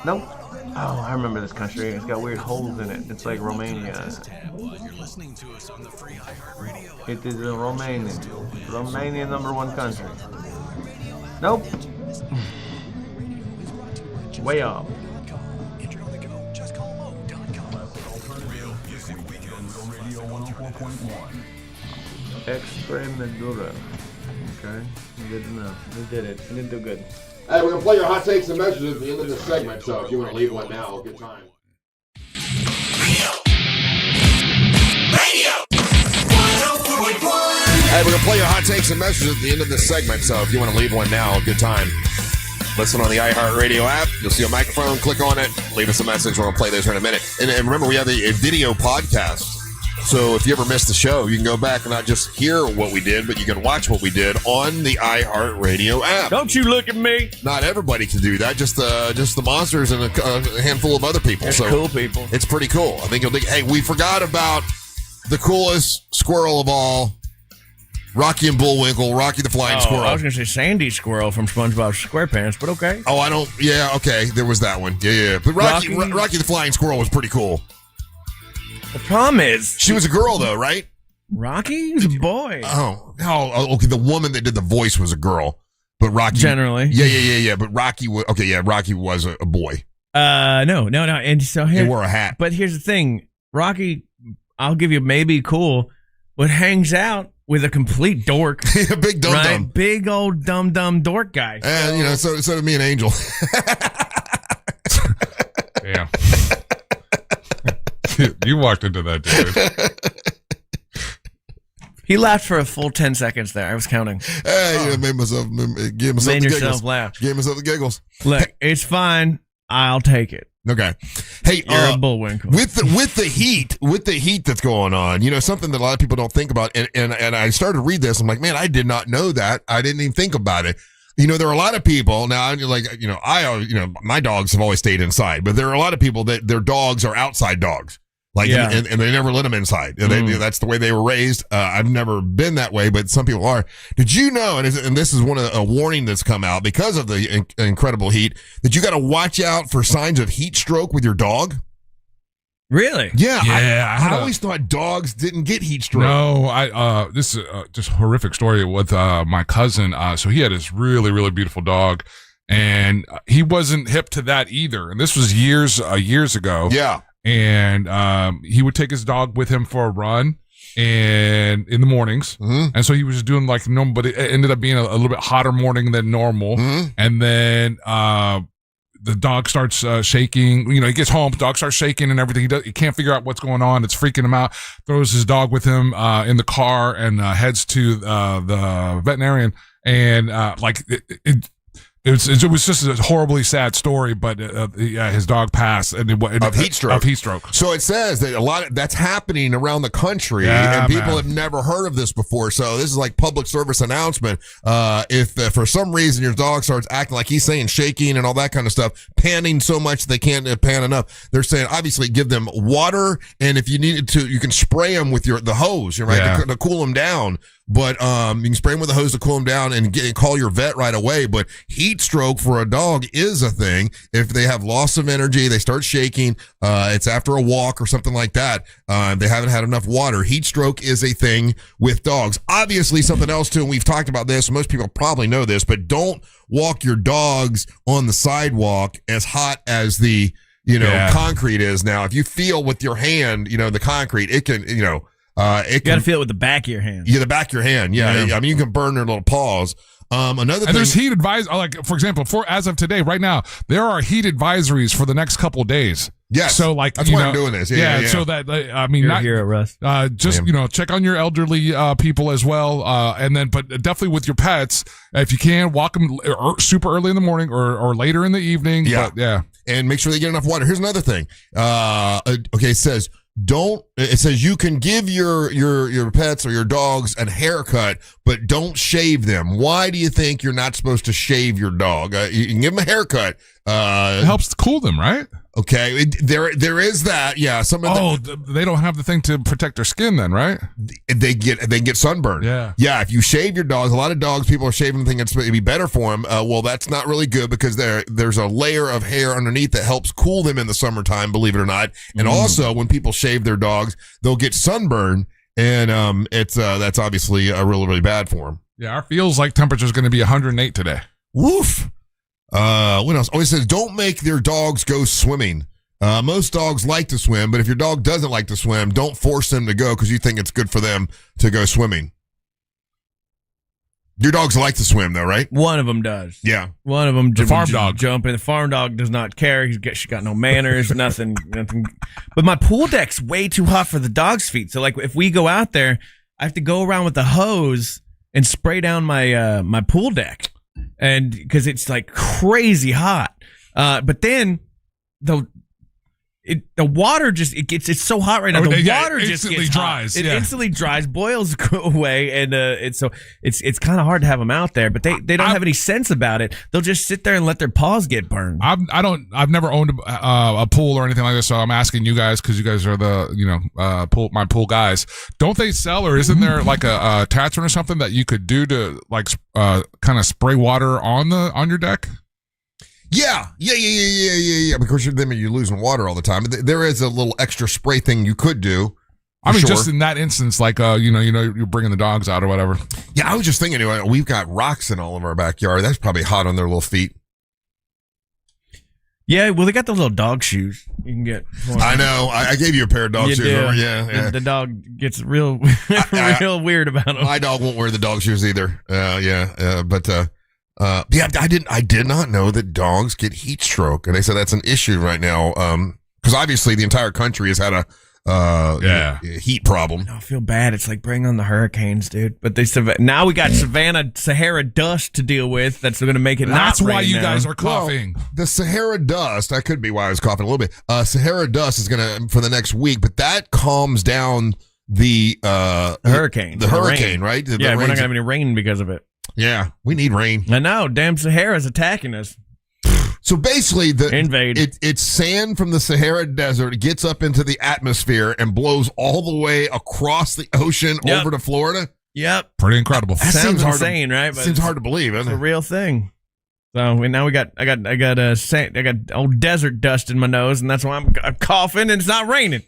Nope. Oh, I remember this country. It's got weird holes in it. It's like Romania. It is a Romania. Romania, #1 country. Nope. Way up. Extremadura. Okay, good to know. We did it. We didn't do good. Hey, we're going to play your hot takes and messages at the end of this segment, so if you want to leave one now, good time. Hey, we're going to play your hot takes and messages at the end of this segment, so if you want to leave one now, good time. Listen on the iHeartRadio app. You'll see a microphone. Click on it. Leave us a message. We're going to play this in a minute. And remember, we have a video podcast. So if you ever missed the show, you can go back and not just hear what we did, but you can watch what we did on the iHeartRadio app. Don't you look at me. Not everybody can do that. Just the monsters and a handful of other people. They're cool people. It's pretty cool. I think you'll think, hey, we forgot about the coolest squirrel of all, Rocky and Bullwinkle, Rocky the Flying Squirrel. I was going to say Sandy Squirrel from SpongeBob SquarePants, but okay. Oh, I don't. Yeah, okay. There was that one. Yeah. But Rocky the Flying Squirrel was pretty cool. The problem is, she was a girl, though, right? Rocky was a boy. Oh, okay. The woman that did the voice was a girl, but Rocky generally. Yeah. But Rocky was okay. Yeah, Rocky was a boy. No. And so here, he wore a hat. But here's the thing, Rocky. I'll give you maybe cool. but hangs out with a complete dork. A big dum-dum. Right? Big old dumb dork guy. And, so did me and Angel. Damn. You walked into that, dude. He laughed for a full 10 seconds there. I was counting. Hey, made myself Made the yourself giggles. laugh. Gave myself the giggles. Look, it's fine. I'll take it. Okay. Hey, You're a bullwinkle. with the heat that's going on, something that a lot of people don't think about. And I started to read this. I'm like, man, I did not know that. I didn't even think about it. There are a lot of people now, my dogs have always stayed inside, but there are a lot of people that their dogs are outside dogs. And they never let them inside. That's the way they were raised. I've never been that way, but some people are. Did you know, and this is a warning that's come out because of the incredible heat, that you got to watch out for signs of heat stroke with your dog? Really? Yeah. Yeah. I always thought dogs didn't get heat stroke. No, this is just a horrific story with my cousin. So he had this really, really beautiful dog, and he wasn't hip to that either. And this was years ago. Yeah. And he would take his dog with him for a run and in the mornings. Mm-hmm. And so he was just doing like normal, but it ended up being a little bit hotter morning than normal. Mm-hmm. And then the dog starts shaking. He gets home, the dog starts shaking and everything. He can't figure out what's going on. It's freaking him out. Throws his dog with him in the car and heads to the veterinarian. And it was just a horribly sad story, but his dog passed of heat stroke. Of heat stroke. So it says that that's happening around the country, and people have never heard of this before. So this is like public service announcement. If for some reason your dog starts acting like he's saying, shaking and all that kind of stuff, panting so much they can't pan enough, they're saying obviously give them water, and if you needed to, you can spray them with the hose, right, to cool them down. But you can spray them with a hose to cool them down and call your vet right away. But heat stroke for a dog is a thing. If they have loss of energy, they start shaking, it's after a walk or something like that, they haven't had enough water. Heat stroke is a thing with dogs. Obviously, something else too, and we've talked about this, most people probably know this, but don't walk your dogs on the sidewalk as hot as the concrete is now. If you feel with your hand, the concrete, it can, you got to feel it with the back of your hand. Yeah, the back of your hand. Yeah. I mean, you can burn their little paws. Another thing, there's heat like for example, as of today, right now, there are heat advisories for the next couple of days. Yes. So that's why I'm doing this. Yeah. So that You're a hero, Russ. Just check on your elderly people as well, and then but definitely with your pets, if you can, walk them super early in the morning or later in the evening. Yeah. But, and make sure they get enough water. Here's another thing. It says. It says you can give your pets or your dogs a haircut, but don't shave them. Why do you think you're not supposed to shave your dog? You can give them a haircut. It helps cool them, right? Okay, there is that. Yeah, they don't have the thing to protect their skin then, right? They get sunburned. Yeah. If you shave your dogs, a lot of dogs, people are shaving thinking it's to be better for them. Well, that's not really good because there's a layer of hair underneath that helps cool them in the summertime, believe it or not. And also, when people shave their dogs, they'll get sunburned, and that's obviously really, really bad for them. Yeah, our feels like temperature is going to be 108 today. Woof. What else? Oh, it says don't make your dogs go swimming. Most dogs like to swim, but if your dog doesn't like to swim, don't force them to go because you think it's good for them to go swimming. Your dogs like to swim, though, right? One of them does. Yeah. One of them. The farm dog. Jumping. The farm dog does not care. She's got no manners, nothing. But my pool deck's way too hot for the dog's feet. So, like, if we go out there, I have to go around with the hose and spray down my my pool deck, and because it's like crazy hot. But then the water it's so hot right now. The water just gets dries. It instantly dries, boils go away, and it's kind of hard to have them out there. But they don't have any sense about it. They'll just sit there and let their paws get burned. I've never owned a pool or anything like this, so I'm asking you guys because you guys are the my pool guys. Don't they sell, or isn't there like a attachment or something that you could do to like kind of spray water on your deck? Yeah. Because you're losing water all the time. There is a little extra spray thing you could do. I mean, just in that instance, like you're bringing the dogs out or whatever. Yeah, I was just thinking, we've got rocks in all of our backyard. That's probably hot on their little feet. Yeah, well, they got those little dog shoes you can get. I know. I gave you a pair of dog shoes. Remember? Yeah. The dog gets real real weird about them. My dog won't wear the dog shoes either. But I did not know that dogs get heat stroke, and they said that's an issue right now. Because obviously the entire country has had a heat problem. I feel bad. It's like bring on the hurricanes, dude. But now we got Sahara dust to deal with. That's going to make it. That's not why rain you now. guys are coughing. Well, the Sahara dust. That could be why I was coughing a little bit. Sahara dust is going to for the next week, but that calms down the hurricane. The hurricane, right? We're not going to have any rain because of it. Yeah, we need rain. I know. Damn, Sahara's attacking us. So basically, invade. It's sand from the Sahara Desert. It gets up into the atmosphere and blows all the way across the ocean over to Florida. Yep, pretty incredible. That sounds insane, right? But seems hard to believe, isn't it? It's a real thing. So now I got old desert dust in my nose, and that's why I'm coughing, and it's not raining.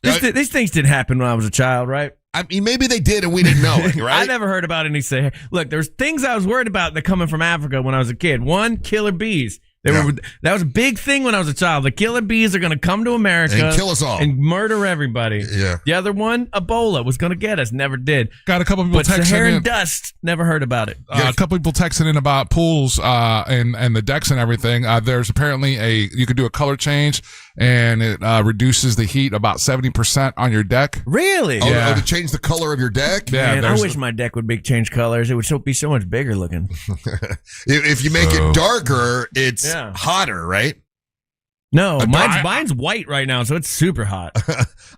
These things didn't happen when I was a child, right? I mean, maybe they did and we didn't know it, right? I never heard about any Sahara. Look, there's things I was worried about that coming from Africa when I was a kid. One, killer bees. That was a big thing when I was a child. The killer bees are going to come to America and kill us all and murder everybody. Yeah. The other one, Ebola, was going to get us. Never did. Got a couple people texting Saharan in. dust. Never heard about it. A couple people texting in about pools and the decks and everything. There's apparently you could do a color change and it reduces the heat about 70% on your deck. Really? Oh, to change the color of your deck? Yeah. Man, I wish my deck would change colors. It would be so much bigger looking. If you make it darker, it's hotter, right? No, mine's white right now, so it's super hot.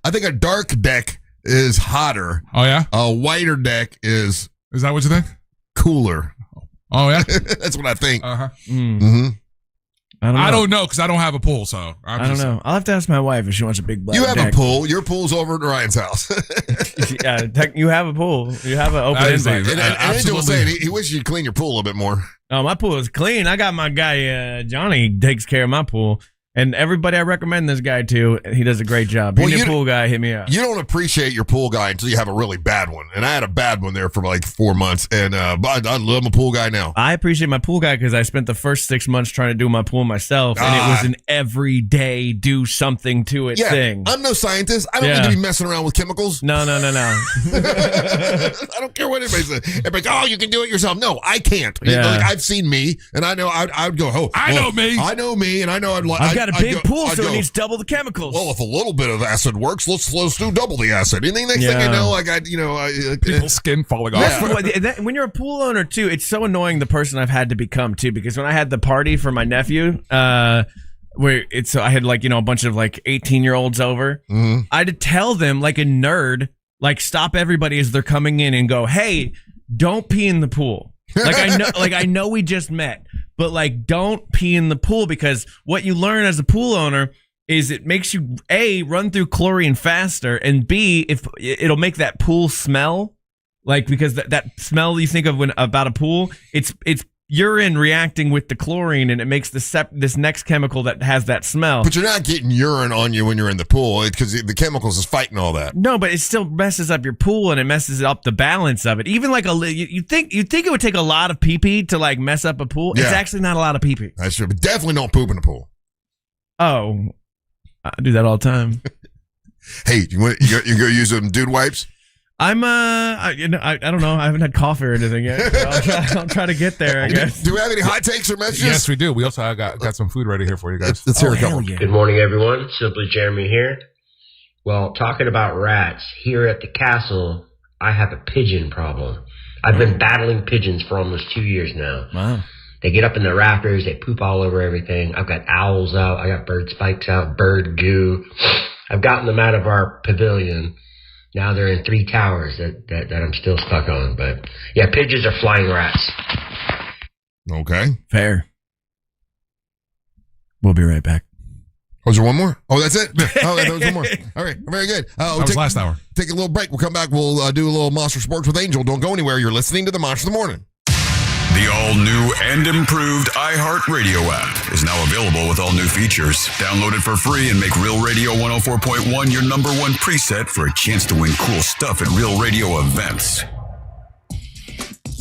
I think a dark deck is hotter. Oh, yeah? A whiter deck is... Is that what you think? Cooler. Oh, yeah? That's what I think. Uh-huh. Mm-hmm. I don't know because I don't have a pool, so I don't know. I'll have to ask my wife if she wants a big black You have deck. a pool. Your pool's over at Ryan's house. Yeah, you have a pool. You have an open invite. And Angel was saying he wishes you'd clean your pool a little bit more. Oh, my pool is clean. I got my guy, Johnny, takes care of my pool. And everybody I recommend this guy to, he does a great job. Well, pool guy, hit me up. You don't appreciate your pool guy until you have a really bad one. And I had a bad one there for like 4 months. And I love my pool guy now. I appreciate my pool guy because I spent the first 6 months trying to do my pool myself. And it was an everyday do something to it thing. I'm no scientist. I don't need to be messing around with chemicals. No. I don't care what anybody says. Everybody's, you can do it yourself. No, I can't. Yeah. Like, I've seen me. And I know I would go, I know me. I know me. And I know I've got a big pool, so it needs double the chemicals. Well, if a little bit of acid works, let's do double the acid. And the next thing you know, people's skin falling off. When you're a pool owner too, it's so annoying the person I've had to become too. Because when I had the party for my nephew, I had a bunch of 18-year-olds over. Mm-hmm. I had to tell them like a nerd, stop everybody as they're coming in and go, hey, don't pee in the pool. I know we just met, but don't pee in the pool because what you learn as a pool owner is it makes you A, run through chlorine faster, and B, if it'll make that pool smell because that smell you think of about a pool, it's urine reacting with the chlorine and it makes this next chemical that has that smell. But you're not getting urine on you when you're in the pool because the chemicals is fighting all that. No, but it still messes up your pool and it messes up the balance of it. Even you think it would take a lot of pee-pee to mess up a pool. Yeah. It's actually not a lot of pee-pee. That's true, but definitely don't poop in the pool. Oh, I do that all the time. Hey, you go use some dude wipes? I'm I don't know. I haven't had coffee or anything yet. So I'll try to get there, I guess. Do we have any hot takes or messages? Yes, we do. We also got some food ready here for you guys. Let's hear a couple. Yeah. Good morning, everyone. Simply Jeremy here. Well, talking about rats, here at the castle, I have a pigeon problem. I've been battling pigeons for almost 2 years now. Wow. They get up in the rafters, they poop all over everything. I've got owls out, I got bird spikes out, bird goo. I've gotten them out of our pavilion. Now they're in 3 towers that I'm still stuck on. But yeah, pigeons are flying rats. Okay. Fair. We'll be right back. Was there one more? Oh, that's it? Oh, there was one more. All right. Very good. That was last hour. Take a little break. We'll come back. We'll do a little Monster Sports with Angel. Don't go anywhere. You're listening to the Monster of the Morning. The all-new and improved iHeartRadio app is now available with all new features. Download it for free and make Real Radio 104.1 your number one preset for a chance to win cool stuff at Real Radio events.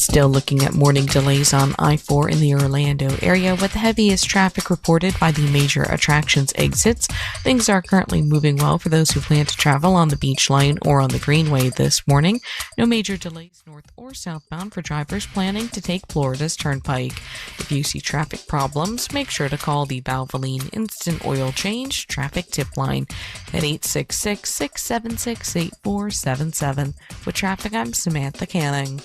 Still looking at morning delays on I-4 in the Orlando area with the heaviest traffic reported by the major attractions exits. Things are currently moving well for those who plan to travel on the Beach Line or on the Greenway this morning. No major delays north or southbound for drivers planning to take Florida's Turnpike. If you see traffic problems, make sure to call the Valvoline Instant Oil Change Traffic Tip Line at 866-676-8477. With traffic, I'm Samantha Canning.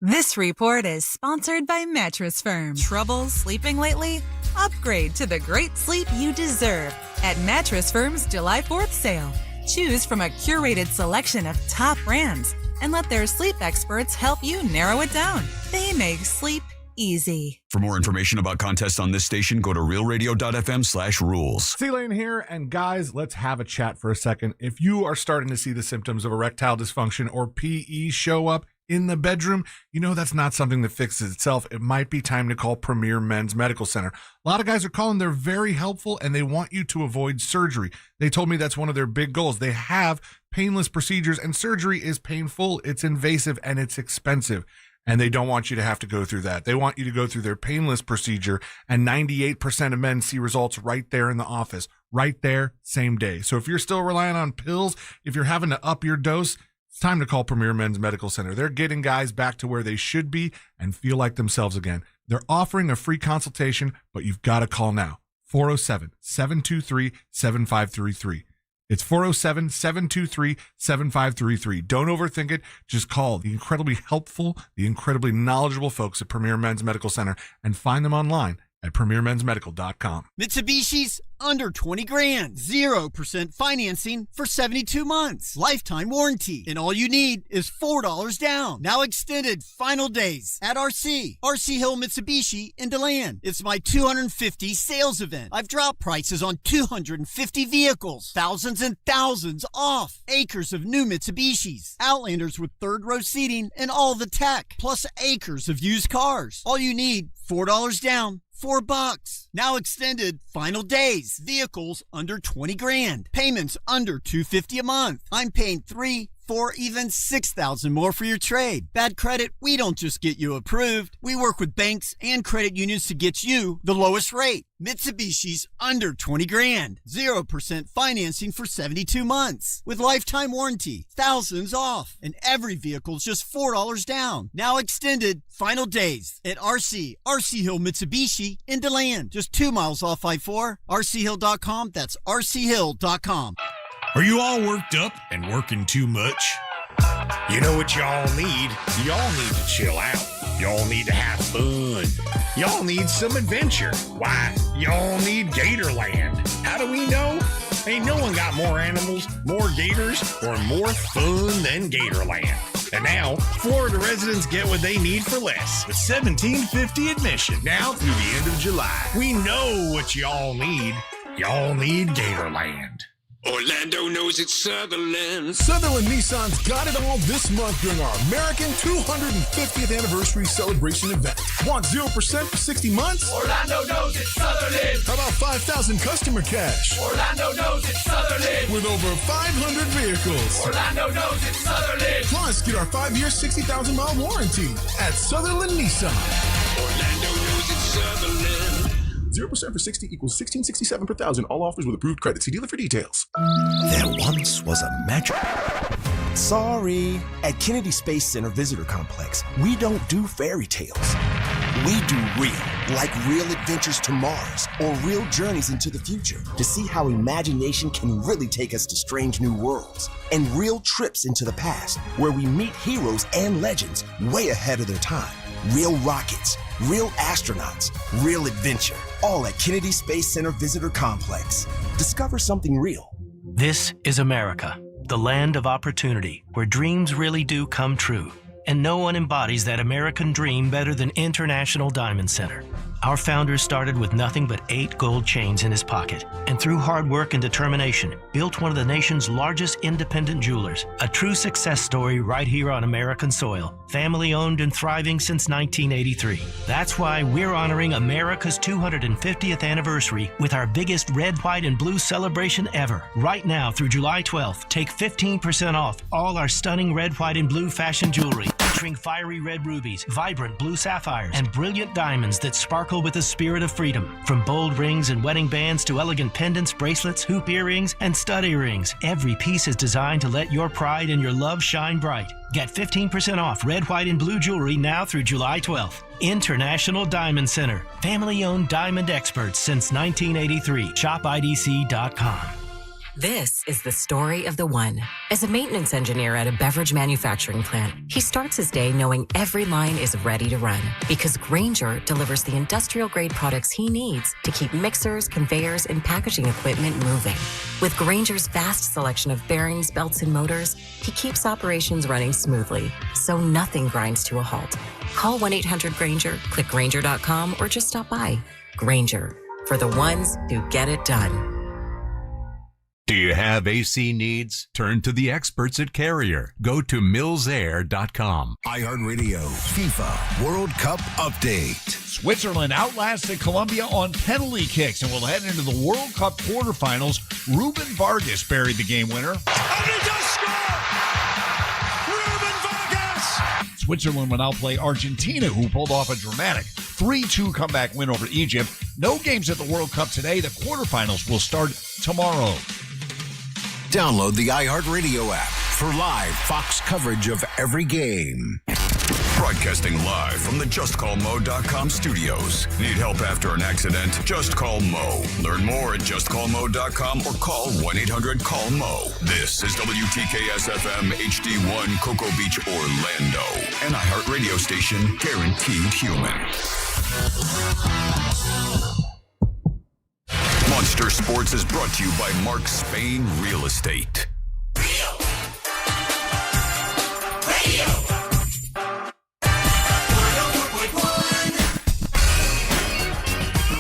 This report is sponsored by Mattress Firm. Trouble sleeping lately? Upgrade to the great sleep you deserve at Mattress Firm's July 4th sale. Choose from a curated selection of top brands and let their sleep experts help you narrow it down. They make sleep easy. For more information about contests on this station, go to realradio.fm/rules. C-Lane here, and guys, let's have a chat for a second. If you are starting to see the symptoms of erectile dysfunction or PE show up in the bedroom, you know that's not something that fixes itself. It might be time to call Premier Men's Medical Center. A lot of guys are calling. They're very helpful, and they want you to avoid surgery. They told me that's one of their big goals. They have painless procedures, and surgery is painful, it's invasive, and it's expensive. And they don't want you to have to go through that. They want you to go through their painless procedure, and 98% of men see results right there in the office, right there, same day. So if you're still relying on pills, if you're having to up your dose, it's time to call Premier Men's Medical Center. They're getting guys back to where they should be and feel like themselves again. They're offering a free consultation, but you've got to call now. 407-723-7533. It's 407-723-7533. Don't overthink it. Just call the incredibly helpful, the incredibly knowledgeable folks at Premier Men's Medical Center and find them online at premiermensmedical.com. Mitsubishi's under 20 grand. 0% financing for 72 months. Lifetime warranty. And all you need is $4 down. Now extended final days at RC Hill Mitsubishi in DeLand. It's my 250 sales event. I've dropped prices on 250 vehicles. Thousands and thousands off. Acres of new Mitsubishis. Outlanders with third row seating and all the tech. Plus acres of used cars. All you need, $4 down. $4. Now extended final days. Vehicles under 20 grand. Payments under $250 a month. I'm paying $3,000, $4,000, even $6,000 more for your trade. Bad credit, we don't just get you approved. We work with banks and credit unions to get you the lowest rate. Mitsubishi's under 20 grand. 0% financing for 72 months. With lifetime warranty. Thousands off. And every vehicle's just $4 down. Now extended final days at RC Hill Mitsubishi in DeLand. Just 2 miles off I-4. RCHill.com. That's RCHill.com. Are you all worked up and working too much? You know what y'all need? Y'all need to chill out. Y'all need to have fun. Y'all need some adventure. Why? Y'all need Gatorland. How do we know? Ain't no one got more animals, more gators, or more fun than Gatorland. And now, Florida residents get what they need for less with $17.50 admission now through the end of July. We know what y'all need. Y'all need Gatorland. Orlando knows it's Sutherland. Sutherland Nissan's got it all this month during our American 250th anniversary celebration event. Want 0% for 60 months? Orlando knows it's Sutherland. How about 5,000 customer cash? Orlando knows it's Sutherland. With over 500 vehicles. Orlando knows it's Sutherland. Plus, get our 5-year, 60,000-mile warranty at Sutherland Nissan. Orlando knows it's Sutherland. 0% for 60 equals $16.67 per thousand. All offers with approved credit. See dealer for details. There once was a magic... Sorry. At Kennedy Space Center Visitor Complex, we don't do fairy tales. We do real, like real adventures to Mars or real journeys into the future to see how imagination can really take us to strange new worlds, and real trips into the past where we meet heroes and legends way ahead of their time. Real rockets, real astronauts, real adventure, all at Kennedy Space Center Visitor Complex. Discover something real. This is America, the land of opportunity, where dreams really do come true. And no one embodies that American dream better than International Diamond Center. Our founder started with nothing but 8 gold chains in his pocket, and through hard work and determination, built one of the nation's largest independent jewelers. A true success story right here on American soil. Family owned and thriving since 1983. That's why we're honoring America's 250th anniversary with our biggest red, white, and blue celebration ever. Right now through July 12th, take 15% off all our stunning red, white, and blue fashion jewelry. featuring fiery red rubies, vibrant blue sapphires, and brilliant diamonds that sparkle with the spirit of freedom. From bold rings and wedding bands to elegant pendants, bracelets, hoop earrings, and stud earrings, every piece is designed to let your pride and your love shine bright. Get 15% off red, white, and blue jewelry now through July 12th. International Diamond Center. Family-owned diamond experts since 1983. ShopIDC.com. This is the story of the one. As a maintenance engineer at a beverage manufacturing plant, he starts his day knowing every line is ready to run because Grainger delivers the industrial-grade products he needs to keep mixers, conveyors, and packaging equipment moving. With Grainger's vast selection of bearings, belts, and motors, he keeps operations running smoothly, so nothing grinds to a halt. Call 1-800-GRAINGER, click Grainger.com, or just stop by. Grainger, for the ones who get it done. Do you have AC needs? Turn to the experts at Carrier. Go to millsair.com. iHeartRadio FIFA World Cup update. Switzerland outlasted Colombia on penalty kicks and will head into the World Cup quarterfinals. Ruben Vargas buried the game winner. And he does score! Ruben Vargas! Switzerland will now play Argentina, who pulled off a dramatic 3-2 comeback win over Egypt. No games at the World Cup today. The quarterfinals will start tomorrow. Download the iHeartRadio app for live Fox coverage of every game. Broadcasting live from the JustCallMo.com studios. Need help after an accident? Just call Mo. Learn more at JustCallMo.com or call 1-800-CALL-MO. This is WTKS-FM HD1 Cocoa Beach, Orlando. An iHeartRadio station guaranteed human. Monster Sports is brought to you by Mark Spain Real Estate.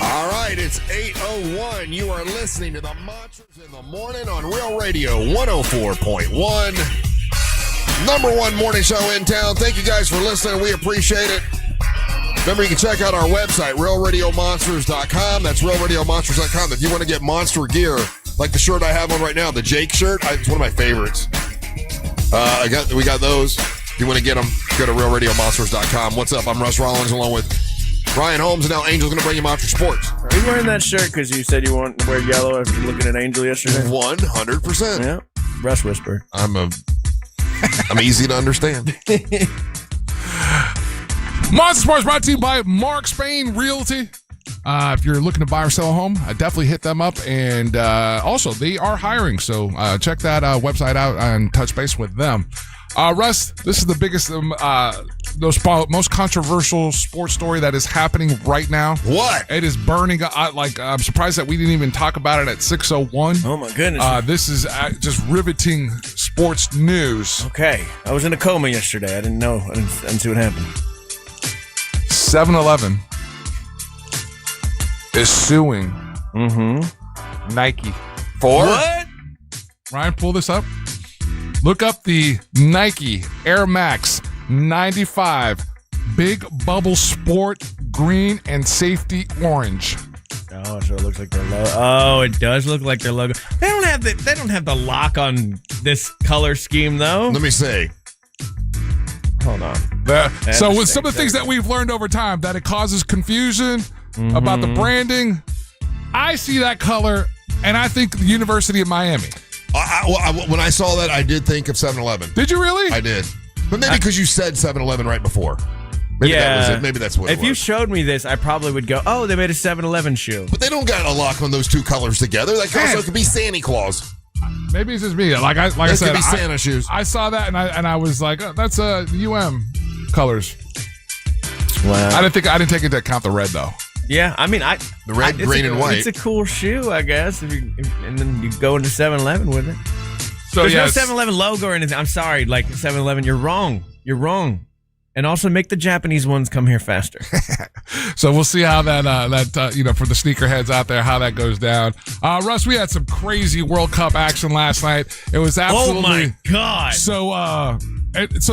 All right, it's 8:01. You are listening to the Monsters in the Morning on Real Radio 104.1. Number one morning show in town. Thank you guys for listening. We appreciate it. Remember, you can check out our website, realradiomonsters.com. That's realradiomonsters.com. If you want to get monster gear, like the shirt I have on right now, the Jake shirt, it's one of my favorites. We got those. If you want to get them, go to realradiomonsters.com. What's up? I'm Russ Rollins along with Ryan Holmes, and now Angel's going to bring you Monster Sports. Are you wearing that shirt because you said you want to wear yellow after looking at Angel yesterday? 100%. Yeah. Russ Whisper. I'm easy to understand. Monster Sports brought to you by Mark Spain Realty. If you're looking to buy or sell a home, definitely hit them up. And also, they are hiring. So check that website out and touch base with them. Russ, this is the biggest, most controversial sports story that is happening right now. What? It is burning. I'm surprised that we didn't even talk about it at 6:01. Oh, my goodness. This is just riveting sports news. Okay. I was in a coma yesterday. I didn't know. I didn't see what happened. 7-Eleven is suing Nike. For? What? Ryan, pull this up. Look up the Nike Air Max 95 Big Bubble Sport Green and Safety Orange. Oh, so it looks like their logo. Oh, it does look like their logo. They don't have the lock on this color scheme though. Let me see. Hold on. So with some of the things that we've learned over time, that it causes confusion about the branding. I see that color, and I think the University of Miami. When I saw that, I did think of 7-Eleven. Did you really? I did. But maybe because you said 7-Eleven right before. Maybe that was it. Maybe that's what it was. If you showed me this, I probably would go, oh, they made a 7-Eleven shoe. But they don't got a lock on those two colors together. That also could be Santa Claus. Maybe it's just me. Like I said, could be Santa shoes. I saw that and I was like, oh, that's UM colors. Wow. I didn't take into account the red though. Yeah, I mean, the red, green, and white. It's a cool shoe, I guess. And then you go into 7-Eleven with it. So there's no 7-Eleven logo or anything. I'm sorry, like 7-Eleven, you're wrong. You're wrong. And also make the Japanese ones come here faster. So we'll see how that for the sneakerheads out there, how that goes down. Russ, we had some crazy World Cup action last night. It was absolutely. Oh my God. So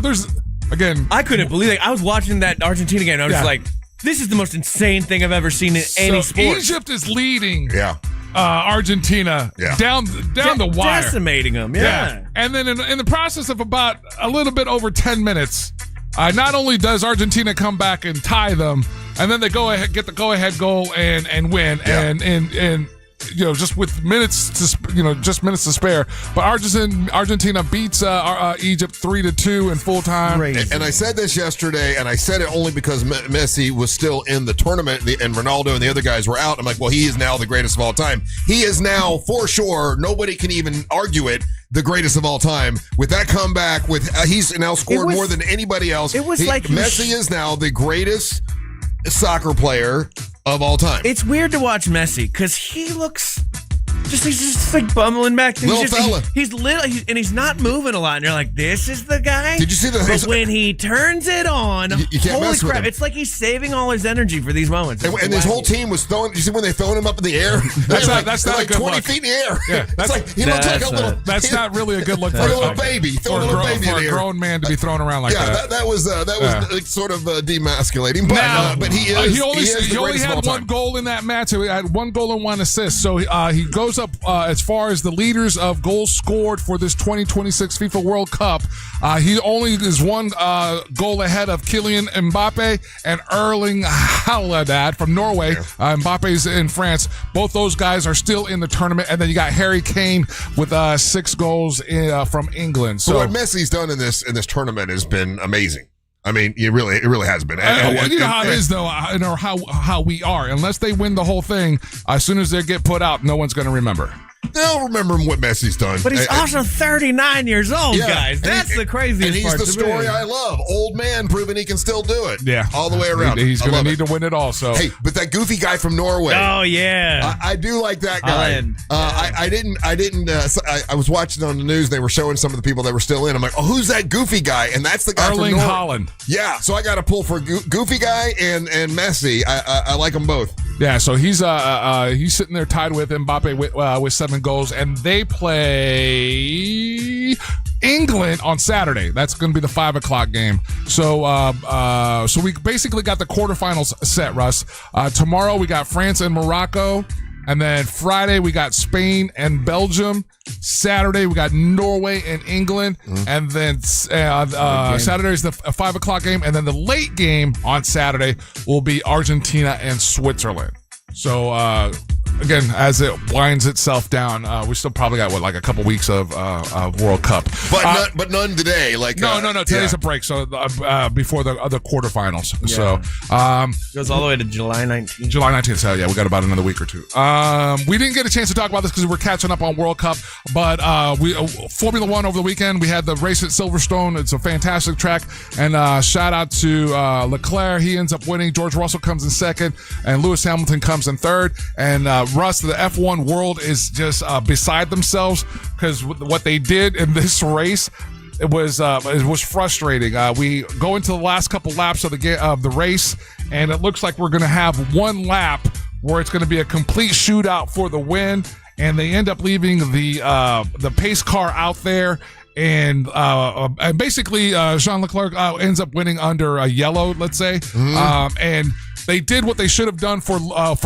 there's again. I couldn't believe it. I was watching that Argentina game and I was like, this is the most insane thing I've ever seen in any sport. Egypt is leading. Yeah. Argentina down the wire, decimating them. Yeah. And then in the process of about a little bit over 10 minutes, not only does Argentina come back and tie them, and then they get the go-ahead goal and win, and just with minutes to spare. But Argentina beats Egypt 3-2 in full time. And I said this yesterday, and I said it only because Messi was still in the tournament, and Ronaldo and the other guys were out. I'm like, well, he is now the greatest of all time. He is now, for sure, nobody can even argue it, the greatest of all time. With that comeback, he's now scored more than anybody else. It was like Messi is now the greatest soccer player of all time. It's weird to watch Messi because he looks he's just like bumbling back. Little fella. He's little, and he's not moving a lot. And you're like, this is the guy. Did you see But when he turns it on, you can't holy mess with crap! him. It's like he's saving all his energy for these moments. And his whole team was throwing. Did you see when they throwing him up in the air? That's not like a good 20 look. feet in the air. Yeah, it's like he looks like a little. That's not really a good look for a little baby. Throwing a little baby in the a air. grown man to be thrown around like that. Yeah, that was like, sort of demasculating. But he is. He only had one goal in that match. He had one goal and one assist. So he goes up as far as the leaders of goals scored for this 2026 FIFA World Cup. He only is one goal ahead of Kylian Mbappe and Erling Haaland from Norway. Mbappe's in France. Both those guys are still in the tournament. And then you got Harry Kane with 6 goals from England. So what Messi's done in this tournament has been amazing. I mean, it really has been. You know how it is, though, how we are. Unless they win the whole thing, as soon as they get put out, no one's going to remember. They'll remember what Messi's done. But he's also 39 years old, guys. That's the craziest and he's part the to story me. I love. Old man proving he can still do it. Yeah. All the way around. He's going to need to win it all. So. Hey, but that goofy guy from Norway. Oh, yeah. I do like that guy. I was watching on the news. They were showing some of the people that were still in. I'm like, oh, who's that goofy guy? And that's the guy Erling from Norway. Haaland. Yeah. So I got to pull for goofy guy and Messi. I like them both. Yeah, so he's sitting there tied with Mbappe with 7 goals, and they play England on Saturday. That's going to be the 5:00 game. So we basically got the quarterfinals set, Russ. Tomorrow we got France and Morocco, and then Friday we got Spain and Belgium. Saturday we got Norway and England, and then Saturday is the 5:00 game, and then the late game on Saturday will be Argentina and Switzerland. So again, as it winds itself down, we still probably got a couple weeks of World Cup, but none today. No. Today's a break, so before the other quarterfinals. Yeah. So goes all the way to July 19th. July 19th. So yeah, we got about another week or two. We didn't get a chance to talk about this because we're catching up on World Cup, but we Formula One over the weekend. We had the race at Silverstone. It's a fantastic track, and shout out to Leclerc. He ends up winning. George Russell comes in second, and Lewis Hamilton comes in third. And Russ, the F1 world is just beside themselves because what they did in this race. It was frustrating. We go into the last couple laps of the race, and it looks like we're going to have one lap where it's going to be a complete shootout for the win, and they end up leaving the pace car out there. And basically, Jean Leclerc ends up winning under a yellow, let's say. And they did what they should have done for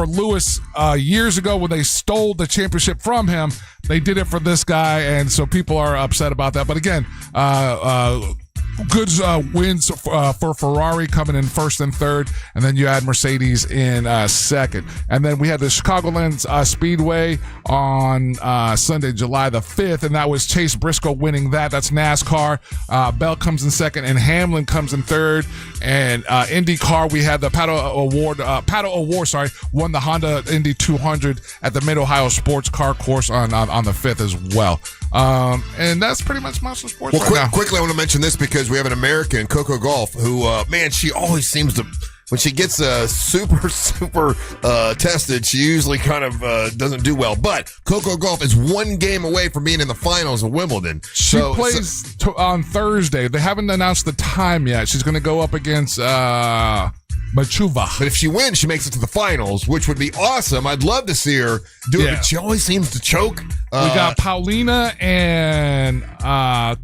Lewis years ago when they stole the championship from him. They did it for this guy, and so people are upset about that. But again, good wins for Ferrari coming in first and third, and then you add Mercedes in second. And then we had the Chicagoland Speedway on Sunday, July the 5th, and that was Chase Briscoe winning that. That's NASCAR. Bell comes in second, and Hamlin comes in third. And IndyCar, we had the Pato Award, won the Honda Indy 200 at the Mid-Ohio Sports Car Course on the 5th as well. And that's pretty much Monster Sports now. Quickly, I want to mention this because we have an American, Coco Gauff, who, she always seems to, when she gets super tested, she usually kind of doesn't do well. But Coco Gauff is one game away from being in the finals of Wimbledon. She plays on Thursday. They haven't announced the time yet. She's going to go up against Machuva. But if she wins, she makes it to the finals, which would be awesome. I'd love to see her do it, but she always seems to choke. We got Paulina and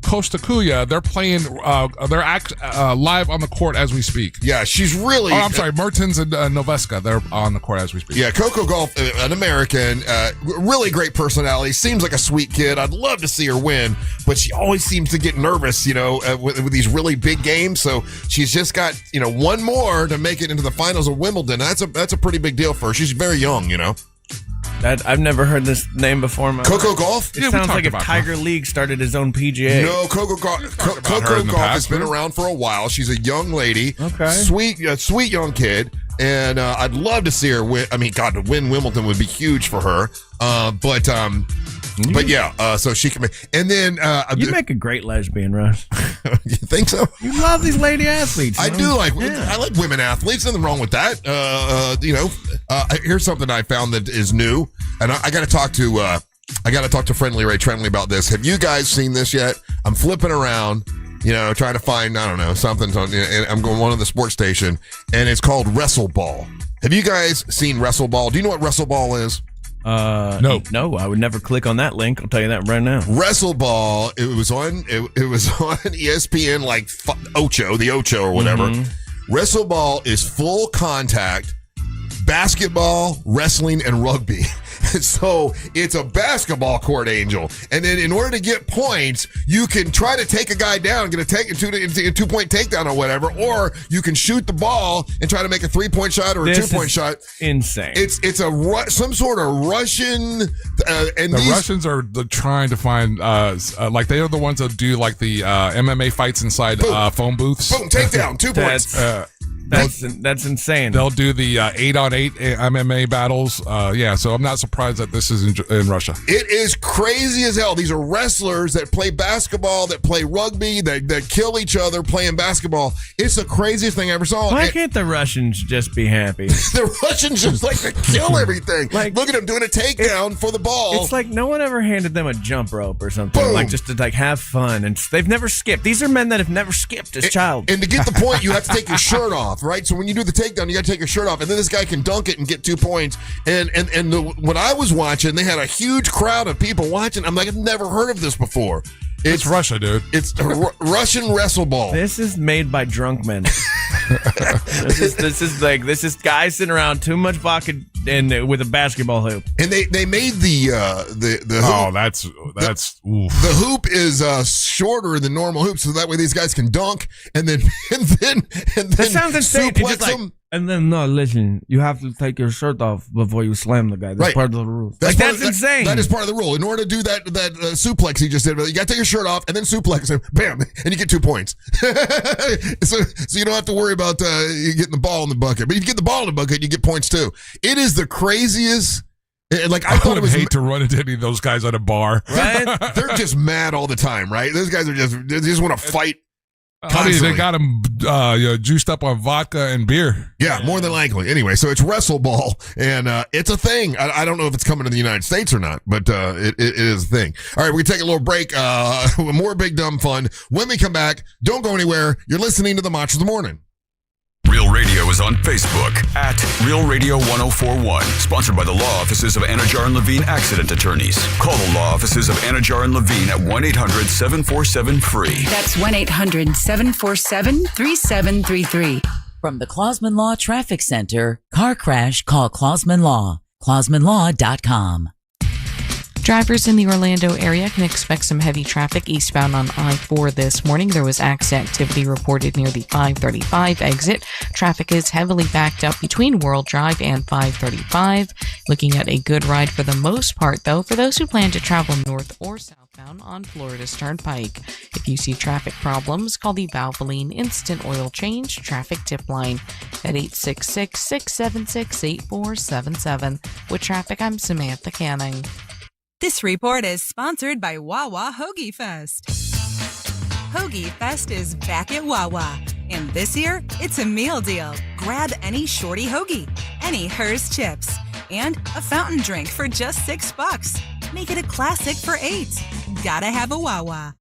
Costa Cuya. They're playing. They're live on the court as we speak. Yeah, she's really. Oh, I'm sorry, Mertens and Noveska. They're on the court as we speak. Yeah, Coco Gauff, an American, really great personality. Seems like a sweet kid. I'd love to see her win, but she always seems to get nervous, with these really big games. So she's just got, one more to make it into the finals of Wimbledon. That's a pretty big deal for her. She's very young, That I've never heard this name before. Coco Gauff? It sounds like if Tiger League started his own PGA. No, Coco Gauff has been around for a while. She's a young lady. Okay. Sweet young kid. And I'd love to see her win. I mean, God, to win Wimbledon would be huge for her. But yeah, so she can make. And then you make a great lesbian, Russ. You think so? You love these lady athletes. I do like. Yeah. I like women athletes. Nothing wrong with that. Here's something I found that is new, and I got to talk to Friendly Ray Trenley about this. Have you guys seen this yet? I'm flipping around, trying to find something. And I'm going on the sports station, and it's called WrestleBall. Have you guys seen WrestleBall? Do you know what WrestleBall is? No, I would never click on that link. I'll tell you that right now. WrestleBall. It was on ESPN, like the Ocho or whatever. Mm-hmm. WrestleBall is full contact basketball, wrestling, and rugby. So it's a basketball court, Angel. And then in order to get points, you can try to take a guy down, get a 2-point takedown or whatever, or you can shoot the ball and try to make a 3-point shot or a 2-point shot. Insane. It's some sort of Russian. And the Russians are trying to find, like they are the ones that do like the MMA fights inside phone booths. Boom, takedown, 2 points. That's insane. They'll do the 8-on-8 MMA battles. So I'm not surprised that this is in Russia. It is crazy as hell. These are wrestlers that play basketball, that play rugby, that kill each other playing basketball. It's the craziest thing I ever saw. Why can't the Russians just be happy? The Russians just like to kill everything. Like, look at them doing a takedown for the ball. It's like no one ever handed them a jump rope or something. Boom. Like just to have fun. And they've never skipped. These are men that have never skipped as child. And to get the point, you have to take your shirt off. Right, so when you do the takedown, you got to take your shirt off, and then this guy can dunk it and get 2 points. When I was watching, they had a huge crowd of people watching. I'm like, I've never heard of this before. It's Russia, dude. It's Russian WrestleBall. This is made by drunk men. This is guys sitting around too much vodka and with a basketball hoop. And they made the hoop. Oh, that's oof. The hoop is shorter than normal hoops, so that way these guys can dunk and then that sounds insane. Suplex them. And then no, listen, you have to take your shirt off before you slam the guy. That's part of the rule. That's insane. That is part of the rule. In order to do that suplex he just did, you got to take your shirt off and then suplex him, bam, and you get 2 points. so you don't have to worry about you getting the ball in the bucket. But if you get the ball in the bucket, you get points too. It is the craziest. Like I thought it was hate to run into any of those guys at a bar. Right? They're just mad all the time, right? Those guys they just want to fight. They got him juiced up on vodka and beer. Yeah, more than likely. Anyway, so it's WrestleBall, and it's a thing. I don't know if it's coming to the United States or not, but it is a thing. All right, we take a little break. More big dumb fun. When we come back, don't go anywhere. You're listening to the Match of the Morning. Real Radio is on Facebook at Real Radio 1041. Sponsored by the law offices of Anajar and Levine Accident Attorneys. Call the law offices of Anajar and Levine at 1-800-747-FREE. That's 1-800-747-3733. From the Clausman Law Traffic Center, car crash, call Clausman Law. ClausmanLaw.com. Drivers in the Orlando area can expect some heavy traffic eastbound on I-4 this morning. There was accident activity reported near the 535 exit. Traffic is heavily backed up between World Drive and 535. Looking at a good ride for the most part, though, for those who plan to travel north or southbound on Florida's Turnpike. If you see traffic problems, call the Valvoline Instant Oil Change Traffic Tip Line at 866-676-8477. With traffic, I'm Samantha Canning. This report is sponsored by Wawa Hoagie Fest. Hoagie Fest is back at Wawa, and this year, it's a meal deal. Grab any shorty hoagie, any Hers chips, and a fountain drink for just $6. Make it a classic for $8. Gotta have a Wawa.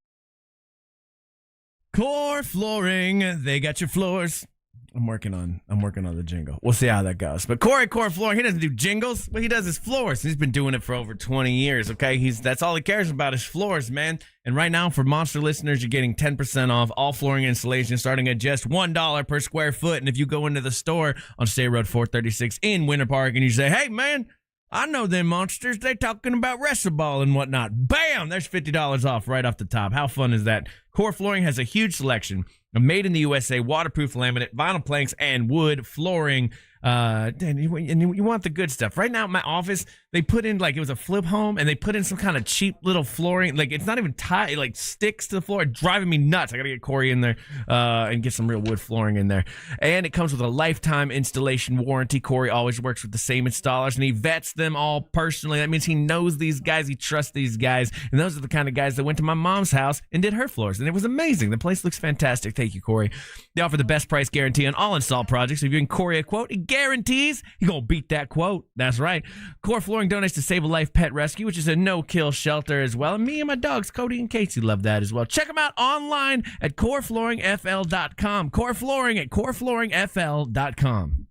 Core Flooring, they got your floors I'm working on the jingle. We'll see how that goes. But Corey Core Flooring, he doesn't do jingles. What he does is floors. He's been doing it for over 20 years, okay? That's all he cares about is floors, man. And right now, for Monster listeners, you're getting 10% off all flooring installations starting at just $1 per square foot. And if you go into the store on State Road 436 in Winter Park and you say, hey, man, I know them monsters. They talking about wrestle ball and whatnot. Bam! There's $50 off right off the top. How fun is that? Core Flooring has a huge selection of made in the USA, waterproof laminate, vinyl planks, and wood flooring. And you want the good stuff. Right now at my office, they put in it was a flip home, and they put in some kind of cheap little flooring. Like it's not even tied, it sticks to the floor. It's driving me nuts. I gotta get Corey in there and get some real wood flooring in there. And it comes with a lifetime installation warranty. Corey always works with the same installers, and he vets them all personally. That means he knows these guys, he trusts these guys, and those are the kind of guys that went to my mom's house and did her floors, and it was amazing. The place looks fantastic. Thank you, Corey. They offer the best price guarantee on all install projects. If you give Corey a quote, he guarantees you're going to beat that quote. That's right. Core Flooring donates to Save a Life Pet Rescue, which is a no-kill shelter as well. And me and my dogs, Cody and Casey, love that as well. Check them out online at coreflooringfl.com. Core Flooring at coreflooringfl.com.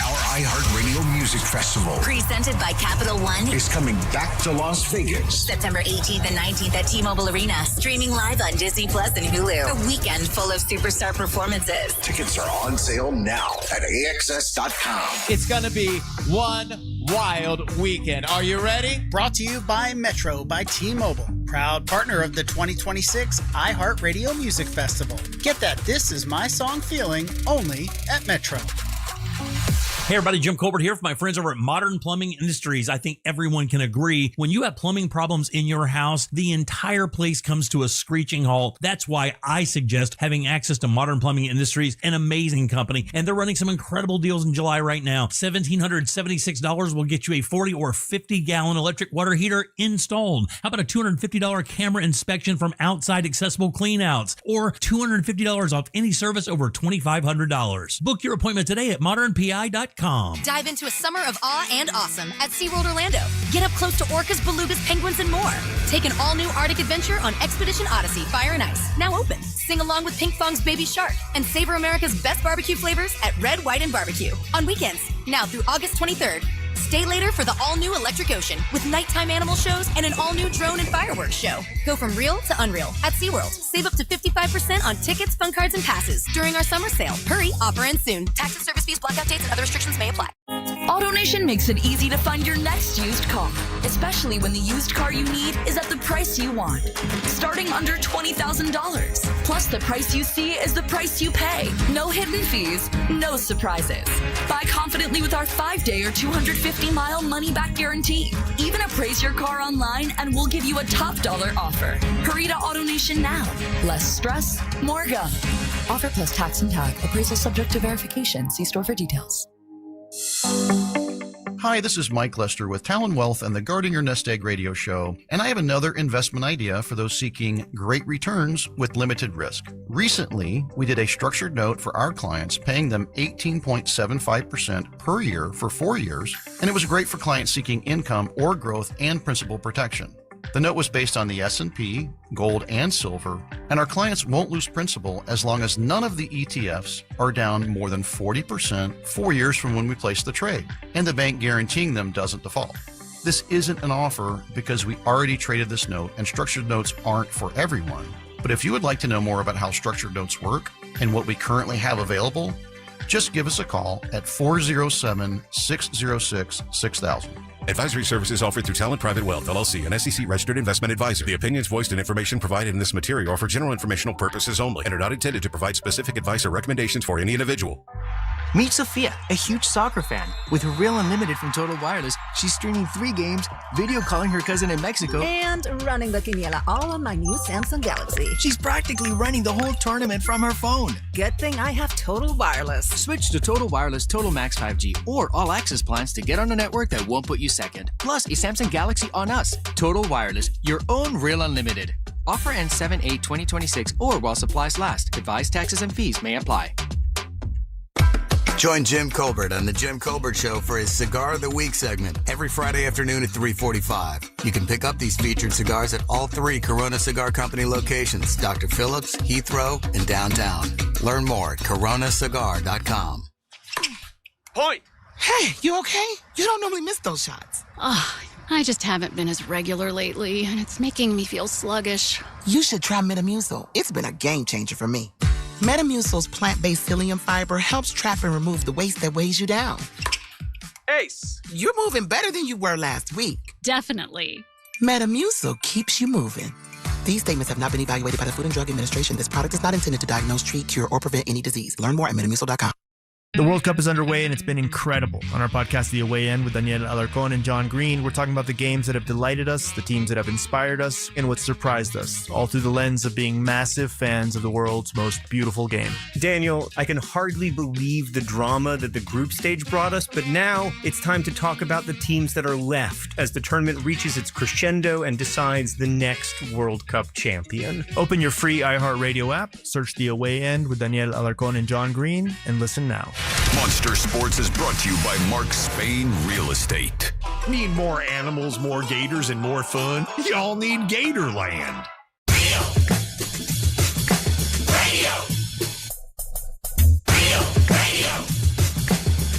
Our iHeartRadio Music Festival, presented by Capital One, is coming back to Las Vegas. September 18th and 19th at T-Mobile Arena. Streaming live on Disney Plus and Hulu. A weekend full of superstar performances. Tickets are on sale now at AXS.com. It's going to be one wild weekend. Are you ready? Brought to you by Metro by T-Mobile. Proud partner of the 2026 iHeartRadio Music Festival. Get that This Is My Song feeling only at Metro. Hey everybody, Jim Colbert here from my friends over at Modern Plumbing Industries. I think everyone can agree when you have plumbing problems in your house, the entire place comes to a screeching halt. That's why I suggest having access to Modern Plumbing Industries, an amazing company. And they're running some incredible deals in July right now. $1,776 will get you a 40 or 50 gallon electric water heater installed. How about a $250 camera inspection from Outside Accessible Cleanouts? Or $250 off any service over $2,500. Book your appointment today at modernpi.com. Dive into a summer of awe and awesome at SeaWorld Orlando. Get up close to orcas, belugas, penguins, and more. Take an all-new Arctic adventure on Expedition Odyssey Fire and Ice, now open. Sing along with Pink Fong's Baby Shark and savor America's best barbecue flavors at Red, White, and Barbecue on weekends, now through August 23rd. Stay later for the all-new Electric Ocean with nighttime animal shows and an all-new drone and fireworks show. Go from real to unreal at SeaWorld. Save up to 55% on tickets, fun cards, and passes during our summer sale. Hurry, offer ends soon. Tax and service fees, blackout dates, and other restrictions may apply. AutoNation makes it easy to find your next used car, especially when the used car you need is at the price you want. Starting under $20,000. Plus, the price you see is the price you pay. No hidden fees, no surprises. Buy confidently with our 5-day or 250-mile money-back guarantee. Even appraise your car online and we'll give you a top dollar offer. Hurry to AutoNation now. Less stress, more go. Offer plus tax and tag. Appraisal subject to verification. See store for details. Hi, this is Mike Lester with Talon Wealth and the Guarding Your Nest Egg radio show, and I have another investment idea for those seeking great returns with limited risk. Recently, we did a structured note for our clients, paying them 18.75% per year for 4 years, and it was great for clients seeking income or growth and principal protection. The note was based on the S&P, gold, and silver, and our clients won't lose principal as long as none of the ETFs are down more than 40% 4 years from when we placed the trade, and the bank guaranteeing them doesn't default. This isn't an offer because we already traded this note, and structured notes aren't for everyone. But if you would like to know more about how structured notes work and what we currently have available, just give us a call at 407-606-6000. Advisory services offered through Talent Private Wealth, LLC, an SEC-registered investment advisor. The opinions voiced and information provided in this material are for general informational purposes only and are not intended to provide specific advice or recommendations for any individual. Meet Sophia, a huge soccer fan. With her Real Unlimited from Total Wireless, she's streaming 3 games, video calling her cousin in Mexico, and running the quiniela all on my new Samsung Galaxy. She's practically running the whole tournament from her phone. Good thing I have Total Wireless. Switch to Total Wireless Total Max 5G or All Access plans to get on a network that won't put you second. Plus, a Samsung Galaxy on us. Total Wireless, your own Real Unlimited. Offer ends 7/8/2026 or while supplies last. Advised taxes and fees may apply. Join Jim Colbert on The Jim Colbert Show for his Cigar of the Week segment every Friday afternoon at 3:45. You can pick up these featured cigars at all 3 Corona Cigar Company locations, Dr. Phillips, Heathrow, and downtown. Learn more at coronacigar.com. Point! Hey, you okay? You don't normally miss those shots. Oh, I just haven't been as regular lately, and it's making me feel sluggish. You should try Metamucil. It's been a game changer for me. Metamucil's plant-based psyllium fiber helps trap and remove the waste that weighs you down. Ace, you're moving better than you were last week. Definitely. Metamucil keeps you moving. These statements have not been evaluated by the Food and Drug Administration. This product is not intended to diagnose, treat, cure, or prevent any disease. Learn more at Metamucil.com. The World Cup is underway, and it's been incredible. On our podcast, The Away End, with Daniel Alarcón and John Green, we're talking about the games that have delighted us, the teams that have inspired us, and what surprised us, all through the lens of being massive fans of the world's most beautiful game. Daniel, I can hardly believe the drama that the group stage brought us, but now it's time to talk about the teams that are left as the tournament reaches its crescendo and decides the next World Cup champion. Open your free iHeartRadio app, search The Away End with Daniel Alarcón and John Green, and listen now. Monster Sports is brought to you by Mark Spain Real Estate. Need more animals, more gators, and more fun? Y'all need Gatorland. Radio. Radio.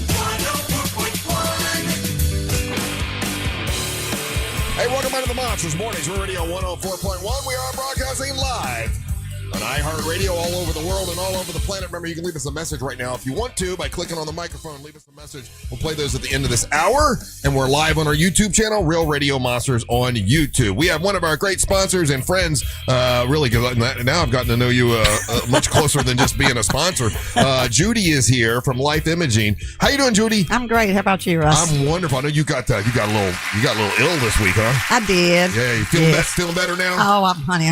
104.1. Hey, welcome back to the Monsters Mornings Radio 104.1. We are broadcasting live on iHeartRadio all over the world and all over the planet. Remember, you can leave us a message right now if you want to by clicking on the microphone. Leave us a message. We'll play those at the end of this hour. And we're live on our YouTube channel, Real Radio Monsters on YouTube. We have one of our great sponsors and friends, really, because now I've gotten to know you much closer than just being a sponsor. Judy is here from Life Imaging. How you doing, Judy? I'm great. How about you, Russ? I'm wonderful. I know you got a little ill this week, huh? I did. Yeah, you feeling better now? Oh, honey,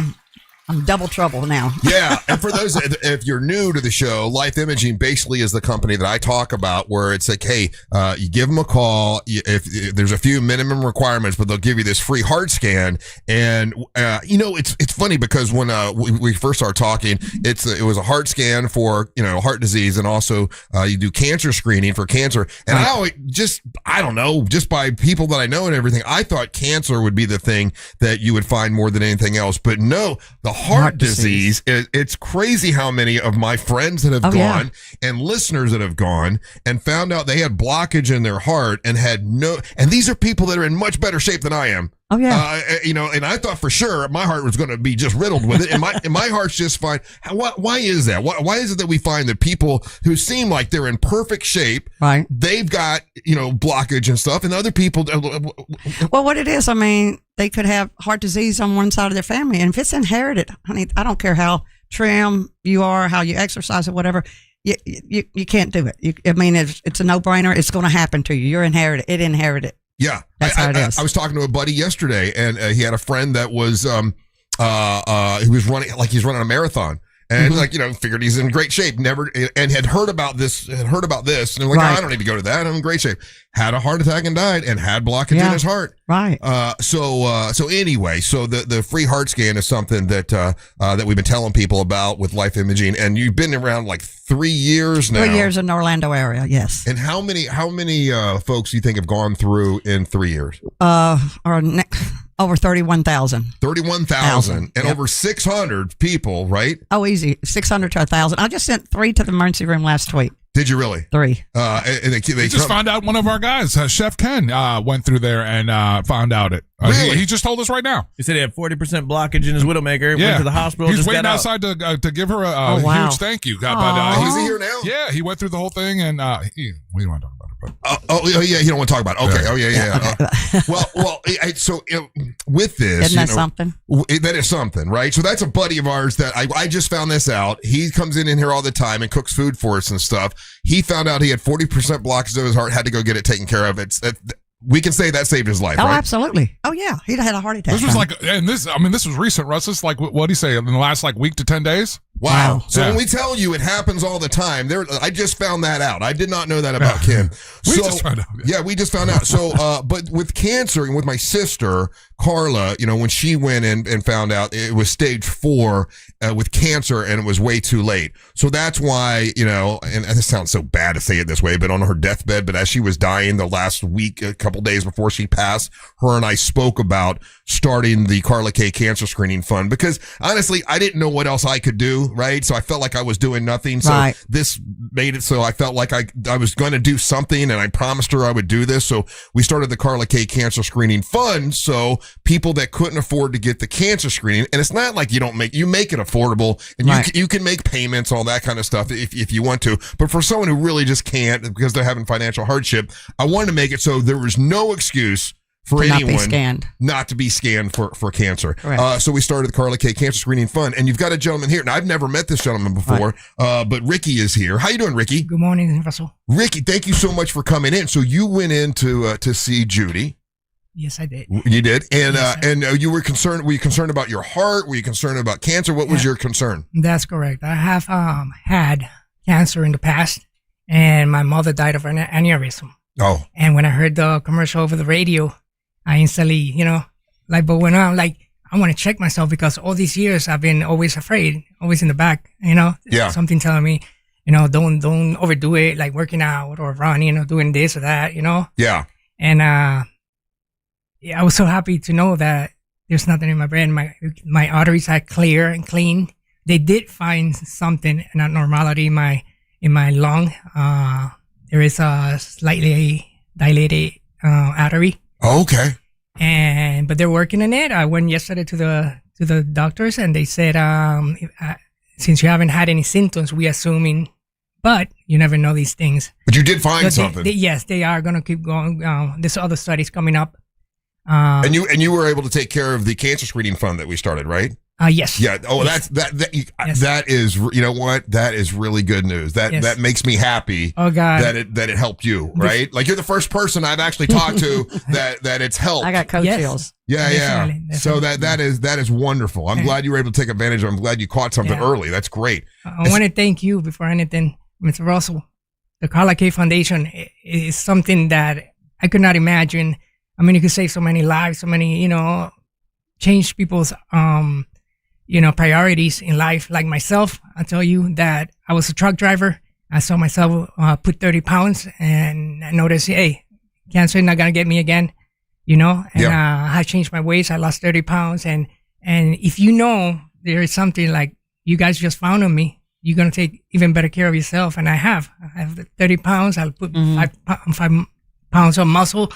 I'm double trouble now. Yeah, and for those, if you're new to the show, Life Imaging basically is the company that I talk about, where it's like, hey, you give them a call. If there's a few minimum requirements, but they'll give you this free heart scan. And it's funny because when we first started talking, it was a heart scan for heart disease, and also you do cancer screening for cancer. And I don't know, just by people that I know and everything, I thought cancer would be the thing that you would find more than anything else, but no. The heart disease, it's crazy how many of my friends that have gone and listeners that have gone and found out they had blockage in their heart and and these are people that are in much better shape than I am. Oh, yeah. And I thought for sure my heart was going to be just riddled with it. And my heart's just fine. Why is that? Why is it that we find that people who seem like they're in perfect shape, right? They've got, blockage and stuff, and other people. Well, what it is, I mean, they could have heart disease on one side of their family. And if it's inherited, honey, I don't care how trim you are, how you exercise or whatever. You can't do it. It's a no-brainer. It's going to happen to you. You're inherited. It inherited. Yeah, that's how it is. I was talking to a buddy yesterday, and he had a friend that was he was running a marathon, and figured he's in great shape. Never and had heard about this, and I don't need to go to that. I'm in great shape. Had a heart attack and died, and had blockage in his heart. Right. So anyway, the free heart scan is something that we've been telling people about with Life Imaging, and you've been around like 3 years now. 3 years in the Orlando area, yes. And how many folks do you think have gone through in 3 years? Over 31,000. 31,000 and over 600 people, right? Oh, easy. 600 to 1,000. I just sent 3 to the emergency room last week. Did you really? 3. And they just found out one of our guys, Chef Ken, went through there and found out it. Really? He just told us right now. He said he had 40% blockage in his Widowmaker. Yeah. Went to the hospital. He's just waiting got outside to give her a huge thank you. But is he here now? Yeah, he went through the whole thing, and we don't want to talk about it. But. Yeah, you don't want to talk about it. Okay. Oh, yeah. Well, so with this, isn't that something? That is something, right? So that's a buddy of ours that I just found this out. He comes in here all the time and cooks food for us and stuff. He found out he had 40% blockage of his heart, had to go get it taken care of. We can say that saved his life, right? Oh, absolutely. Oh, yeah. He'd had a heart attack. This was this was recent, Russ. This is like, what do you say, in the last week to 10 days? Wow. So when we tell you it happens all the time, I just found that out. I did not know that about Kim. We just found out. Yeah, we just found out. So, but with cancer and with my sister, Carla, when she went in and found out it was stage 4 with cancer and it was way too late. So that's why, and this sounds so bad to say it this way, but on her deathbed, but as she was dying the last week, a couple days before she passed, her and I spoke about starting the Carla K Cancer Screening Fund because honestly, I didn't know what else I could do, right? So I felt like I was doing nothing. So this made it so I felt like I was going to do something, and I promised her I would do this. So we started the Carla K Cancer Screening Fund. So people that couldn't afford to get the cancer screening, and it's not like you make it affordable, and you can make payments, all that kind of stuff if you want to. But for someone who really just can't because they're having financial hardship, I wanted to make it so there was no excuse for anyone not to be scanned for cancer. So we started the Carla K Cancer Screening Fund, and you've got a gentleman here. Now, I've never met this gentleman before, but Ricky is here. How you doing, Ricky? Good morning, Russell. Ricky, thank you so much for coming in. So you went in to see Judy. Yes, I did. You did, and you were concerned. Were you concerned about your heart? Were you concerned about cancer? What was your concern? That's correct. I have had cancer in the past, and my mother died of an aneurysm. Oh. And when I heard the commercial over the radio, I instantly, light bulb went on. Like, I want to check myself because all these years I've been always afraid, always in the back, something telling me, don't overdo it, like working out or running, doing this or that, Yeah. And I was so happy to know that there's nothing in my brain. My arteries are clear and clean. They did find something, an abnormality in my lung. There is a slightly dilated artery. Okay. But they're working on it. I went yesterday to the doctors, and they said, since you haven't had any symptoms, we assuming, but you never know these things. But you did find something. Yes, they are going to keep going. There's other studies coming up. And you were able to take care of the cancer screening fund that we started, right? Yes. Yeah. Oh, yes. That is, you know what? That is really good news. That makes me happy. Oh God. That it helped you, right? Like you're the first person I've actually talked to that it's helped. I got coat chills. Yeah, Definitely. So that is wonderful. I'm glad you were able to take advantage of it. I'm glad you caught something early. That's great. I want to thank you before anything, Mr. Russell. The Carla K Foundation is something that I could not imagine. I mean, you could save so many lives, so many, change people's priorities in life. Like myself, I tell you that I was a truck driver. I saw myself put 30 pounds, and I noticed, hey, cancer is not gonna get me again, And I changed my ways. I lost 30 pounds, and if there is something like you guys just found on me, you're gonna take even better care of yourself. And I have 30 pounds. I'll put 5 pounds of muscle,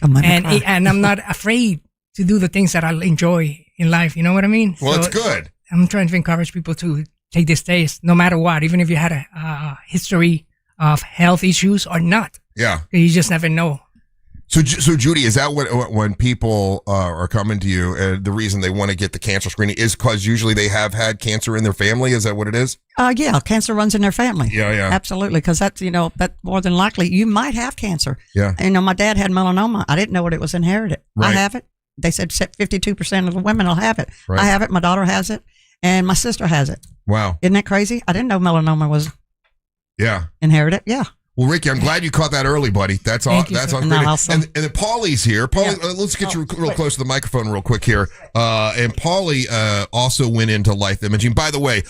and I'm not afraid to do the things that I enjoy in life. You know what I mean? Well, it's good. I'm trying to encourage people to take this test, no matter what, even if you had a history of health issues or not. Yeah. You just never know. So Judy, is that when people are coming to you, the reason they want to get the cancer screening is because usually they have had cancer in their family? Is that what it is? Yeah, cancer runs in their family. Yeah. Absolutely, because that's, that more than likely you might have cancer. Yeah. My dad had melanoma. I didn't know it was inherited. Right. I have it. They said 52% of the women will have it. Right. I have it. My daughter has it. And my sister has it. Wow. Isn't that crazy? I didn't know melanoma was inherited. Yeah. Well, Ricky, I'm glad you caught that early, buddy. That's all. That's on. And then Paulie's here. Paulie, let's get you real close to the microphone real quick here. And Paulie also went into life imaging. By the way,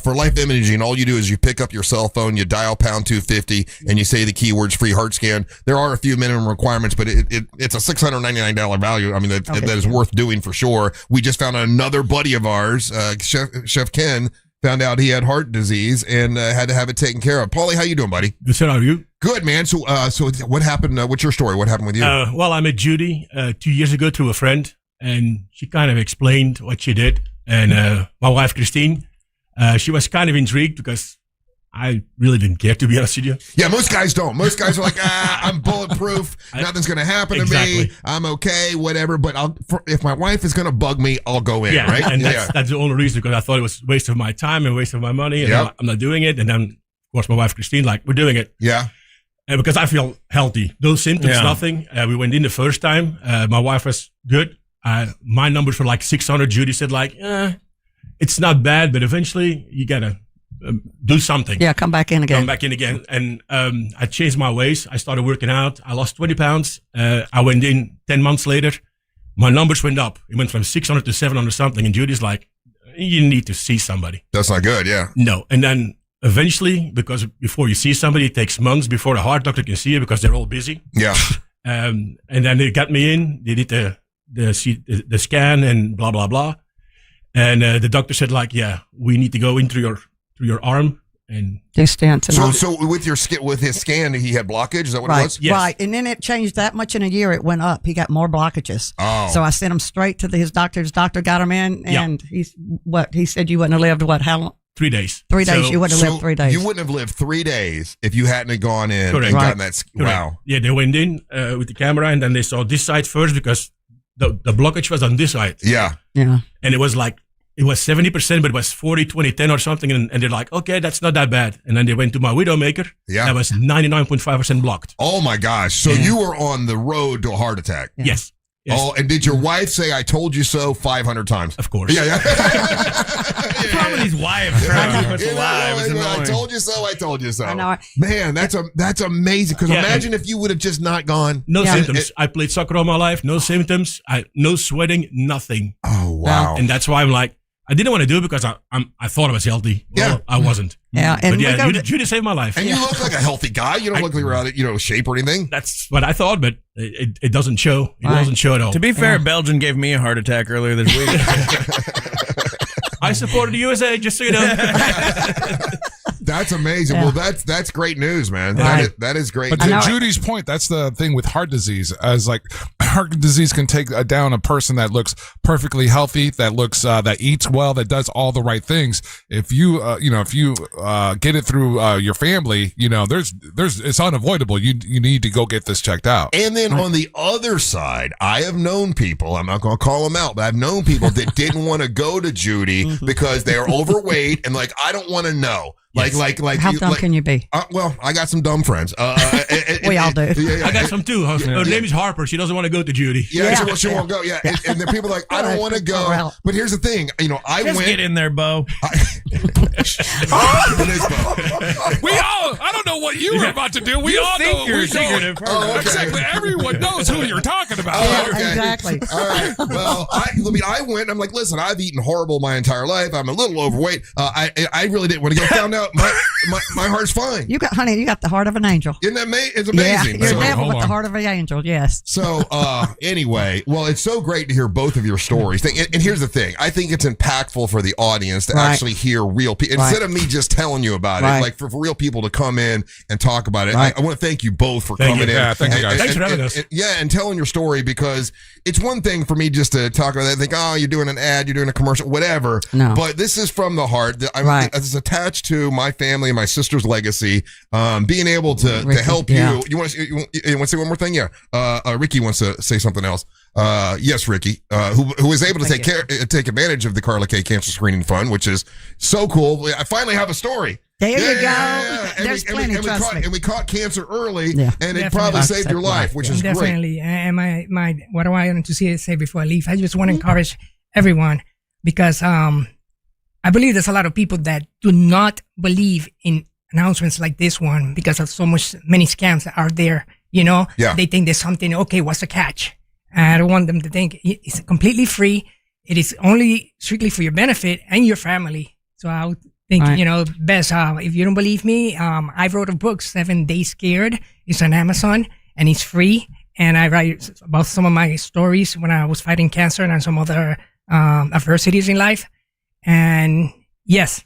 for life imaging, all you do is you pick up your cell phone, you dial pound 250, and you say the keywords free heart scan. There are a few minimum requirements, but it's a $699 value. I mean, that is worth doing for sure. We just found another buddy of ours, Chef Ken, found out he had heart disease and had to have it taken care of. Paulie, how you doing, buddy? Good, sir. How are you? Good, man. So what happened? What's your story? What happened with you? Well, I met Judy 2 years ago through a friend, and she kind of explained what she did. And my wife, Christine, she was kind of intrigued because I really didn't care, to be honest with you. Yeah, most guys don't. Most guys are like, I'm bulletproof. Nothing's going to happen to me. I'm okay, whatever. But if my wife is going to bug me, I'll go in, right? And that's the only reason, because I thought it was a waste of my time and waste of my money. And I'm not doing it. And then, of course, my wife, Christine, we're doing it. Yeah. And because I feel healthy. Those symptoms, nothing. We went in the first time. My wife was good. My numbers were like 600. Judy said it's not bad, but eventually you got to do something. Yeah, come back in again. And I changed my ways. I started working out. I lost 20 pounds. I went in 10 months later. my numbers went up. It went from 600 to 700 something. And Judy's like, you need to see somebody. That's not good, yeah. No. And then eventually, because before you see somebody, it takes months before the heart doctor can see you because they're all busy. Yeah. And then they got me in. They did the scan and blah, blah, blah. And the doctor said, like, yeah, we need to go in through your arm. And so with his scan, he had blockage. Is that what it was? Yes. Right, and then it changed that much in a year. It went up. He got more blockages. Oh, so I sent him straight to his doctor. His doctor got him in, and he said you wouldn't have lived how long? 3 days. 3 days. You wouldn't have lived 3 days. You wouldn't have lived 3 days if you hadn't gone in and gotten that. Wow. Yeah, they went in with the camera, and then they saw this side first because the blockage was on this side. Yeah. Yeah. And it was 70%, but it was 40, 20, 10 or something. And they're like, okay, that's not that bad. And then they went to my Widowmaker. Yeah. That was 99.5% blocked. Oh my gosh. So you were on the road to a heart attack. Yeah. Yes. Oh, and did your wife say, I told you so 500 times? Of course. Yeah. Probably these wives trying to keep us alive. It's I annoying. told you so, I told you so. I know. Man, that's amazing. Because imagine if you would have just not gone. No symptoms. I played soccer all my life. No symptoms. No sweating. Nothing. Oh, wow. And that's why I'm like, I didn't want to do it because I thought I was healthy. Well, I wasn't. Yeah, and Judy saved my life. And you look like a healthy guy. You don't look like you're out of shape or anything. That's what I thought, but it doesn't show. It doesn't show at all. To be fair, Belgian gave me a heart attack earlier this week. I supported the USA, just so you know. That's amazing. Yeah. Well, that's great news, man. That is great. But to Judy's point, that's the thing with heart disease. As like heart disease can take down a person that looks perfectly healthy, that looks that eats well, that does all the right things. If you get it through your family, there's it's unavoidable. You need to go get this checked out. And then on the other side, I have known people. I'm not going to call them out, but I've known people that didn't want to go to Judy because they are overweight and like I don't want to know. Like how dumb can you be? Well, I got some dumb friends. We all do. I got some too. Her name is Harper. She doesn't want to go to Judy. Yeah, she won't go. Yeah, and then people are like, I don't want to go. But here's the thing. I Just went. get in there, Bo. I don't know what you were about to do. We all know. You're secretive. Exactly. Everyone knows who you're talking about. Okay. Exactly. All right. Well, I went. I'm like, listen, I've eaten horrible my entire life. I'm a little overweight. I really didn't want to go. Found out my heart's fine. You got the heart of an angel. Isn't that it's amazing? Yeah, you're devil with the heart of an angel. Yes. So anyway, well, it's so great to hear both of your stories. And here's the thing: I think it's impactful for the audience to actually hear real people instead of me just telling you about it. Like for real people to come in and talk about it. I want to thank you both for coming in. Yeah, thank you guys. Thanks for having us. And telling your story, because it's one thing for me just to talk about that. Think, oh, you're doing an ad, you're doing a commercial, whatever. No. But this is from the heart. It's attached to my family and my sister's legacy. Being able to help you. You want to say one more thing? Yeah. Ricky wants to say something else. Yes, Ricky, who was able to take advantage of the Carla K Cancer Screening Fund, which is so cool. I finally have a story. There you go. Yeah. There's plenty, trust me. And we caught cancer early, and it probably saved your life, which is great. Definitely. And what I wanted to say before I leave, I just want to encourage everyone, because I believe there's a lot of people that do not believe in announcements like this one because of many scams that are there. They think there's something, okay, what's the catch? I don't want them to think it's completely free. It is only strictly for your benefit and your family. So I would think, best, if you don't believe me, I wrote a book, 7 Days Scared. It's on Amazon and it's free. And I write about some of my stories when I was fighting cancer and some other adversities in life. And yes,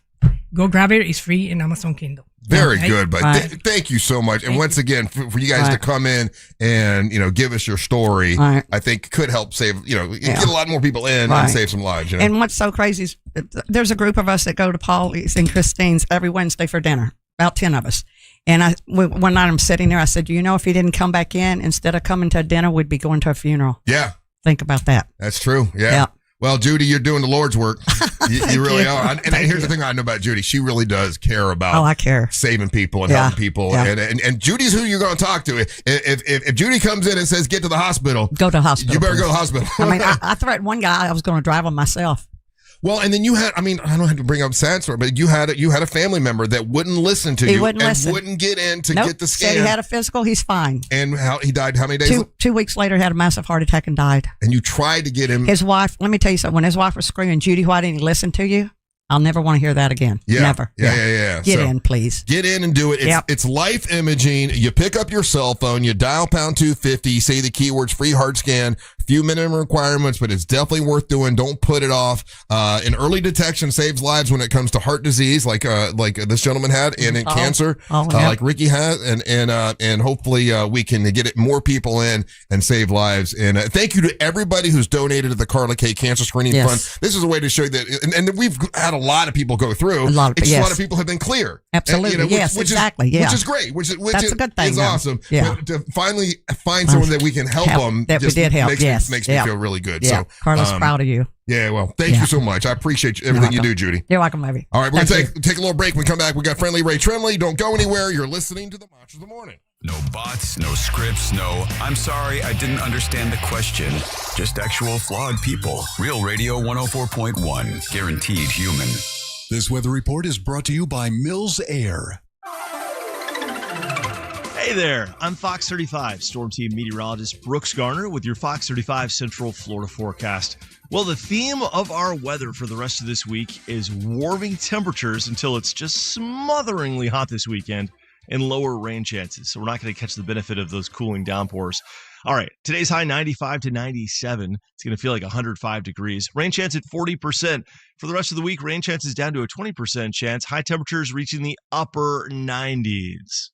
go grab it. It's free in Amazon Kindle. Very good, but thank you so much. And once again, for you guys to come in and give us your story, I think could help save get a lot more people in and save some lives. And what's so crazy is there's a group of us that go to Paulie's and Christine's every Wednesday for dinner, about 10 of us. And one night I'm sitting there, I said, if he didn't come back in, instead of coming to a dinner, we'd be going to a funeral. Yeah. Think about that. That's true. Yeah. Well, Judy, you're doing the Lord's work. You really are. And here's the thing I know about Judy. She really does care about I care. Saving people and helping people. Yeah. And Judy's who you're going to talk to. If Judy comes in and says, get to the hospital. Go to the hospital. You better go to the hospital. I mean, I threatened one guy I was going to drive him myself. Well, and then you had, I don't have to bring up sad story, but you had a family member that wouldn't listen to you wouldn't and listen. wouldn't get in to Nope. get the scan. Said he had a physical. He's fine. And he died how many days? 2 weeks later, had a massive heart attack and died. And you tried to get him. His wife, let me tell you something. When his wife was screaming, Judy, why didn't he listen to you? I'll never want to hear that again. Yeah. Never. Yeah. Get in, please. Get in and do it. It's Life Imaging. You pick up your cell phone, you dial pound 250, you say the keywords free heart scan, few minimum requirements, but it's definitely worth doing. Don't put it off. And early detection saves lives when it comes to heart disease, like this gentleman had, and in cancer, like Ricky has, and hopefully we can get it more people in and save lives. And thank you to everybody who's donated to the Carla K Cancer Screening Fund. This is a way to show you that, and we've had a lot of people go through. A lot of people have been clear. Absolutely. Which is great. Which that's a good thing. Is awesome. Yeah. But to finally find someone that we can help them. That we did help. Makes me feel really good. Yeah. So Carla's proud of you. Yeah, well, thank you so much. I appreciate everything you do, Judy. You're welcome, baby. All right, we're going to take a little break. When we come back, we got Friendly Ray Trimley. Don't go anywhere. You're listening to the Monsters of the Morning. No bots, no scripts, no, I'm sorry, I didn't understand the question. Just actual flawed people. Real Radio 104.1. Guaranteed human. This weather report is brought to you by Mills Air. Hey there, I'm Fox 35 Storm Team meteorologist Brooks Garner with your Fox 35 Central Florida forecast. Well, the theme of our weather for the rest of this week is warming temperatures until it's just smotheringly hot this weekend and lower rain chances. So we're not going to catch the benefit of those cooling downpours. All right, today's high 95 to 97. It's going to feel like 105 degrees. Rain chance at 40%. For the rest of the week, rain chances down to a 20% chance. High temperatures reaching the upper 90s.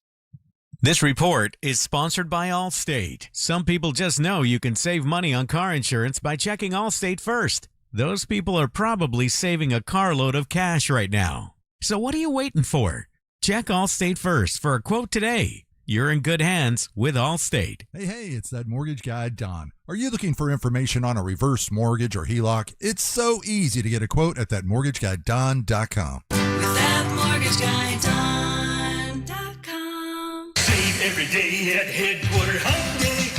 This report is sponsored by Allstate. Some people just know you can save money on car insurance by checking Allstate first. Those people are probably saving a carload of cash right now. So what are you waiting for? Check Allstate first for a quote today. You're in good hands with Allstate. Hey, it's that mortgage guy, Don. Are you looking for information on a reverse mortgage or HELOC? It's so easy to get a quote at thatmortgageguyDon.com. With thatmortgageguyDon.com. Save every day at Headquarter Hyundai.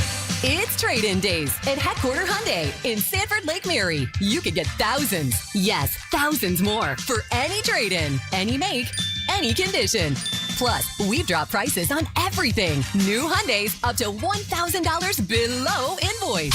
It's trade-in days at Headquarter Hyundai in Sanford Lake Mary. You could get thousands, yes, thousands more for any trade-in, any make, any condition. Plus, we've dropped prices on everything. New Hyundais up to $1,000 below invoice.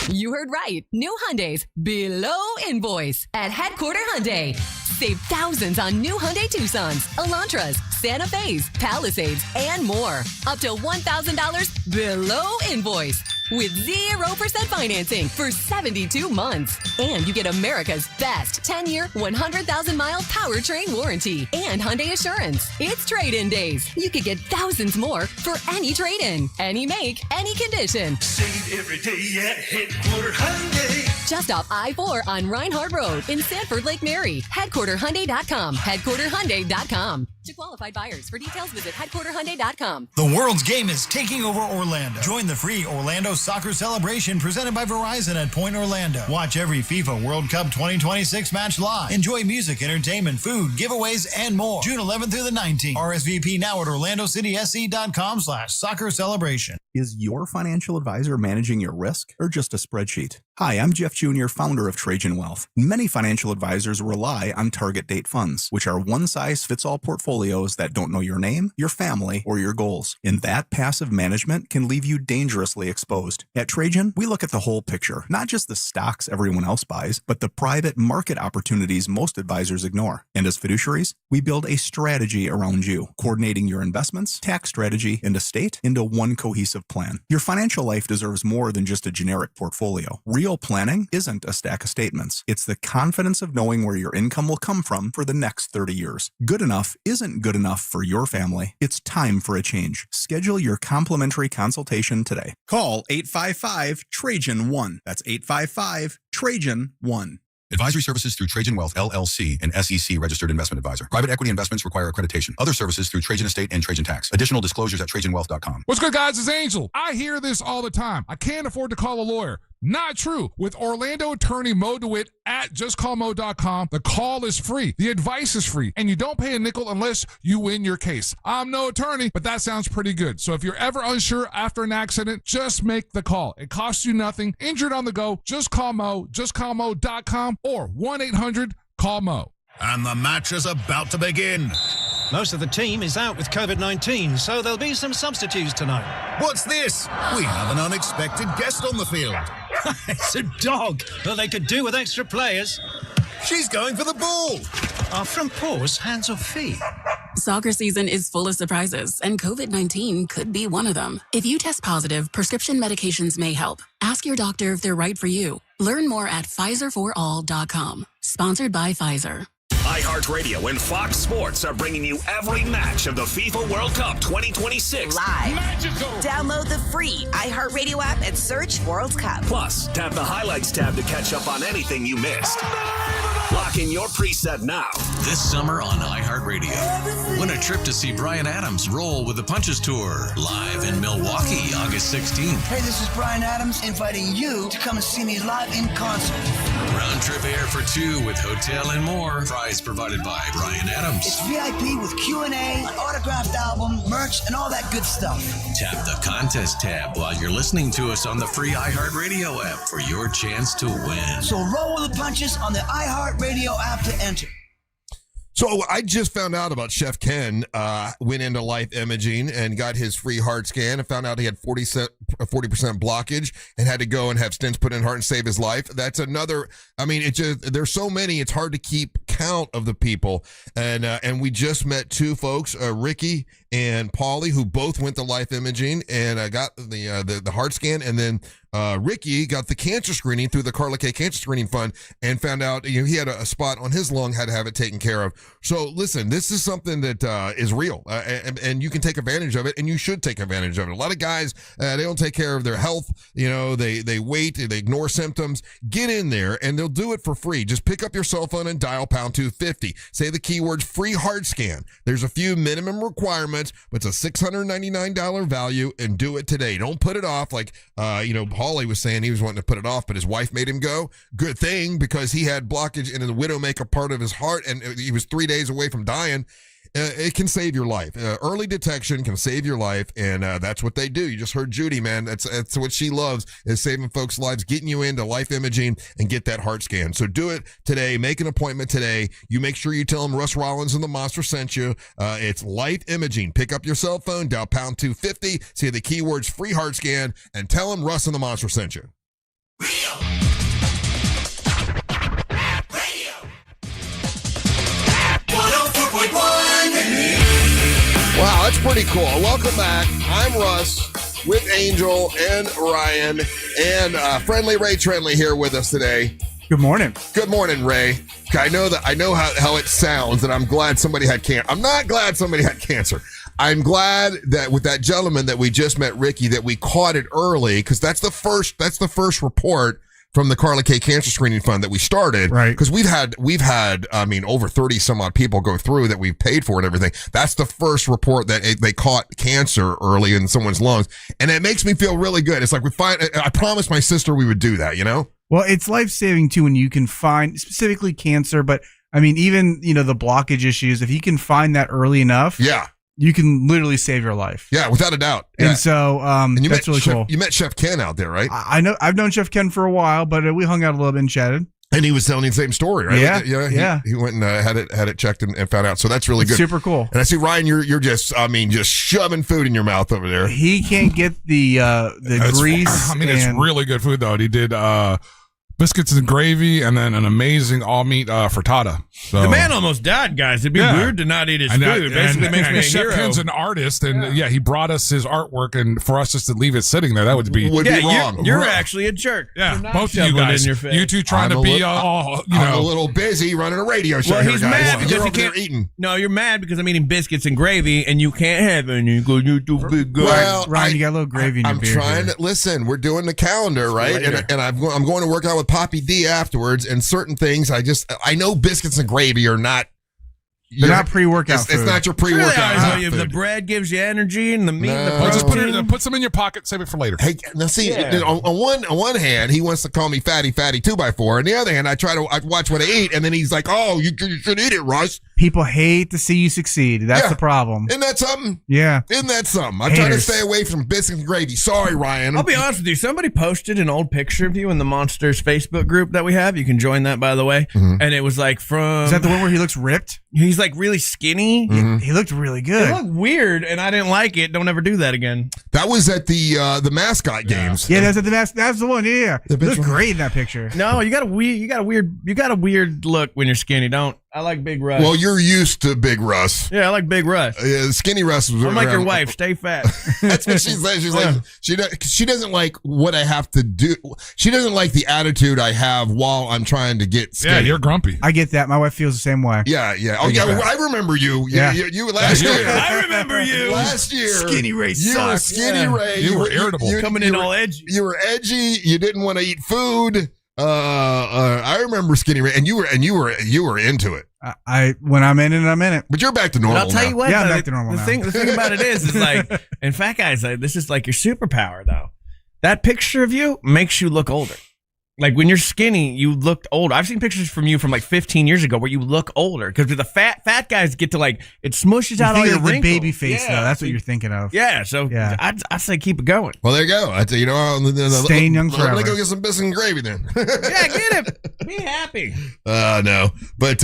You heard right. New Hyundais below invoice at Headquarter Hyundai. Save thousands on new Hyundai Tucsons, Elantras, Santa Fe's, Palisades, and more. Up to $1,000 below invoice. With 0% financing for 72 months. And you get America's best 10-year, 100,000-mile powertrain warranty and Hyundai Assurance. It's trade-in days. You could get thousands more for any trade-in, any make, any condition. Save every day at Headquarter Hyundai. Just off I-4 on Reinhardt Road in Sanford Lake Mary. HeadquarterHyundai.com. HeadquarterHyundai.com. To qualified buyers. For details, visit HeadquarterHyundai.com. The world's game is taking over Orlando. Join the free Orlando Soccer Celebration presented by Verizon at Point Orlando. Watch every FIFA World Cup 2026 match live. Enjoy music, entertainment, food, giveaways, and more. June 11th through the 19th. RSVP now at OrlandoCitySC.com/soccer celebration. Is your financial advisor managing your risk or just a spreadsheet? Hi, I'm Jeff Jr., founder of Trajan Wealth. Many financial advisors rely on target date funds, which are one-size-fits-all portfolios that don't know your name, your family, or your goals. And that passive management can leave you dangerously exposed. At Trajan, we look at the whole picture, not just the stocks everyone else buys, but the private market opportunities most advisors ignore. And as fiduciaries, we build a strategy around you, coordinating your investments, tax strategy, and estate into one cohesive plan. Your financial life deserves more than just a generic portfolio. Real planning isn't a stack of statements. It's the confidence of knowing where your income will come from for the next 30 years. Good enough isn't good enough for your family. It's time for a change. Schedule your complimentary consultation today. Call 855-TRAJAN-1. That's 855-TRAJAN-1. Advisory services through Trajan Wealth, LLC, an SEC registered investment advisor. Private equity investments require accreditation. Other services through Trajan Estate and Trajan Tax. Additional disclosures at TrajanWealth.com. What's good, guys? It's Angel. I hear this all the time. I can't afford to call a lawyer. Not true. With Orlando attorney Mo DeWitt at justcallmo.com, the call is free. The advice is free. And you don't pay a nickel unless you win your case. I'm no attorney, but that sounds pretty good. So if you're ever unsure after an accident, just make the call. It costs you nothing. Injured on the go, just call Mo, justcallmo.com or 1-800-CALL-MO. And the match is about to begin. Most of the team is out with COVID-19, so there'll be some substitutes tonight. What's this? We have an unexpected guest on the field. It's a dog. Well, they could do with extra players. She's going for the ball. Are front paws hands or feet? Soccer season is full of surprises, and COVID-19 could be one of them. If you test positive, prescription medications may help. Ask your doctor if they're right for you. Learn more at PfizerForAll.com. Sponsored by Pfizer. iHeartRadio and Fox Sports are bringing you every match of the FIFA World Cup 2026. Live. Download the free iHeartRadio app and search World Cup. Plus, tap the Highlights tab to catch up on anything you missed. Lock in your preset now. This summer on iHeartRadio. Win a trip to see Bryan Adams roll with the Punches Tour. Live in Milwaukee, August 16th. Hey, this is Bryan Adams inviting you to come and see me live in concert. Round trip air for two with hotel and more. Prize provided by Bryan Adams. It's VIP with Q&A, an autographed album, merch, and all that good stuff. Tap the contest tab while you're listening to us on the free iHeartRadio app for your chance to win. So roll with the punches on the iHeartRadio app to enter. So I just found out about Chef Ken, went into Life Imaging and got his free heart scan and found out he had 40% blockage and had to go and have stents put in heart and save his life. That's another, I mean, it just, there's so many, it's hard to keep count of the people. And we just met two folks, Ricky and Paulie, who both went to Life Imaging and got the heart scan. And then Ricky got the cancer screening through the Carla K Cancer Screening Fund and found out he had a spot on his lung, had to have it taken care of. So listen, this is something that is real, and you can take advantage of it, and you should take advantage of it. A lot of guys, they don't take care of their health. They wait, they ignore symptoms. Get in there, and they'll do it for free. Just pick up your cell phone and dial pound 250. Say the keywords free heart scan. There's a few minimum requirements, but it's a $699 value, and do it today. Don't put it off like, Paulie was saying he was wanting to put it off, but his wife made him go. Good thing, because he had blockage in the widowmaker part of his heart, and he was 3 days away from dying. It can save your life. Early detection can save your life, and that's what they do. You just heard Judy, man. That's what she loves, is saving folks' lives, getting you into Life Imaging and get that heart scan. So do it today. Make an appointment today. You make sure you tell them Russ Rollins and the Monster sent you. It's Life Imaging. Pick up your cell phone, dial pound 250, say the keywords free heart scan, and tell them Russ and the Monster sent you. Wow, that's pretty cool. Welcome back. I'm Russ with Angel and Ryan and friendly Ray Trenley here with us today. Good morning. Good morning, Ray. I know how it sounds, and I'm glad somebody had cancer. I'm not glad somebody had cancer. I'm glad that with that gentleman that we just met, Ricky, that we caught it early, because that's the first report from the Carla K Cancer Screening Fund that we started. Right. Because we've had, I mean, over 30 some odd people go through that we've paid for and everything. That's the first report that they caught cancer early in someone's lungs. And it makes me feel really good. It's like I promised my sister we would do that, Well, it's life-saving too when you can find specifically cancer, but I mean, even, the blockage issues, if you can find that early enough. Yeah. You can literally save your life. Yeah, without a doubt. Yeah. And so that's really cool. You met Chef Ken out there, right? I know. I've known Chef Ken for a while, but we hung out a little bit and chatted. And he was telling the same story, right? Yeah. He went and had it checked and found out. So that's really good. Super cool. And I see, Ryan, you're just shoving food in your mouth over there. He can't get the grease. It's really good food though. He did biscuits and gravy, and then an amazing all-meat frittata. So, the man almost died, guys. It'd be weird to not eat his food. Basically makes me a Chef hero. Ken's an artist, and he brought us his artwork, and for us just to leave it sitting there, that would be wrong. You're actually a jerk. Yeah, both of you guys. In your face. You two trying to be I'm a little busy running a radio show. Well, he's here, guys. mad because you're he over there can't eating. No, you're mad because I'm eating biscuits and gravy, and you can't have any because you're too big. Well, Ryan, you got a little gravy in your beer. I'm trying to listen. We're doing the calendar, right? And I'm going to work out with Poppy D afterwards, and certain things I know biscuits and gravy are not They're not pre-workout It's not your pre-workout food. The bread gives you energy, and the meat, and the Well, just protein. put some in your pocket, save it for later. Hey, now see, on one hand, he wants to call me fatty 2x4. On the other hand, I watch what I eat, and then he's like, "Oh, you should eat it, Russ." People hate to see you succeed. That's the problem. Isn't that something? Yeah. Isn't that something? I'm trying to stay away from biscuits and gravy. Sorry, Ryan. I'll be honest with you. Somebody posted an old picture of you in the Monsters Facebook group that we have. You can join that, by the way. Mm-hmm. And it was like from... Is that the one where he looks ripped? He's like really skinny. Mm-hmm. He looked really good. It looked weird, and I didn't like it. Don't ever do that again. That was at the mascot games. Yeah, that's at the That's the one. Yeah. He looked great in that picture. No, you got a weird look when you're skinny. Don't. I like Big Russ. Well, you're used to Big Russ. Yeah, I like Big Russ. Skinny Russ was I'm like your around. wife. Stay fat. That's what she says. She's like, she doesn't like what I have to do. She doesn't like the attitude I have while I'm trying to get skinny. Yeah, you're grumpy. I get that. My wife feels the same way. Yeah. Oh, yeah. I remember you. Yeah. You last year. I remember you. Last year. Skinny Ray You were sucks. Skinny Ray. You were irritable. Coming in all edgy. You were edgy. You didn't want to eat food. I remember Skinny Ray, and you were into it. When I'm in it, I'm in it. But you're back to normal. But I'll tell now. you what. Yeah, I'm though, back to normal the now. thing about it is like, and fat guys, like, this is like your superpower though. That picture of you makes you look older. Like when you're skinny, you looked older. I've seen pictures from you from like 15 years ago where you look older because the fat guys get to like it smushes out all your the wrinkles. baby face though. That's what you're thinking of. Yeah, so I'd say keep it going. Well, there you go. Staying young Let me forever. go get some biscuits and gravy then. Yeah, get it. Be happy. No. But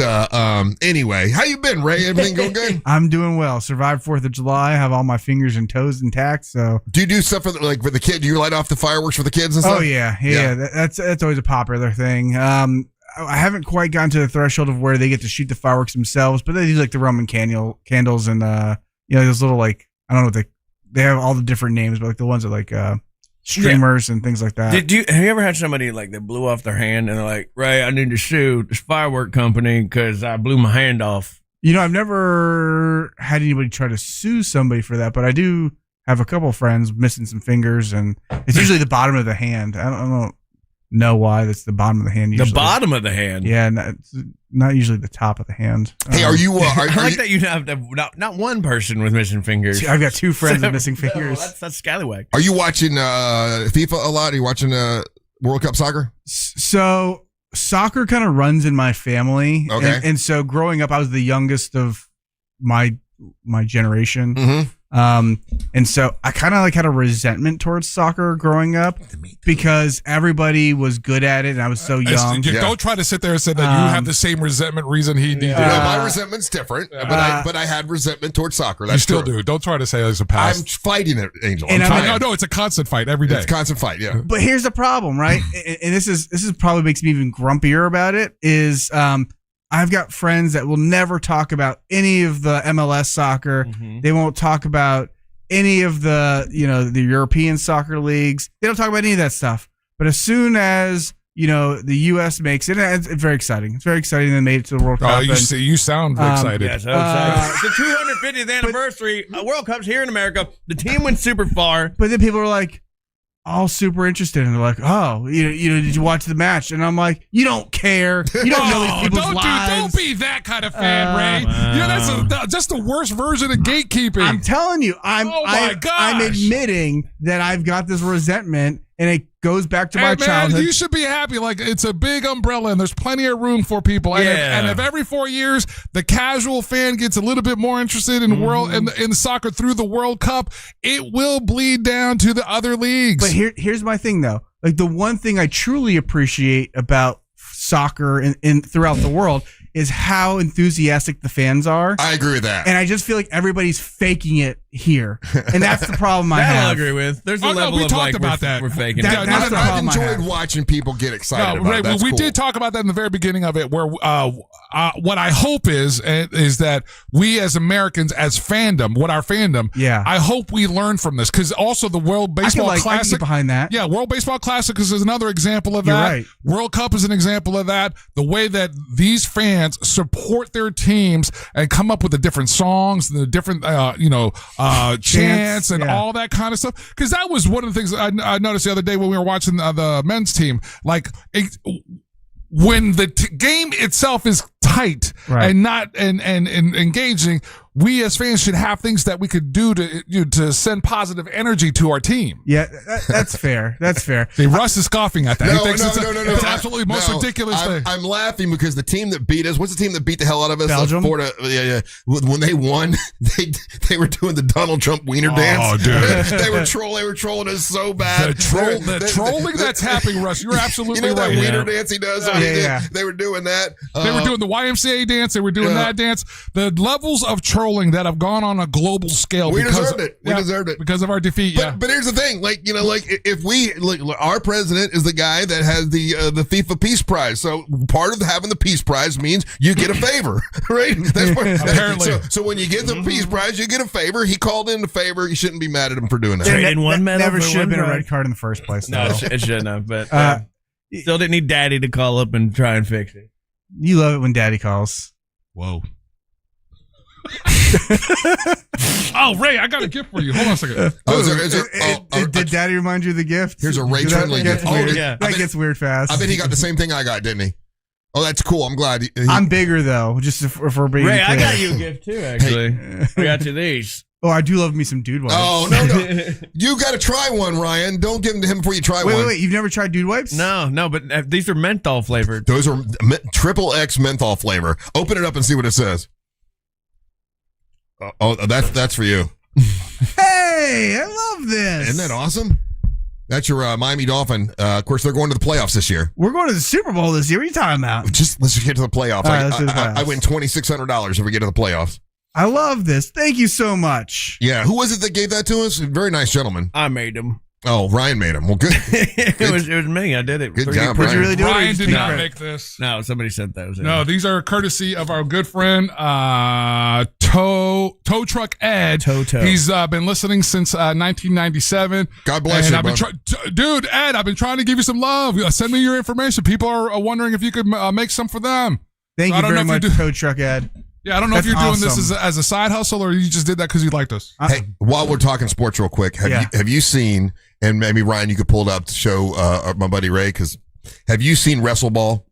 anyway, how you been, Ray? Everything going good? I'm doing well. Survived 4th of July. Have all my fingers and toes intact. So Do you do stuff for the kid? Do you light off the fireworks for the kids and stuff? Oh yeah. That's always a popular thing. I haven't quite gotten to the threshold of where they get to shoot the fireworks themselves, but they do like the Roman candles and those little like I don't know what they have all the different names, but like the ones that like streamers and things like that. Have you ever had somebody like that blew off their hand and they're like, Ray, I need to sue this firework company because I blew my hand off? I've never had anybody try to sue somebody for that, but I do have a couple of friends missing some fingers, and it's usually the bottom of the hand. I don't know why that's the bottom of the hand. Usually. The bottom of the hand? Yeah, not usually the top of the hand. Hey, are you? I like that you have not one person with missing fingers. I've got 2 friends with missing fingers. No, that's scallywag. Are you watching FIFA a lot? Are you watching World Cup soccer? So soccer kind of runs in my family. Okay. And so growing up, I was the youngest of my generation. Mm-hmm. And so I kind of like had a resentment towards soccer growing up because everybody was good at it and I was so young. Don't try to sit there and say that you have the same resentment reason he did. My resentment's different, but I had resentment towards soccer. That's You still true. do. Don't try to say it's a past. I'm fighting it, Angel. And No, it's a constant fight every day. It's a constant fight, yeah. But here's the problem, right? And this is probably makes me even grumpier about it is I've got friends that will never talk about any of the MLS soccer. Mm-hmm. They won't talk about any of the European soccer leagues. They don't talk about any of that stuff. But as soon as the U.S. makes it, it's very exciting. It's very exciting they made it to the World Cup. You sound excited. Yeah, so excited. The 250th anniversary World Cup's here in America. The team went super far. But then people are like, all super interested, and they're like, "Oh, did you watch the match?" And I'm like, "You don't care. You don't know these people's lives. Don't be that kind of fan, Ray. That's just the worst version of gatekeeping. I'm telling you, I'm admitting that I've got this resentment, and it goes back to my childhood. You should be happy. Like, it's a big umbrella, and there's plenty of room for people. And if every 4 years the casual fan gets a little bit more interested in in soccer through the World Cup, it will bleed down to the other leagues. But here's my thing, though. Like, the one thing I truly appreciate about soccer in throughout the world is how enthusiastic the fans are. I agree with that. And I just feel like everybody's faking it here. And that's the problem I have. I'll agree with. There's a level we of talked like about that. We're faking That- it. that's the I've problem I enjoyed have. watching people get excited about Ray, it. That's we cool. did talk about that in the very beginning of it, where what I hope is that we as Americans, as fandom, I hope we learn from this, because also the World Baseball I can Classic get behind that. Yeah, World Baseball Classic is another example of You're that. right. World Cup is an example of that. The way that these fans support their teams and come up with the different songs and the different chants and all that kind of stuff. Because that was one of the things I noticed the other day when we were watching the men's team. Like, when the game itself is tight and not and engaging, we as fans should have things that we could do to send positive energy to our team. Yeah, that's fair. That's fair. See, Russ is scoffing at that. No, he thinks it's no. absolutely most ridiculous thing. I'm laughing because the team that beat us, what's the team that beat the hell out of us? Belgium? Yeah. When they won, they were doing the Donald Trump wiener dance. Oh, dude. They were trolling us so bad. The trolling that's happening, Russ, you're absolutely you know that right. wiener dance he does? They were doing that. They were doing the YMCA dance. They were doing that dance. The levels of trolling that have gone on a global scale. We deserved it. We deserved it because of our defeat. But here's the thing, if we our president is the guy that has the FIFA Peace Prize. So part of having the Peace Prize means you get a favor, right? That's what, apparently. So when you get the Peace Prize, you get a favor. He called in a favor. You shouldn't be mad at him for doing that. Trading one medal never for should have one been a prize. red card in the first place. No, though. it shouldn't have. But still didn't need Daddy to call up and try and fix it. You love it when Daddy calls. Whoa. Oh, Ray, I got a gift for you. Hold on a second. Did Daddy remind you of the gift? Here's a Ray Trindley gift. That gets weird fast. I bet he got the same thing I got, didn't he? Oh, that's cool. I'm glad. I'm bigger though. Just if we're being Ray, clear. I got you a gift too. Actually, I got you these. Oh, I do love me some dude wipes. Oh no! You got to try one, Ryan. Don't give them to him before you try one. Wait. You've never tried dude wipes? No, but these are menthol flavored. Those are XXX menthol flavor. Open it up and see what it says. Oh, that's for you. Hey, I love this. Isn't that awesome? That's your Miami Dolphin. Of course, they're going to the playoffs this year. We're going to the Super Bowl this year. What are you talking about? Let's just get to the playoffs. All right, let's do the playoffs. I win $2,600 if we get to the playoffs. I love this. Thank you so much. Yeah, who was it that gave that to us? A very nice gentleman. I made them. Oh, Ryan made them. Well, good. It was me. I did it. Good job, Did you really do it? Ryan did not make this. No, somebody sent those in. No, these are courtesy of our good friend Tow Truck Ed. Toto. He's been listening since 1997. God bless you, I've been dude, Ed, I've been trying to give you some love. Send me your information. People are wondering if you could make some for them. Thank you very much, Tow Truck Ed. Yeah, I don't know if you're doing this as a side hustle or you just did that because you liked us. Hey, while we're talking sports real quick, have you seen, and maybe Ryan, you could pull it up to show my buddy Ray, because have you seen Wrestle Ball?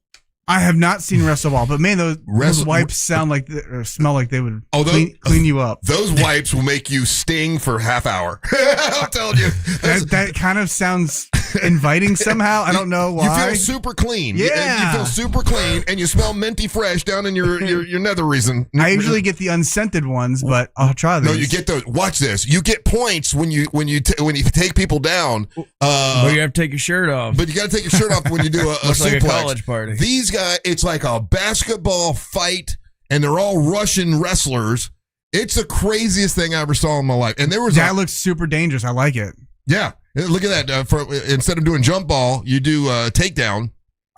I have not seen Wrestle Ball, but man, those wipes sound like or smell like they would clean you up. Those wipes will make you sting for half hour. I'm telling you. That kind of sounds inviting somehow. I don't know why. You feel super clean. Yeah. You feel super clean, and you smell minty fresh down in your nether region. I usually get the unscented ones, but I'll try these. No, you get those. Watch this. You get points when you take people down. Well, you have to take your shirt off. But you got to take your shirt off when you do a Looks suplex. like a college party. These guys, it's like a basketball fight, and they're all Russian wrestlers. It's the craziest thing I ever saw in my life. And there was that looks super dangerous. I like it. Yeah, look at that. Instead of doing jump ball, you do takedown.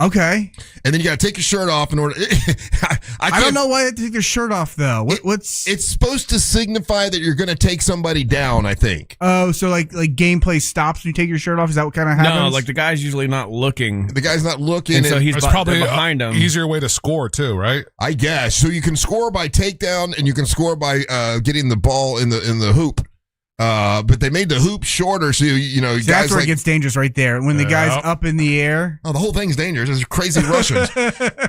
Okay. And then you got to take your shirt off in order. I don't know why they take their shirt off though. What's it's supposed to signify that you're going to take somebody down, I think. Oh, so like gameplay stops when you take your shirt off? Is that what kind of happens? No, like the guy's usually not looking. The guy's not looking, and so he's probably behind him. Easier way to score too, right? I guess. So you can score by takedown, and you can score by getting the ball in the hoop. But they made the hoop shorter, so you know. So that's where it gets dangerous, right there. When the guy's up in the air. Oh, the whole thing's dangerous. There's crazy Russians,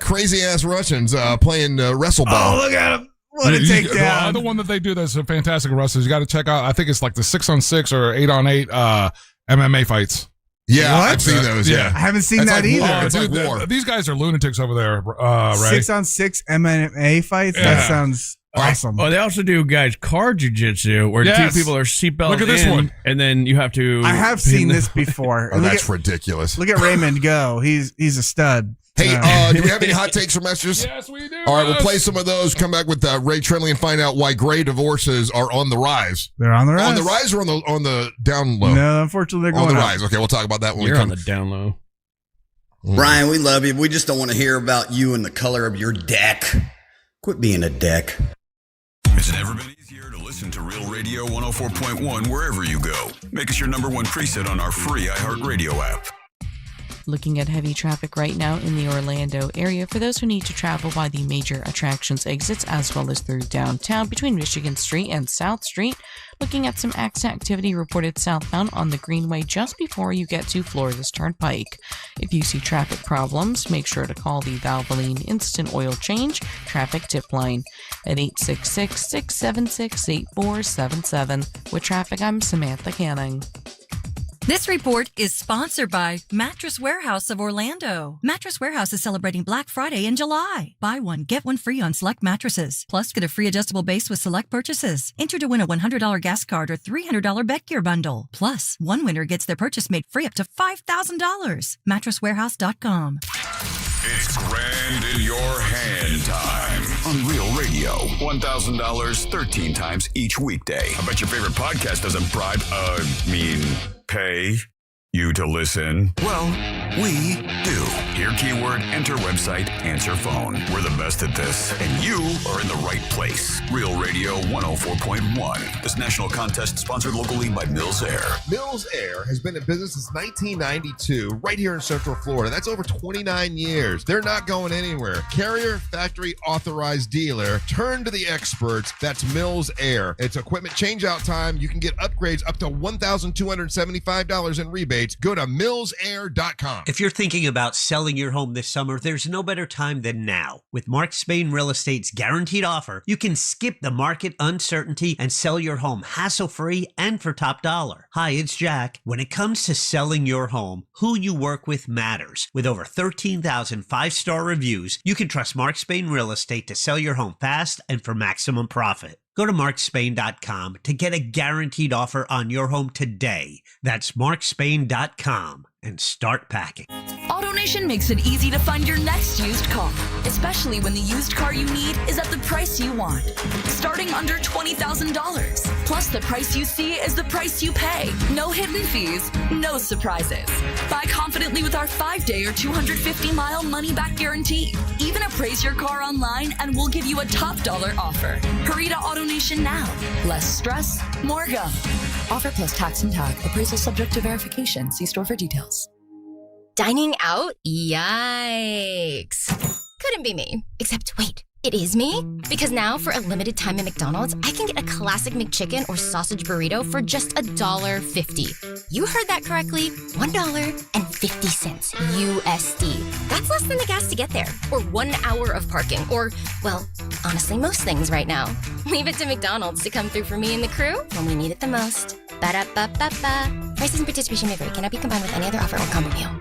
crazy ass Russians playing wrestle ball. Oh, look at him! What a takedown! The other one that they do that's a fantastic wrestlers. You got to check out. I think it's like the 6-on-6 or 8-on-8 MMA fights. Yeah, I've seen those. Yeah, I haven't seen that like either. War. It's Dude, like war. These guys are lunatics over there, Ray. 6-on-6 MMA fights. Yeah. That sounds awesome. Oh, they also do guys car jujitsu where two people are seatbelted. Look at this one, and then you have to. I have seen this before. Oh, that's ridiculous. Look at Raymond go. He's a stud. Hey, do we have any hot takes or messages? Yes, we do. All right, we'll play some of those. Come back with Ray Trindley and find out why gray divorces are on the rise. They're on the rise. On the rise or on the down low? No, unfortunately, they're on going the up. rise. Okay, we'll talk about that when You're we on come. the down low. Brian, we love you. We just don't want to hear about you and the color of your deck. Quit being a deck. It's never been easier to listen to Real Radio 104.1 wherever you go. Make us your number one preset on our free iHeartRadio app. Looking at heavy traffic right now in the Orlando area for those who need to travel by the major attractions exits as well as through downtown between Michigan Street and South Street. Looking at some accident activity reported southbound on the Greenway just before you get to Florida's Turnpike. If you see traffic problems, make sure to call the Valvoline Instant Oil Change Traffic Tip Line at 866-676-8477. With traffic, I'm Samantha Canning. This report is sponsored by Mattress Warehouse of Orlando. Mattress Warehouse is celebrating Black Friday in July. Buy one, get one free on select mattresses. Plus, get a free adjustable base with select purchases. Enter to win a $100 gas card or $300 bed gear bundle. Plus, one winner gets their purchase made free up to $5,000. MattressWarehouse.com. It's grand in your hand time on Real Radio. $1,000 13 times each weekday. I bet your favorite podcast doesn't pay you to listen. Well, we do. Hear keyword, enter website, answer phone. We're the best at this, and you are in the right place. Real Radio 104.1. This national contest sponsored locally by Mills Air. Mills Air has been in business since 1992, right here in Central Florida. That's over 29 years. They're not going anywhere. Carrier, factory, authorized dealer. Turn to the experts. That's Mills Air. It's equipment change-out time. You can get upgrades up to $1,275 in rebates. Go to millsair.com. If you're thinking about selling your home this summer, there's no better time than now. With Mark Spain Real Estate's guaranteed offer, you can skip the market uncertainty and sell your home hassle-free and for top dollar. Hi, it's Jack. When it comes to selling your home, who you work with matters. With over 13,000 five-star reviews, you can trust Mark Spain Real Estate to sell your home fast and for maximum profit. Go to markspain.com to get a guaranteed offer on your home today. That's markspain.com and start packing. AutoNation makes it easy to find your next used car, especially when the used car you need is at the price you want. Starting under $20,000. Plus, the price you see is the price you pay. No hidden fees, no surprises. Buy confidently with our 5-day or 250-mile money-back guarantee. Even appraise your car online and we'll give you a top dollar offer. Hurry to AutoNation now. Less stress, more go. Offer plus tax and tag. Appraisal subject to verification. See store for details. Dining out? Yikes. Couldn't be me. Except, wait, it is me? Because now, for a limited time at McDonald's, I can get a classic McChicken or sausage burrito for just $1.50. You heard that correctly. $1.50 USD. That's less than the gas to get there. Or 1 hour of parking. Or, well, honestly, most things right now. Leave it to McDonald's to come through for me and the crew when we need it the most. Ba-da-ba-ba-ba. Prices and participation may vary. Cannot be combined with any other offer or combo meal.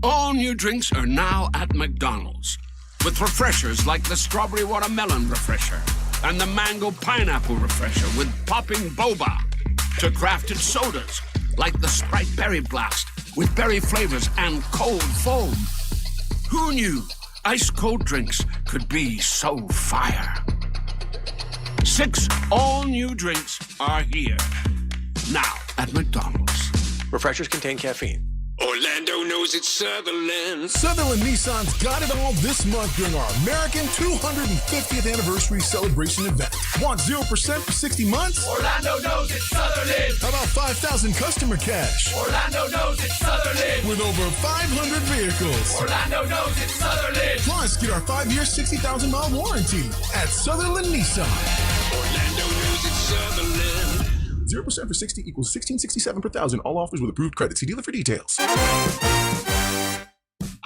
All new drinks are now at McDonald's. With refreshers like the Strawberry Watermelon Refresher and the Mango Pineapple Refresher with popping boba. To crafted sodas like the Sprite Berry Blast with berry flavors and cold foam. Who knew ice cold drinks could be so fire? 6 all-new drinks are here. Now at McDonald's. Refreshers contain caffeine. Orlando knows it's Sutherland. Sutherland Nissan's got it all this month during our American 250th anniversary celebration event. Want 0% for 60 months? Orlando knows it's Sutherland. How about 5,000 customer cash? Orlando knows it's Sutherland. With over 500 vehicles. Orlando knows it's Sutherland. Plus, get our 5-year, 60,000-mile warranty at Sutherland Nissan. Orlando knows it's Sutherland. 0% for 60 equals $1,667 per thousand. All offers with approved credit. See dealer for details.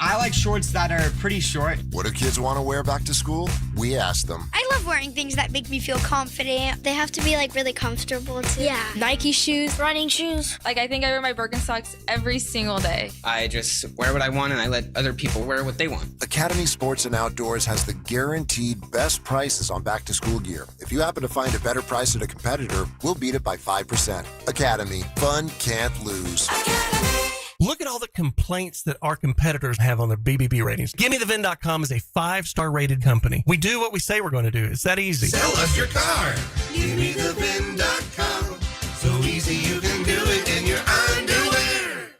I like shorts that are pretty short. What do kids want to wear back to school? We ask them. I love wearing things that make me feel confident. They have to be like really comfortable too. Yeah. Nike shoes, running shoes. Like I think I wear my Birkenstocks every single day. I just wear what I want and I let other people wear what they want. Academy Sports and Outdoors has the guaranteed best prices on back to school gear. If you happen to find a better price at a competitor, we'll beat it by 5%. Academy, fun can't lose. Look at all the complaints that our competitors have on their BBB ratings. GimmeTheVin.com is a 5-star rated company. We do what we say we're going to do. It's that easy. Sell us your car. GimmeTheVin.com. So easy you can do it in your underwear.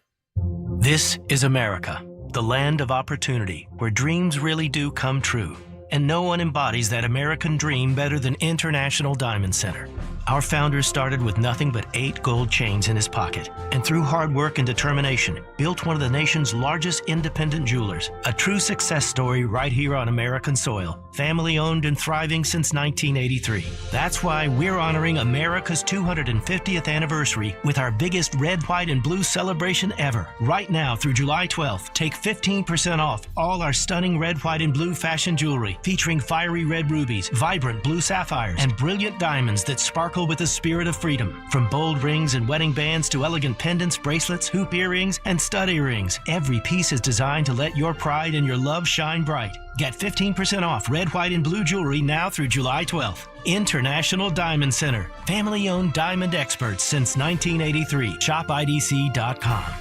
This is America, the land of opportunity, where dreams really do come true. And no one embodies that American dream better than International Diamond Center. Our founder started with nothing but 8 gold chains in his pocket, and through hard work and determination, built one of the nation's largest independent jewelers. A true success story right here on American soil. Family owned and thriving since 1983. That's why we're honoring America's 250th anniversary with our biggest red, white, and blue celebration ever. Right now through July 12th, take 15% off all our stunning red, white, and blue fashion jewelry featuring fiery red rubies, vibrant blue sapphires, and brilliant diamonds that sparkle with the spirit of freedom. From bold rings and wedding bands to elegant pendants, bracelets, hoop earrings, and stud earrings, every piece is designed to let your pride and your love shine bright. Get 15% off red, white, and blue jewelry now through July 12th. International Diamond Center. Family-owned diamond experts since 1983. ShopIDC.com.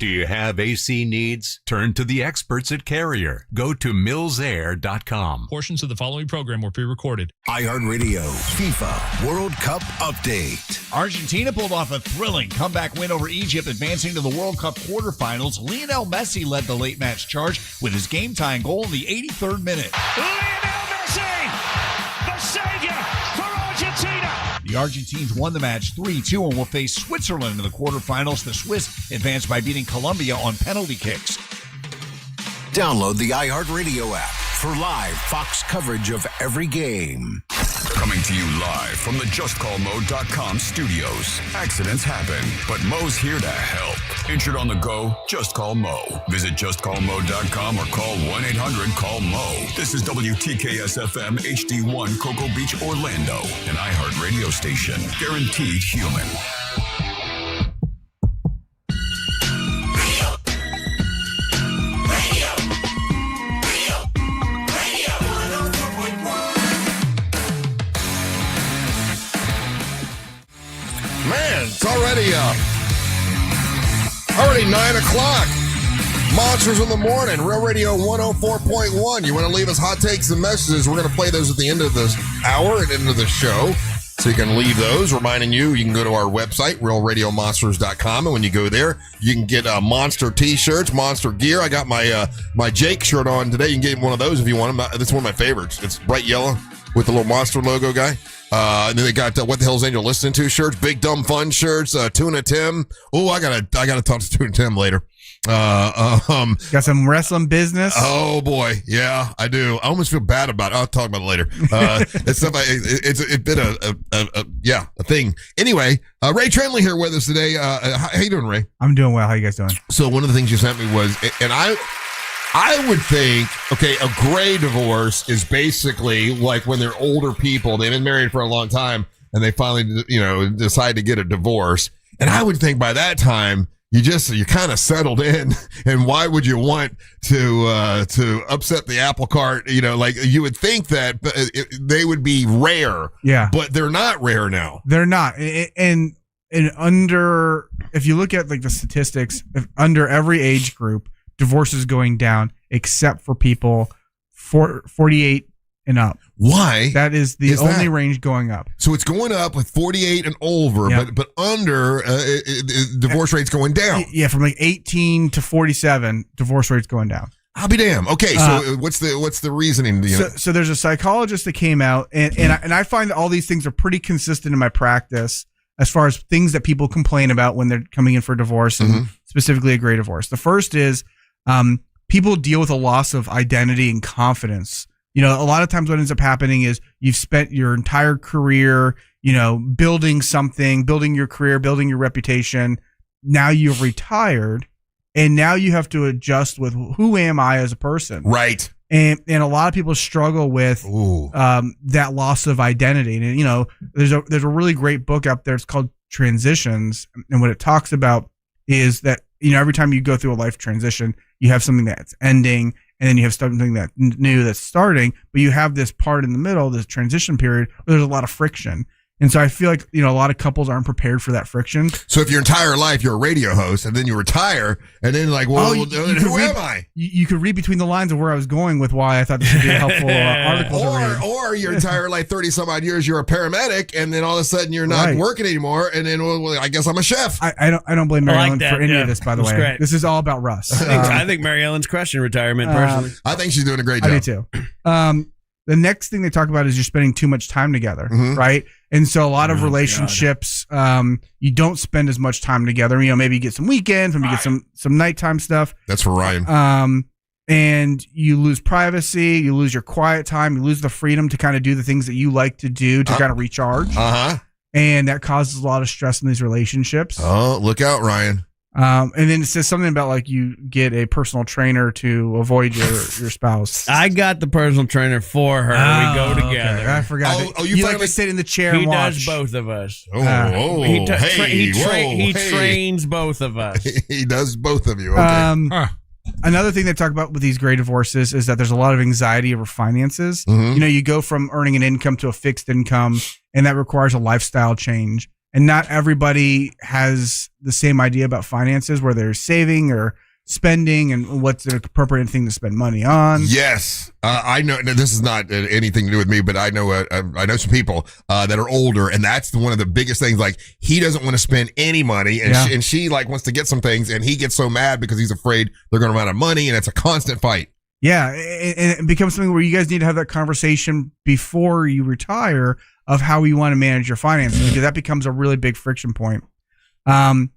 Do you have AC needs? Turn to the experts at Carrier. Go to millsair.com. Portions of the following program were pre-recorded. iHeartRadio FIFA World Cup Update. Argentina pulled off a thrilling comeback win over Egypt, advancing to the World Cup quarterfinals. Lionel Messi led the late match charge with his game-tying goal in the 83rd minute. Lionel Messi, the savior for Argentina. The Argentines won the match 3-2 and will face Switzerland in the quarterfinals. The Swiss advanced by beating Colombia on penalty kicks. Download the iHeartRadio app for live Fox coverage of every game. Coming to you live from the JustCallMo.com studios. Accidents happen, but Mo's here to help. Injured on the go? Just call Mo. Visit JustCallMo.com or call 1-800-CALL-MO. This is WTKS-FM HD1 Cocoa Beach, Orlando, an iHeart radio station. Guaranteed human. Man, it's already 9 o'clock. Monsters in the Morning, Real Radio 104.1. You want to leave us hot takes and messages? We're going to play those at the end of this hour and end of the show. So you can leave those. Reminding you can go to our website, realradiomonsters.com. And when you go there, you can get Monster t-shirts, Monster gear. I got my Jake shirt on today. You can get one of those if you want them. That's one of my favorites. It's bright yellow with the little Monster logo guy. And then they got What the Hell's Angel Listening To shirts, Big Dumb Fun shirts, Tuna Tim. Oh, I gotta talk to Tuna Tim later. Got some wrestling business. Oh boy, yeah, I do. I almost feel bad about it. I'll talk about it later. It's stuff. It's been a thing. Anyway, Ray Trenley here with us today. How you doing, Ray? I'm doing well. How you guys doing? So one of the things you sent me was, and I would think, okay, a gray divorce is basically like when they're older people, they've been married for a long time, and they finally, decide to get a divorce. And I would think by that time, you're kind of settled in, and why would you want to upset the apple cart? Like you would think that they would be rare, yeah, but they're not rare now. They're not, and under, if you look at like the statistics, under every age group, divorce is going down, except for people 48 and up. Why? That is the only range going up. So it's going up with 48 and over, yep. but under divorce rates going down. Yeah, from like 18 to 47, divorce rates going down. I'll be damned. Okay, so what's the reasoning? So there's a psychologist that came out, and I find that all these things are pretty consistent in my practice as far as things that people complain about when they're coming in for divorce, and specifically a gray divorce. The first is people deal with a loss of identity and confidence. A lot of times what ends up happening is you've spent your entire career, building something, building your career, building your reputation. Now you've retired, and now you have to adjust with who am I as a person? Right. And a lot of people struggle with that loss of identity. And, there's a really great book out there. It's called Transitions. And what it talks about is that, every time you go through a life transition, you have something that's ending, and then you have something that new that's starting, but you have this part in the middle, this transition period, where there's a lot of friction. And so I feel like, a lot of couples aren't prepared for that friction. So if your entire life you're a radio host, and then you retire, and then who am I? You could read between the lines of where I was going with why I thought this would be a helpful article to read. Or your entire life, 30 some odd years, you're a paramedic, and then all of a sudden you're not working anymore, and then I guess I'm a chef. I don't blame Mary Ellen for any of this, by the way. Great. This is all about Russ. I think Mary Ellen's crushing retirement personally. I think she's doing a great job. I do too. The next thing they talk about is you're spending too much time together, right? And so a lot of relationships, you don't spend as much time together. Maybe you get some weekends, maybe you get some nighttime stuff. That's for Ryan. And you lose privacy, you lose your quiet time, you lose the freedom to kind of do the things that you like to do to kind of recharge. And that causes a lot of stress in these relationships. Oh, look out, Ryan. And then it says something about like you get a personal trainer to avoid your spouse. I got the personal trainer for her. We go together. Okay. I forgot. You like to sit in the chair and watch. He does both of us. He trains both of us. He does both of you. Okay. Another thing they talk about with these gray divorces is that there's a lot of anxiety over finances. You go from earning an income to a fixed income, and that requires a lifestyle change. And not everybody has the same idea about finances, where they're saving or spending and what's an appropriate thing to spend money on. Yes. I know this is not anything to do with me, but I know some people that are older, and that's one of the biggest things. Like, he doesn't want to spend any money, and she like wants to get some things, and he gets so mad because he's afraid they're going to run out of money, and it's a constant fight. Yeah, and it becomes something where you guys need to have that conversation before you retire of how you want to manage your finances, because that becomes a really big friction point.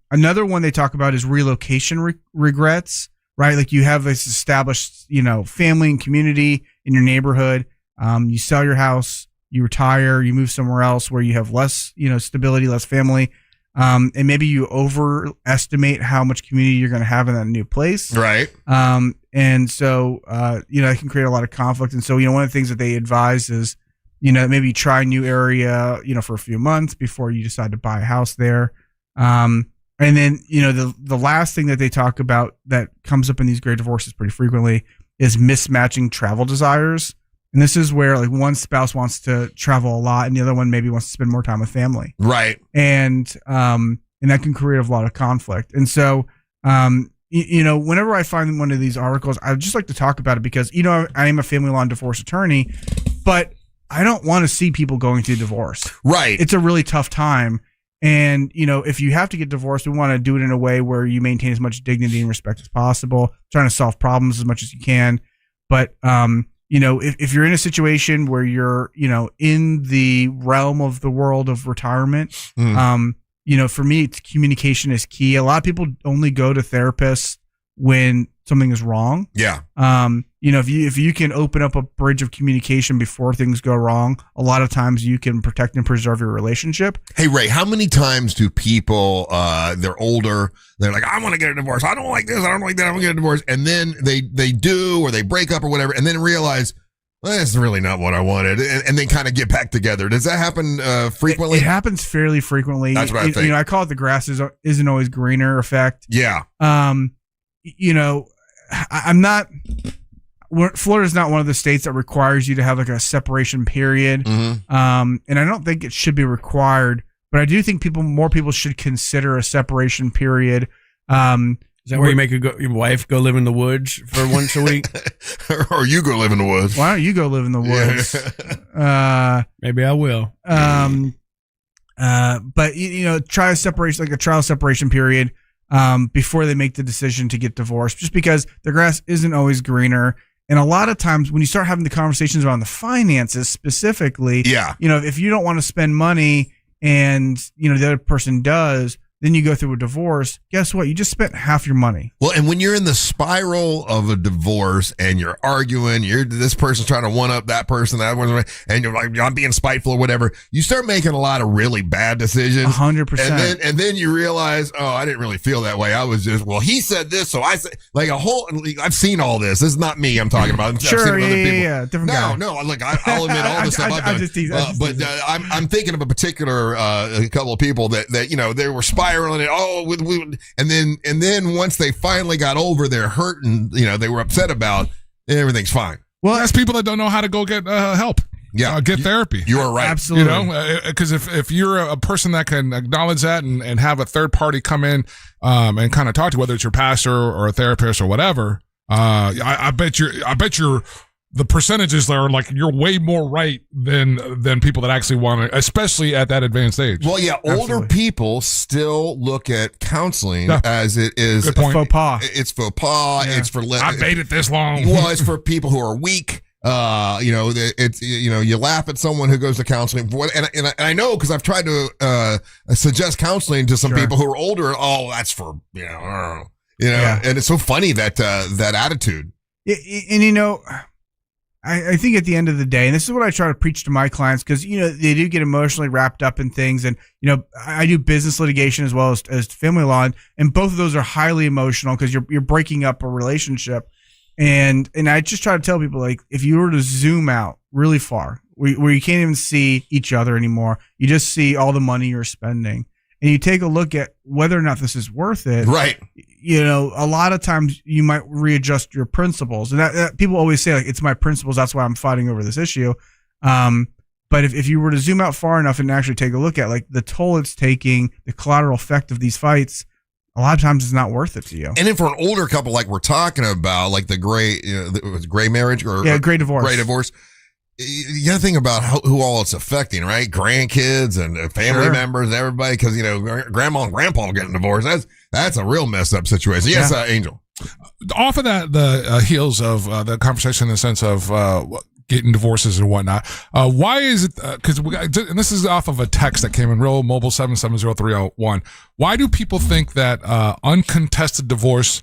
Another one they talk about is relocation regrets, right? Like, you have this established, family and community in your neighborhood. You sell your house, you retire, you move somewhere else where you have less, stability, less family. And maybe you overestimate how much community you're going to have in that new place. Right. And so, it can create a lot of conflict. And so, one of the things that they advise is, maybe try a new area, for a few months before you decide to buy a house there. And then, the last thing that they talk about that comes up in these great divorces pretty frequently is mismatching travel desires. And this is where, like, one spouse wants to travel a lot and the other one maybe wants to spend more time with family. Right. And that can create a lot of conflict. And so, whenever I find one of these articles, I just like to talk about it because, I am a family law and divorce attorney, but I don't want to see people going through divorce. Right. It's a really tough time. And, if you have to get divorced, we want to do it in a way where you maintain as much dignity and respect as possible, trying to solve problems as much as you can. But, if you're in a situation where you're, in the realm of the world of retirement, for me, communication is key. A lot of people only go to therapists when something is wrong. Yeah. If you can open up a bridge of communication before things go wrong, a lot of times you can protect and preserve your relationship. Hey, Ray, how many times do people, they're older, they're like, I want to get a divorce. I don't like this. I don't like that. I want to get a divorce. And then they do, or they break up or whatever, and then realize, well, that's really not what I wanted. And then kind of get back together. Does that happen frequently? It happens fairly frequently. That's what I think. I call it the grass isn't always greener effect. Yeah. I'm not. Florida's not one of the states that requires you to have like a separation period, and I don't think it should be required. But I do think more people should consider a separation period. Is that where you make your wife go live in the woods for once a week, or you go live in the woods? Why don't you go live in the woods? Maybe I will. But try a separation, like a trial separation period. Before they make the decision to get divorced, just because the grass isn't always greener. And a lot of times when you start having the conversations around the finances specifically, if you don't want to spend money and, the other person does, then you go through a divorce, guess what? You just spent half your money. Well, and when you're in the spiral of a divorce and you're arguing, this person's trying to one up that person, and you're like, I'm being spiteful or whatever, you start making a lot of really bad decisions. 100%. And then you realize, oh, I didn't really feel that way. I was just, well, he said this, so I said, like I've seen all this. This is not me I'm talking about. Sure, I've seen other people. Yeah, different guy. No, look, I'll admit all the stuff I've done. I'm thinking of a particular a couple of people that they were spiraling it and then once they finally got over their hurt and they were upset about, everything's fine. Well, that's people that don't know how to go get help. Yeah, get therapy. You are right. Absolutely. Because if you're a person that can acknowledge that and have a third party come in and kind of talk to, whether it's your pastor or a therapist or whatever, I bet you're the percentages are like you're way more right than people that actually want to, especially at that advanced age. Well, yeah, older people still look at counseling as it is faux pas. It's faux pas. Yeah. It's for I made it this long. Well, it's for people who are weak. It's you laugh at someone who goes to counseling, and I know because I've tried to suggest counseling to some people who are older. Oh, that's for and it's so funny that attitude. And I think at the end of the day, and this is what I try to preach to my clients, because they do get emotionally wrapped up in things, and I do business litigation as well as family law, and both of those are highly emotional because you're breaking up a relationship, and I just try to tell people, like, if you were to zoom out really far, where you can't even see each other anymore, you just see all the money you're spending, and you take a look at whether or not this is worth it, right? A lot of times you might readjust your principles, and that people always say, like, it's my principles, that's why I'm fighting over this issue. But if you were to zoom out far enough and actually take a look at, like, the toll it's taking, the collateral effect of these fights, a lot of times it's not worth it to you. And then for an older couple, like we're talking about, like the gray, gray marriage or gray divorce. Gray divorce. You got to think about who all it's affecting, right? Grandkids and family members, everybody, because grandma and grandpa getting divorced. That's a real messed up situation. Yes, Angel. Off of that, the heels of the conversation in the sense of getting divorces and whatnot. Why is it? Because and this is off of a text that came in, real mobile 770-301. Why do people think that uncontested divorce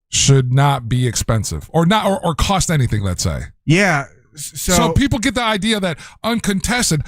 should not be expensive or not or cost anything? Let's say. Yeah. So people get the idea that uncontested,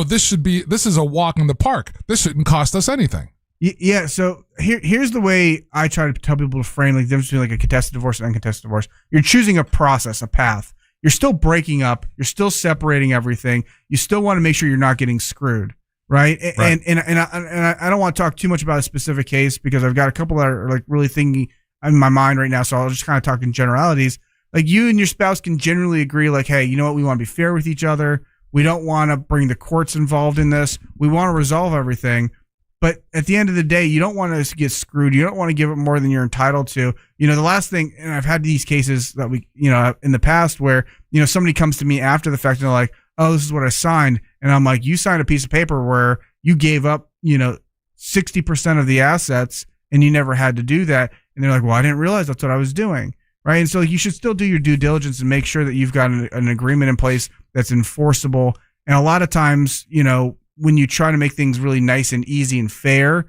this is a walk in the park. This shouldn't cost us anything. Yeah. So here's the way I try to tell people to frame, like, the difference between, like, a contested divorce and uncontested divorce. You're choosing a process, a path. You're still breaking up. You're still separating everything. You still want to make sure you're not getting screwed, right? Right. And I don't want to talk too much about a specific case because I've got a couple that are, like, really thinking in my mind right now. So I'll just kind of talk in generalities. Like, you and your spouse can generally agree, like, hey, you know what? We want to be fair with each other. We don't want to bring the courts involved in this. We want to resolve everything. But at the end of the day, you don't want to get screwed. You don't want to give up more than you're entitled to. The last thing, and I've had these cases that we, in the past where, somebody comes to me after the fact and they're like, oh, this is what I signed. And I'm like, you signed a piece of paper where you gave up, 60% of the assets and you never had to do that. And they're like, well, I didn't realize that's what I was doing. Right. And so you should still do your due diligence and make sure that you've got an agreement in place that's enforceable. And a lot of times, when you try to make things really nice and easy and fair,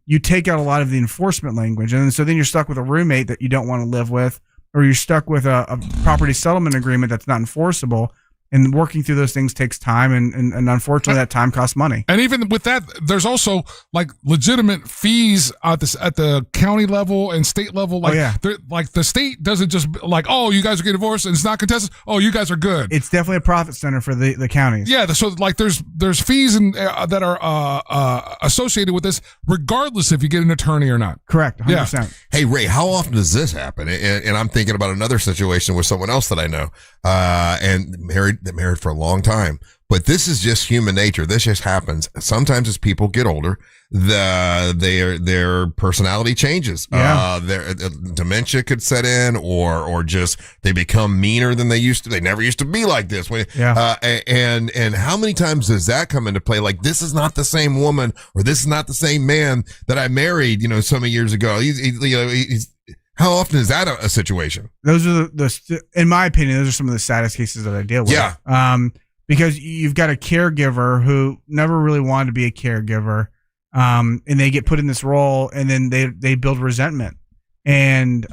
you take out a lot of the enforcement language. And so then you're stuck with a roommate that you don't want to live with, or you're stuck with a property settlement agreement that's not enforceable. And working through those things takes time, and unfortunately that time costs money. And even with that, there's also, like, legitimate fees at the county level and state level. Like, like, the state doesn't just like, oh, you guys are getting divorced and it's not contested. Oh, you guys are good. It's definitely a profit center for the counties. Yeah, so, like, there's fees that are associated with this, regardless if you get an attorney or not. Correct, 100%. Yeah. Hey, Ray, how often does this happen? And I'm thinking about another situation with someone else that I know, and married for a long time, but this is just human nature. This just happens. Sometimes as people get older, their personality changes. Their dementia could set in, or just they become meaner than they used to. They never used to be like this. And how many times does that come into play? Like, this is not the same woman, or this is not the same man that I married, so many years ago. How often is that a situation? Those are in my opinion, those are some of the saddest cases that I deal with. Yeah. Because you've got a caregiver who never really wanted to be a caregiver, and they get put in this role, and then they build resentment, and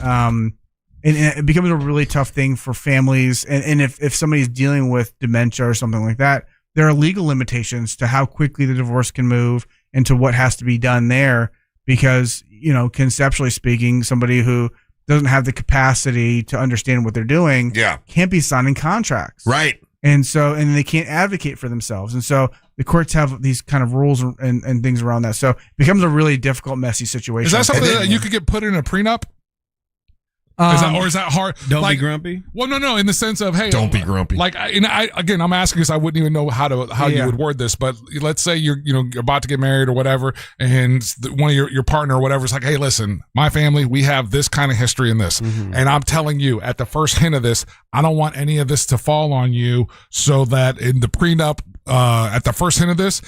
it becomes a really tough thing for families. And if somebody's dealing with dementia or something like that, there are legal limitations to how quickly the divorce can move and to what has to be done there. Because, conceptually speaking, somebody who doesn't have the capacity to understand what they're doing can't be signing contracts. Right. And they can't advocate for themselves. And so the courts have these kind of rules and things around that. So it becomes a really difficult, messy situation. Is that something that you could get put in a prenup? Is that hard? Don't be grumpy. Well, no. In the sense of, hey, don't be grumpy. Like, I'm asking because I wouldn't even know how you would word this. But let's say you're about to get married or whatever, and one of your partner or whatever is like, hey, listen, my family, we have this kind of history in this, and I'm telling you, at the first hint of this, I don't want any of this to fall on you, so that in the prenup, at the first hint of this,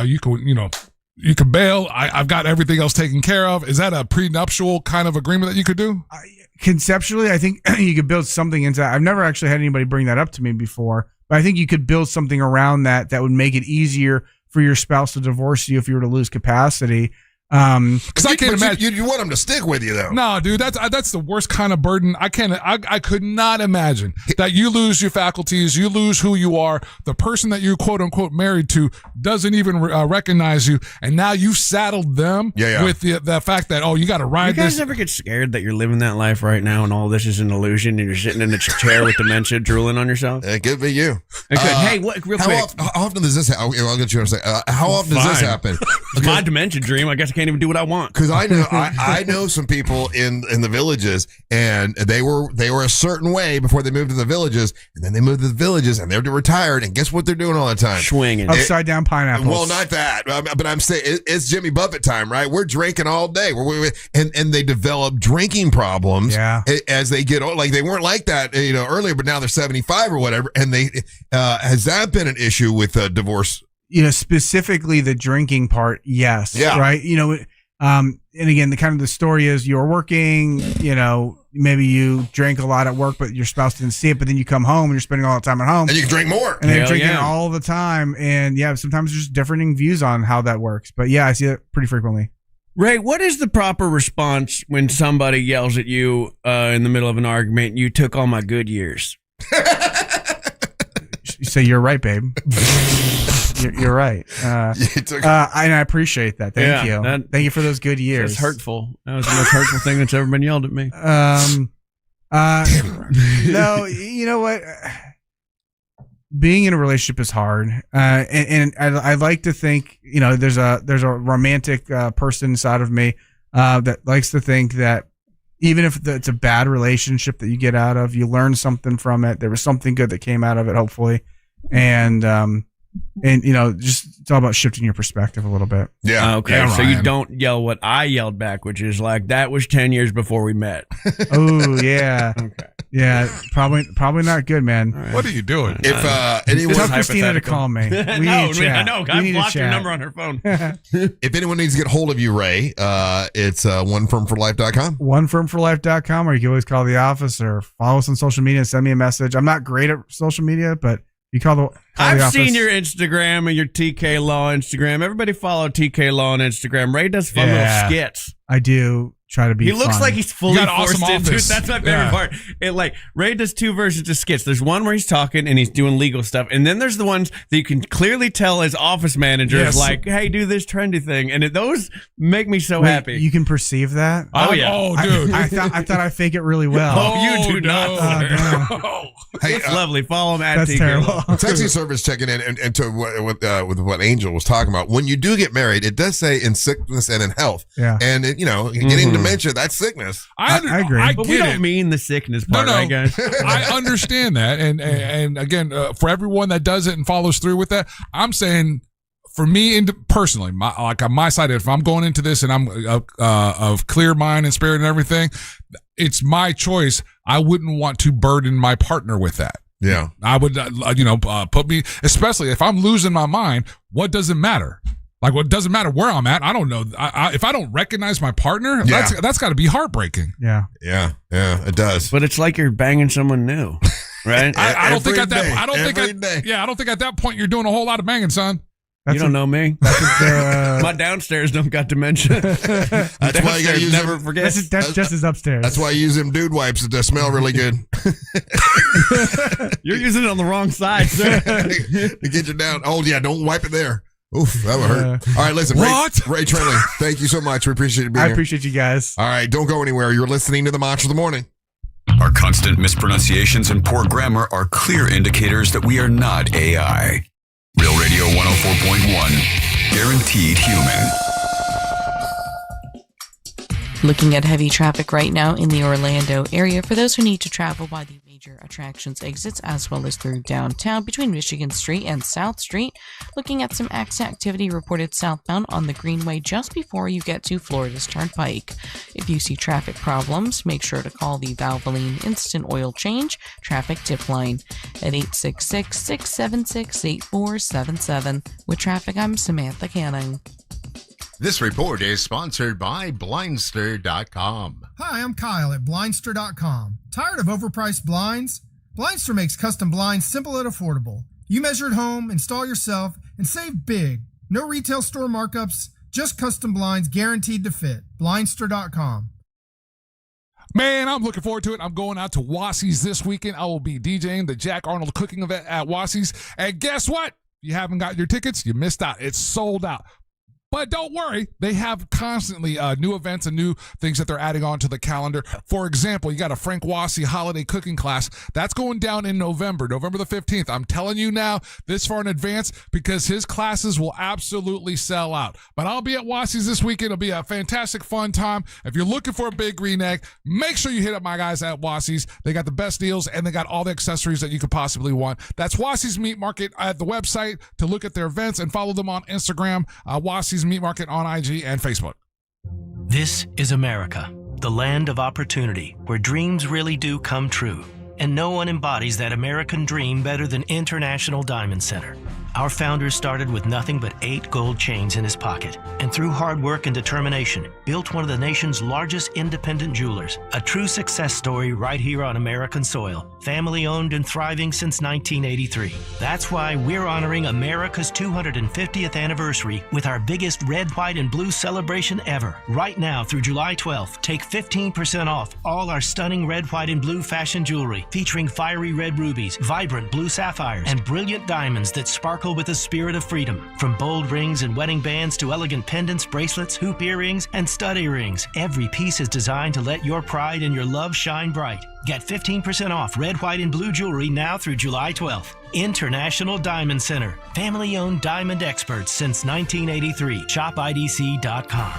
you can bail. I've got everything else taken care of. Is that a prenuptial kind of agreement that you could do? conceptually, I think you could build something into that. I've never actually had anybody bring that up to me before, but I think you could build something around that would make it easier for your spouse to divorce you if you were to lose capacity. Because I can't imagine you want them to stick with you though. No, dude, that's the worst kind of burden. I could not imagine that you lose your faculties, you lose who you are. The person that you quote unquote married to doesn't even recognize you, and now you saddled them with the fact that you got to ride. You guys ever get scared that you're living that life right now, and all this is an illusion, and you're sitting in a chair with dementia, drooling on yourself? It could be you. Hey, what? Real quick, how often does this happen? I'll get you to say. How often does this happen? It's my dementia dream. I guess I can't even do what I want. Because I know I know some people in the villages, and they were a certain way before they moved to the villages, and then they moved to the villages, and they're retired, and guess what they're doing all the time? Swinging upside down pineapples. Well, not that, but I'm saying it's Jimmy Buffett time, right? We're drinking all day, and they develop drinking problems as they get old. Like they weren't like that, earlier, but now they're 75 or whatever, and they has that been an issue with divorce? Specifically the drinking part, yes. Yeah. Right. And again, the story is you're working, maybe you drank a lot at work, but your spouse didn't see it, but then you come home and you're spending all the time at home. And you can drink more. And they're drinking all the time. And sometimes there's differing views on how that works. But I see that pretty frequently. Ray, what is the proper response when somebody yells at you in the middle of an argument, you took all my good years? You say, you're right, babe. You're right. And I appreciate that. Thank you. Thank you for those good years. It's hurtful. That was the most hurtful thing that's ever been yelled at me. No, you know what? Being in a relationship is hard. And I like to think, there's a romantic person inside of me that likes to think that even if it's a bad relationship that you get out of, you learn something from it. There was something good that came out of it, hopefully. And just it's all about shifting your perspective a little bit. Yeah. Okay. Yeah, so Ryan. you don't yell what I yelled back, which is like, that was 10 years before we met. Oh yeah. Okay. Yeah. Probably not good, man. What are you doing? If anyone, tell Christina to call me. We need to chat. I know. I blocked your number on her phone. if anyone needs to get hold of you, Ray, it's onefirmforlife.com. Onefirmforlife.com, or you can always call the office or follow us on social media and send me a message. I'm not great at social media, but you call the I've seen your Instagram and your TK Law Instagram. Everybody follow TK Law on Instagram. Ray does fun little skits. I do try to be He looks fun. like he's fully got an forced awesome into it. office. That's my favorite part. Ray does two versions of skits. There's one where he's talking and he's doing legal stuff, and then there's the ones that you can clearly tell his office manager is like, "Hey, do this trendy thing," and those make me so happy. You can perceive that? Oh yeah. Oh, dude. I thought I fake it really well. Oh, you do not. Oh, Hey, It's lovely. Follow him at That's TK terrible. Law. Texting service checking in and to with what Angel was talking about. When you do get married, it does say in sickness and in health. Yeah. And getting dementia, that's sickness. I agree. But we don't mean the sickness part, right, guys? I understand that, and again, for everyone that does it and follows through with that, I'm saying, for me personally, on my side, if I'm going into this and I'm of clear mind and spirit and everything, it's my choice. I wouldn't want to burden my partner with that. Yeah, I would, put me, especially if I'm losing my mind. What does it matter? Like, what doesn't matter where I'm at? I don't know. If I don't recognize my partner, that's got to be heartbreaking. Yeah, it does. But it's like you're banging someone new, right? I don't think at that. day. I don't think Every at, day. Yeah, I don't think at that point you're doing a whole lot of banging, son. You don't know me. My downstairs don't got dementia. That's why you got to use never them. forget. That's just as upstairs. That's why you use them dude wipes that smell really good. You're using it on the wrong side, sir. To get you down. Oh yeah, don't wipe it there. Oof, that would hurt. All right, listen. What? Ray Trenley, thank you so much. We appreciate you being here. I appreciate you guys. All right, don't go anywhere. You're listening to the Mantra of the Morning. Our constant mispronunciations and poor grammar are clear indicators that we are not AI. Real Radio 104.1, guaranteed human. Looking at heavy traffic right now in the Orlando area for those who need to travel by the major attractions exits as well as through downtown between Michigan Street and South Street. Looking at some activity reported southbound on the Greenway just before you get to Florida's Turnpike. If you see traffic problems, make sure to call the Valvoline Instant Oil Change Traffic Tip Line at 866-676-8477. With traffic, I'm Samantha Canning. This report is sponsored by Blindster.com. Hi, I'm Kyle at Blindster.com. Tired of overpriced blinds? Blindster makes custom blinds simple and affordable. You measure at home, install yourself, and save big. No retail store markups, just custom blinds guaranteed to fit. Blindster.com. Man, I'm looking forward to it. I'm going out to Wassie's this weekend. I will be DJing the Jack Arnold cooking event at Wassie's. And guess what? If you haven't got your tickets, you missed out. It's sold out. But don't worry, they have constantly new events and new things that they're adding on to the calendar. For example, you got a Frank Wassie holiday cooking class. That's going down in November the 15th. I'm telling you now, this far in advance, because his classes will absolutely sell out. But I'll be at Wassie's this weekend. It'll be a fantastic, fun time. If you're looking for a big green egg, make sure you hit up my guys at Wassie's. They got the best deals, and they got all the accessories that you could possibly want. That's Wassie's Meat Market at the website to look at their events and follow them on Instagram. Wassie's Meat Market on IG and Facebook. This is America, the land of opportunity, where dreams really do come true. And no one embodies that American dream better than International Diamond Center. Our founder started with nothing but 8 gold chains in his pocket, and through hard work and determination, built one of the nation's largest independent jewelers. A true success story right here on American soil. Family owned and thriving since 1983. That's why we're honoring America's 250th anniversary with our biggest red, white, and blue celebration ever. Right now through July 12th, take 15% off all our stunning red, white, and blue fashion jewelry, featuring fiery red rubies, vibrant blue sapphires, and brilliant diamonds that sparkle with the spirit of freedom. From bold rings and wedding bands to elegant pendants, bracelets, hoop earrings, and stud earrings, every piece is designed to let your pride and your love shine bright. Get 15% off red, white, and blue jewelry now through July 12th. International Diamond Center. Family-owned diamond experts since 1983. ShopIDC.com.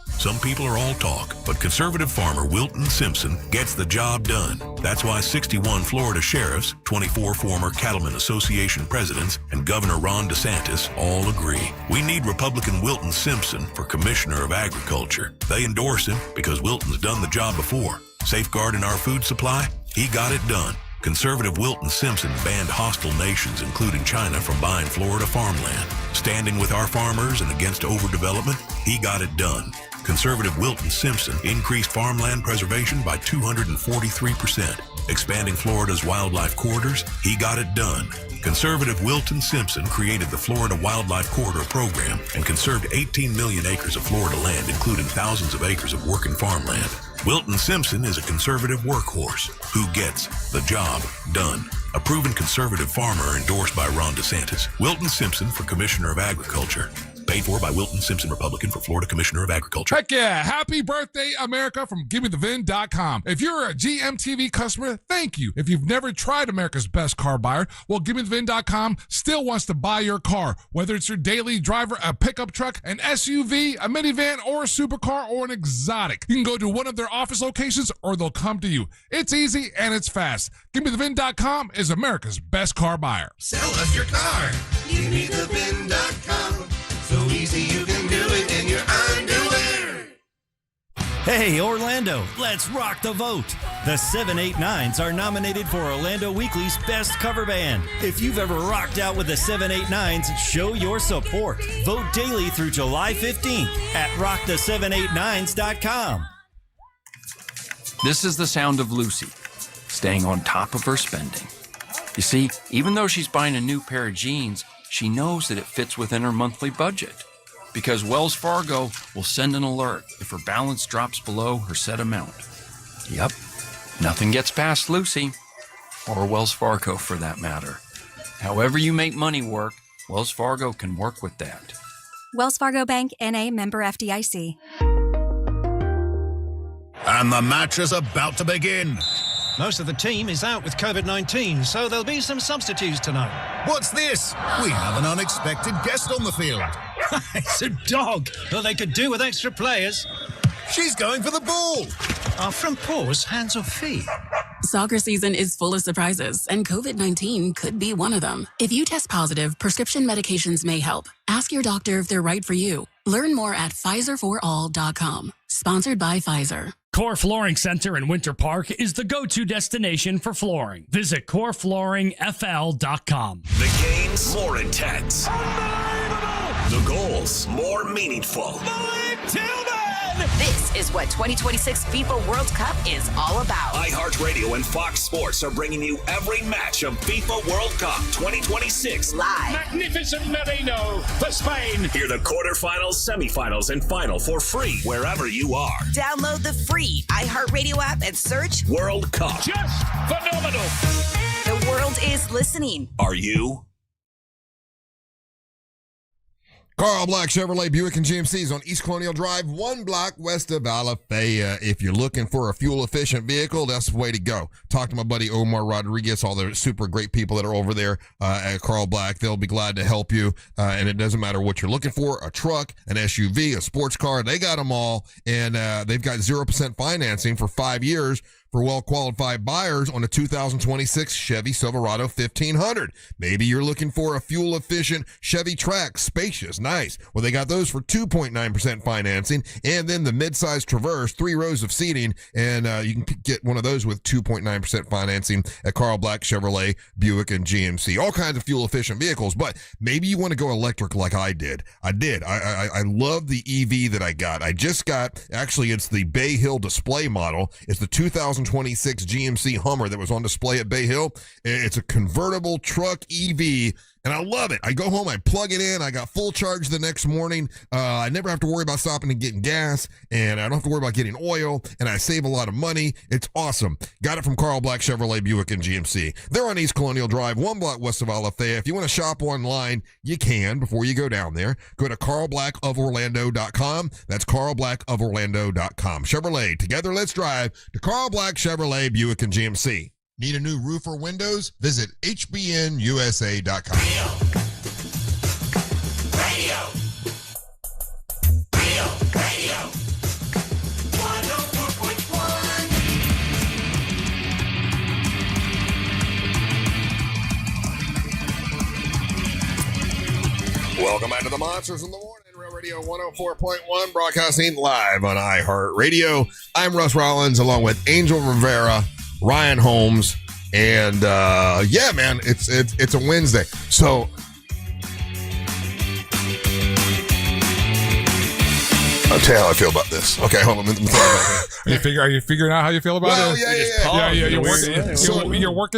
Some people are all talk, but conservative farmer Wilton Simpson gets the job done. That's why 61 Florida sheriffs, 24 former Cattlemen Association presidents, and Governor Ron DeSantis all agree. We need Republican Wilton Simpson for Commissioner of Agriculture. They endorse him because Wilton's done the job before. Safeguarding our food supply? He got it done. Conservative Wilton Simpson banned hostile nations, including China, from buying Florida farmland. Standing with our farmers and against overdevelopment? He got it done. Conservative Wilton Simpson increased farmland preservation by 243%. Expanding Florida's wildlife corridors? He got it done. Conservative Wilton Simpson created the Florida Wildlife Corridor Program and conserved 18 million acres of Florida land, including thousands of acres of working farmland. Wilton Simpson is a conservative workhorse who gets the job done. A proven conservative farmer endorsed by Ron DeSantis. Wilton Simpson for Commissioner of Agriculture. Paid for by Wilton Simpson, Republican, for Florida Commissioner of Agriculture. Heck yeah. Happy birthday, America, from GimmeTheVin.com. If you're a GMTV customer, thank you. If you've never tried America's best car buyer, well, GimmeTheVin.com still wants to buy your car. Whether it's your daily driver, a pickup truck, an SUV, a minivan, or a supercar, or an exotic. You can go to one of their office locations or they'll come to you. It's easy and it's fast. GimmeTheVin.com is America's best car buyer. Sell us your car. GimmeTheVin.com. So easy you can do it in your underwear. Hey, Orlando, let's rock the vote. The 789s are nominated for Orlando Weekly's Best Cover Band. If you've ever rocked out with the 789s, show your support. Vote daily through July 15th at rockthe789s.com. This is the sound of Lucy, staying on top of her spending. You see, even though she's buying a new pair of jeans, she knows that it fits within her monthly budget, because Wells Fargo will send an alert if her balance drops below her set amount. Yep, nothing gets past Lucy, or Wells Fargo for that matter. However you make money work, Wells Fargo can work with that. Wells Fargo Bank, N.A., member FDIC. And the match is about to begin. Most of the team is out with COVID-19, so there'll be some substitutes tonight. What's this? We have an unexpected guest on the field. It's a dog. Well, they could do with extra players. She's going for the ball. Are front paws hands or feet? Soccer season is full of surprises, and COVID-19 could be one of them. If you test positive, prescription medications may help. Ask your doctor if they're right for you. Learn more at PfizerForAll.com. Sponsored by Pfizer. Core Flooring Center in Winter Park is the go-to destination for flooring. Visit coreflooringfl.com. The game wins more intense. The goals more meaningful. This is what 2026 FIFA World Cup is all about. iHeartRadio and Fox Sports are bringing you every match of FIFA World Cup 2026 live. Magnificent Merino for Spain. Hear the quarterfinals, semifinals, and final for free wherever you are. Download the free iHeartRadio app and search World Cup. Just phenomenal. The world is listening. Are you? Carl Black Chevrolet Buick and GMC's on East Colonial Drive, 1 block west of Alafaya. If you're looking for a fuel-efficient vehicle, that's the way to go. Talk to my buddy Omar Rodriguez, all the super great people that are over there at Carl Black. They'll be glad to help you, and it doesn't matter what you're looking for, a truck, an SUV, a sports car. They got them all, and they've got 0% financing for 5 years for well-qualified buyers on a 2026 Chevy Silverado 1500. Maybe you're looking for a fuel-efficient Chevy Trax, spacious, nice. Well, they got those for 2.9% financing, and then the midsize Traverse, 3 rows of seating, and you can get one of those with 2.9% financing at Carl Black Chevrolet Buick and GMC. All kinds of fuel-efficient vehicles, but maybe you want to go electric like I did. I love the EV that I got. I just got, actually, it's the Bay Hill display model. It's the 2026 GMC Hummer that was on display at Bay Hill. It's a convertible truck EV, and I love it. I go home, I plug it in, I got full charge the next morning. I never have to worry about stopping and getting gas, and I don't have to worry about getting oil, and I save a lot of money. It's awesome. Got it from Carl Black Chevrolet Buick and GMC. They're on East Colonial Drive, 1 block west of Alafaya. If you want to shop online, you can before you go down there. Go to carlblackoforlando.com. That's carlblackoforlando.com. Chevrolet, together let's drive to Carl Black Chevrolet Buick and GMC. Need a new roof or windows? Visit hbnusa.com. Radio. 104.1. Welcome back to the Monsters in the Morning. Real Radio 104.1, broadcasting live on iHeartRadio. I'm Russ Rollins, along with Angel Rivera, Ryan Holmes, and yeah, man, it's a Wednesday. So I'll tell you how I feel about this. Okay, hold on. Let me tell you about this. Are you figuring out how you feel about it? Yeah. You're working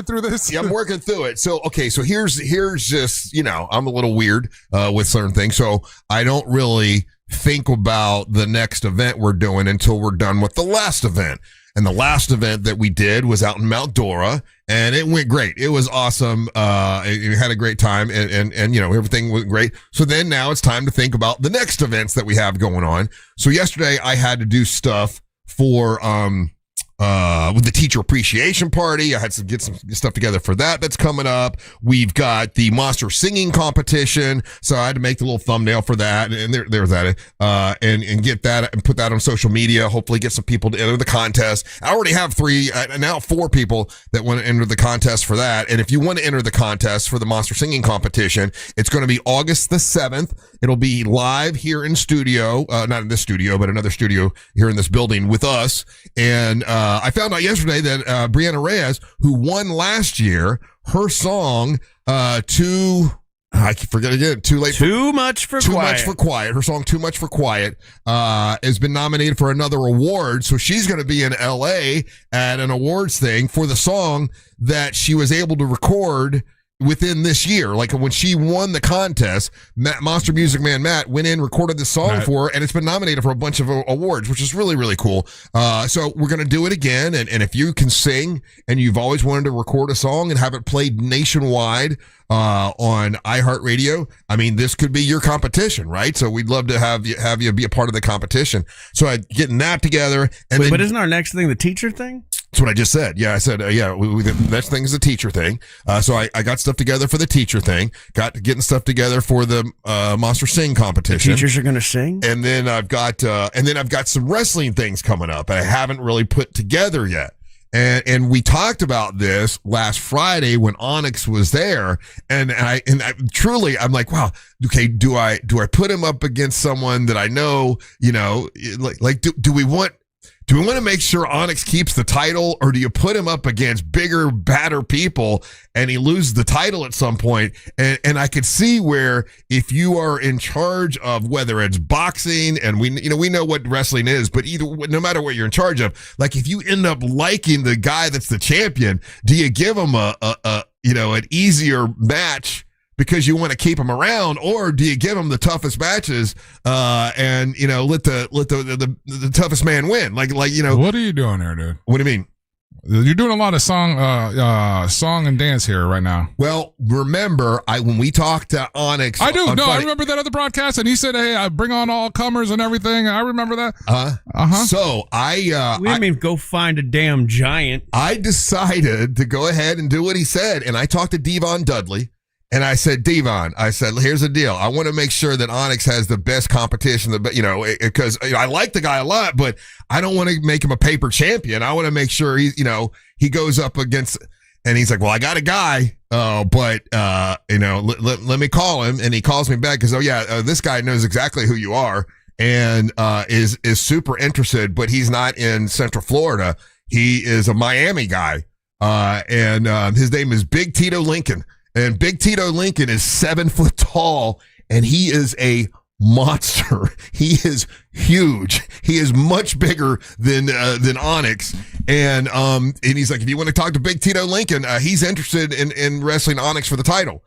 through this? Yeah, I'm working through it. So, okay, so here's just, I'm a little weird with certain things. So I don't really think about the next event we're doing until we're done with the last event. And the last event that we did was out in Mount Dora, and it went great. It was awesome. It had a great time, and everything went great. So then now it's time to think about the next events that we have going on. So yesterday I had to do stuff for with the teacher appreciation party. I had to get some stuff together for that. That's coming up. We've got the monster singing competition, so I had to make the little thumbnail for that, and there's that, and get that and put that on social media. Hopefully, get some people to enter the contest. I already have 4 people that want to enter the contest for that. And if you want to enter the contest for the monster singing competition, it's going to be August the 7th. It'll be live here in studio, not in this studio, but another studio here in this building with us. And I found out yesterday that Brianna Reyes, who won last year, her song I forget again. Too much for quiet. Her song "Too Much for Quiet" has been nominated for another award. So she's going to be in LA at an awards thing for the song that she was able to record within this year. Like when she won the contest, Monster Music Man Matt went in, recorded the song for her, and it's been nominated for a bunch of awards, which is really, really cool. So we're going to do it again. And if you can sing and you've always wanted to record a song and have it played nationwide on iHeartRadio, I mean, this could be your competition, right? So we'd love to have you be a part of the competition. So getting that togetting and but isn't our next thing the teacher thing? That's what I just said. Yeah, I said, the next thing is the teacher thing. So I got stuff together for the teacher thing, getting stuff together for the Monster Sing competition. The teachers are going to sing? And then I've got some wrestling things coming up I haven't really put together yet. And we talked about this last Friday when Onyx was there, and I truly, I'm like, wow, okay, do I put him up against someone that I know, do we want do we want to make sure Onyx keeps the title, or do you put him up against bigger, badder people and he loses the title at some point? And I could see where if you are in charge of whether it's boxing, and we know what wrestling is, but no matter what you're in charge of, like if you end up liking the guy that's the champion, do you give him an easier match because you want to keep him around, or do you give him the toughest matches and let the toughest man win? Like what are you doing there, dude? What do you mean? You're doing a lot of song and dance here right now. Well, remember, when we talked to Onyx, I do. I remember that other broadcast, and he said, "Hey, I bring on all comers and everything." I remember that. So we mean go find a damn giant. I decided to go ahead and do what he said, and I talked to Devon Dudley. And I said, Devon, here's the deal. I want to make sure that Onyx has the best competition, because I like the guy a lot, but I don't want to make him a paper champion. I want to make sure he goes up against, and he's like, well, I got a guy, but let me call him. And he calls me back because, this guy knows exactly who you are and is super interested, but he's not in Central Florida. He is a Miami guy, and his name is Big Tito Lincoln. And Big Tito Lincoln is 7 foot tall, and he is a monster. He is huge. He is much bigger than Onyx. And he's like, if you want to talk to Big Tito Lincoln, he's interested in wrestling Onyx for the title.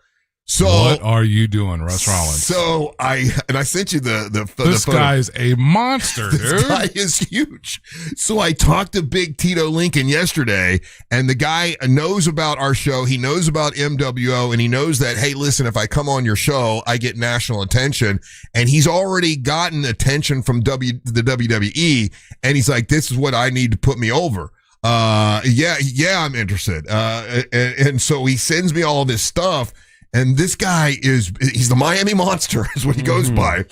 So what are you doing, Russ Rollins? So I sent you the this photo. guy's a monster, dude. This guy is huge. So I talked to Big Tito Lincoln yesterday, and the guy knows about our show. He knows about MWO, and he knows that, hey, listen, if I come on your show, I get national attention. And he's already gotten attention from the WWE, and he's like, this is what I need to put me over. Yeah, I'm interested. And so he sends me all this stuff. And this guy he's the Miami Monster is what he goes by.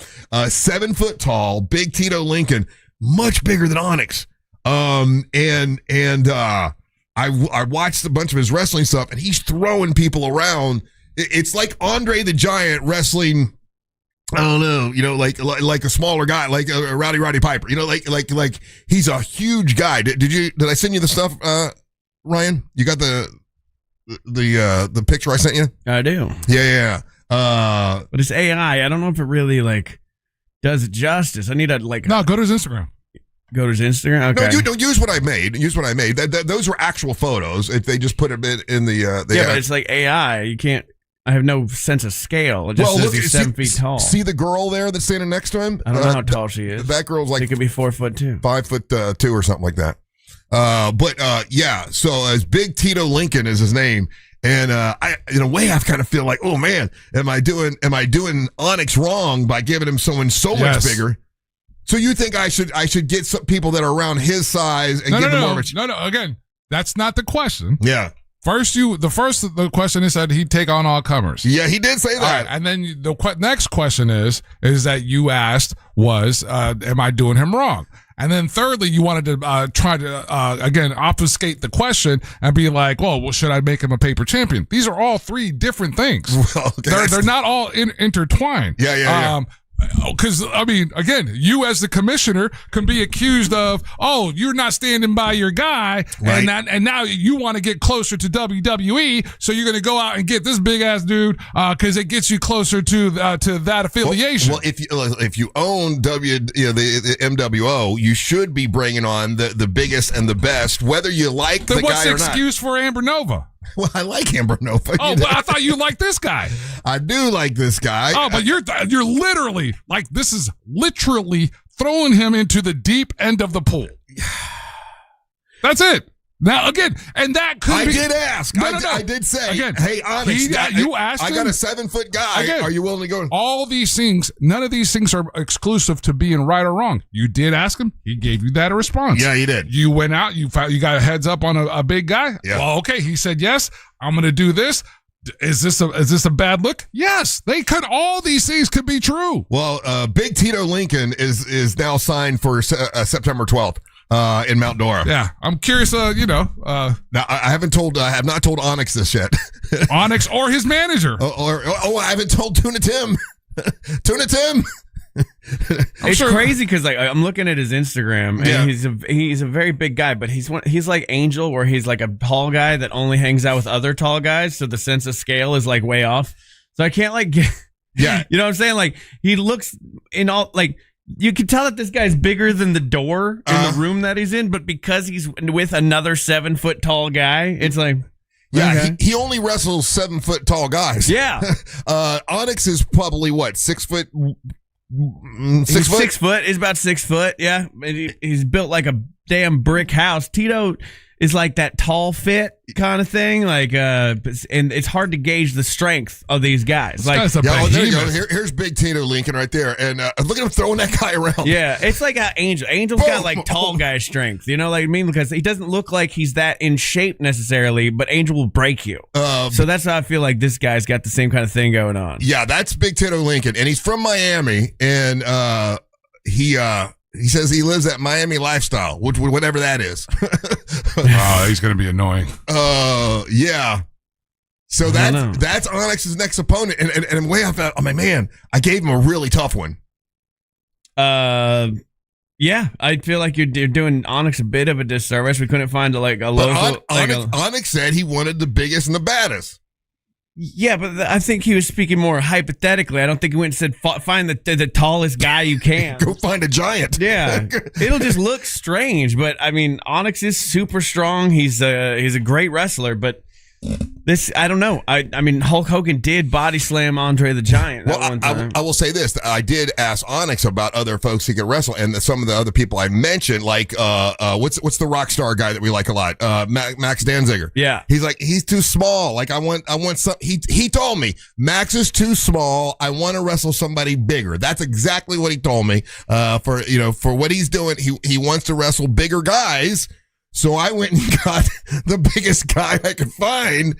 7 foot tall, Big Tito Lincoln, much bigger than Onyx. I watched a bunch of his wrestling stuff, and he's throwing people around. It's like Andre the Giant wrestling, I don't know, like a smaller guy, like a Roddy Piper, like he's a huge guy. Did I send you the stuff, Ryan? You got the picture I sent you? I do. Yeah. But it's AI. I don't know if it really does it justice. I need to No, go to his Instagram. Go to his Instagram. Okay. No, you don't use what I made. Those were actual photos. If they just put a bit in the but it's like AI. You can't. I have no sense of scale. It just says he's 7 feet tall. See the girl there that's standing next to him? I don't know how tall she is. That girl's like she could be 4'2", 5'2" or something like that. So as Big Tito Lincoln is his name, and I in a way I kind of feel like, oh man, am I doing Onyx wrong by giving him someone so much bigger? So you think I should get some people that are around his size and give them more? No. Again, that's not the question. Yeah. The question is that he'd take on all comers. Yeah, he did say that. All right, and then the next question is that you asked was, am I doing him wrong? And then thirdly, you wanted to try to, again, obfuscate the question and be like, well, should I make him a paper champion? These are all three different things. Well, okay, they're not all intertwined. Yeah. Because, I mean, again, you as the commissioner can be accused of, oh, you're not standing by your guy, right. and now you want to get closer to WWE, so you're going to go out and get this big ass dude because it gets you closer to that affiliation. Well, if you own the MWO, you should be bringing on the biggest and the best, whether you like then the guy or not. What's the excuse for Amber Nova? Well, I like Amber Nova. Oh, but I thought you liked this guy. I do like this guy. Oh, but you're literally this is literally throwing him into the deep end of the pool. That's it. Now again, and that could be. I did ask. No. I did say, again, hey, Onyx, you asked him. I got a 7 foot guy. Again, are you willing to go? All these things, none of these things are exclusive to being right or wrong. You did ask him. He gave you that response. Yeah, he did. You went out. You got a heads up on a big guy. Yeah. Well, okay. He said yes. I'm going to do this. Is this a bad look? Yes, they could. All these things could be true. Well, Big Tito Lincoln is now signed for September 12th. In Mount Dora. Yeah, I'm curious. Now I have not told Onyx this yet. Onyx or his manager. I haven't told Tuna Tim. Tuna Tim. It's crazy because like I'm looking at his Instagram and he's a very big guy, but he's like Angel, where he's like a tall guy that only hangs out with other tall guys, so the sense of scale is like way off. So I can't like get, you know what I'm saying? Like he looks in all like. You can tell that this guy's bigger than the door in the room that he's in, but because he's with another 7-foot tall guy, it's like, he only wrestles 7-foot tall guys. Yeah. Onyx is probably what, 6 foot? 6 foot? 6 foot. He's about 6 foot. Yeah. He's built like a damn brick house. Tito is like that tall fit kind of thing. Like, and it's hard to gauge the strength of these guys. There you go. Here's Big Tito Lincoln right there. And look at him throwing that guy around. Yeah. It's like how Angel's got like tall guy strength. You know what I mean? Because he doesn't look like he's that in shape necessarily, but Angel will break you. So that's how I feel like this guy's got the same kind of thing going on. Yeah, that's Big Tito Lincoln. And he's from Miami. And he says he lives that Miami lifestyle, whatever that is. He's going to be annoying. Yeah. So that's Onyx's next opponent. And way I felt, oh my man, I gave him a really tough one. Yeah, I feel like you're doing Onyx a bit of a disservice. We couldn't find a local. Onyx said he wanted the biggest and the baddest. Yeah, but I think he was speaking more hypothetically. I don't think he went and said, find the tallest guy you can. Go find a giant. Yeah. It'll just look strange. But, I mean, Onyx is super strong. He's a great wrestler. But this, I don't know. I mean, Hulk Hogan did body slam Andre the Giant that one time. I will say this. I did ask Onyx about other folks he could wrestle. And some of the other people I mentioned, like, what's the rock star guy that we like a lot? Max Danziger. Yeah. He's like, he's too small. Like, I want some, he told me, Max is too small. I want to wrestle somebody bigger. That's exactly what he told me. For what he's doing, he wants to wrestle bigger guys. So I went and got the biggest guy I could find,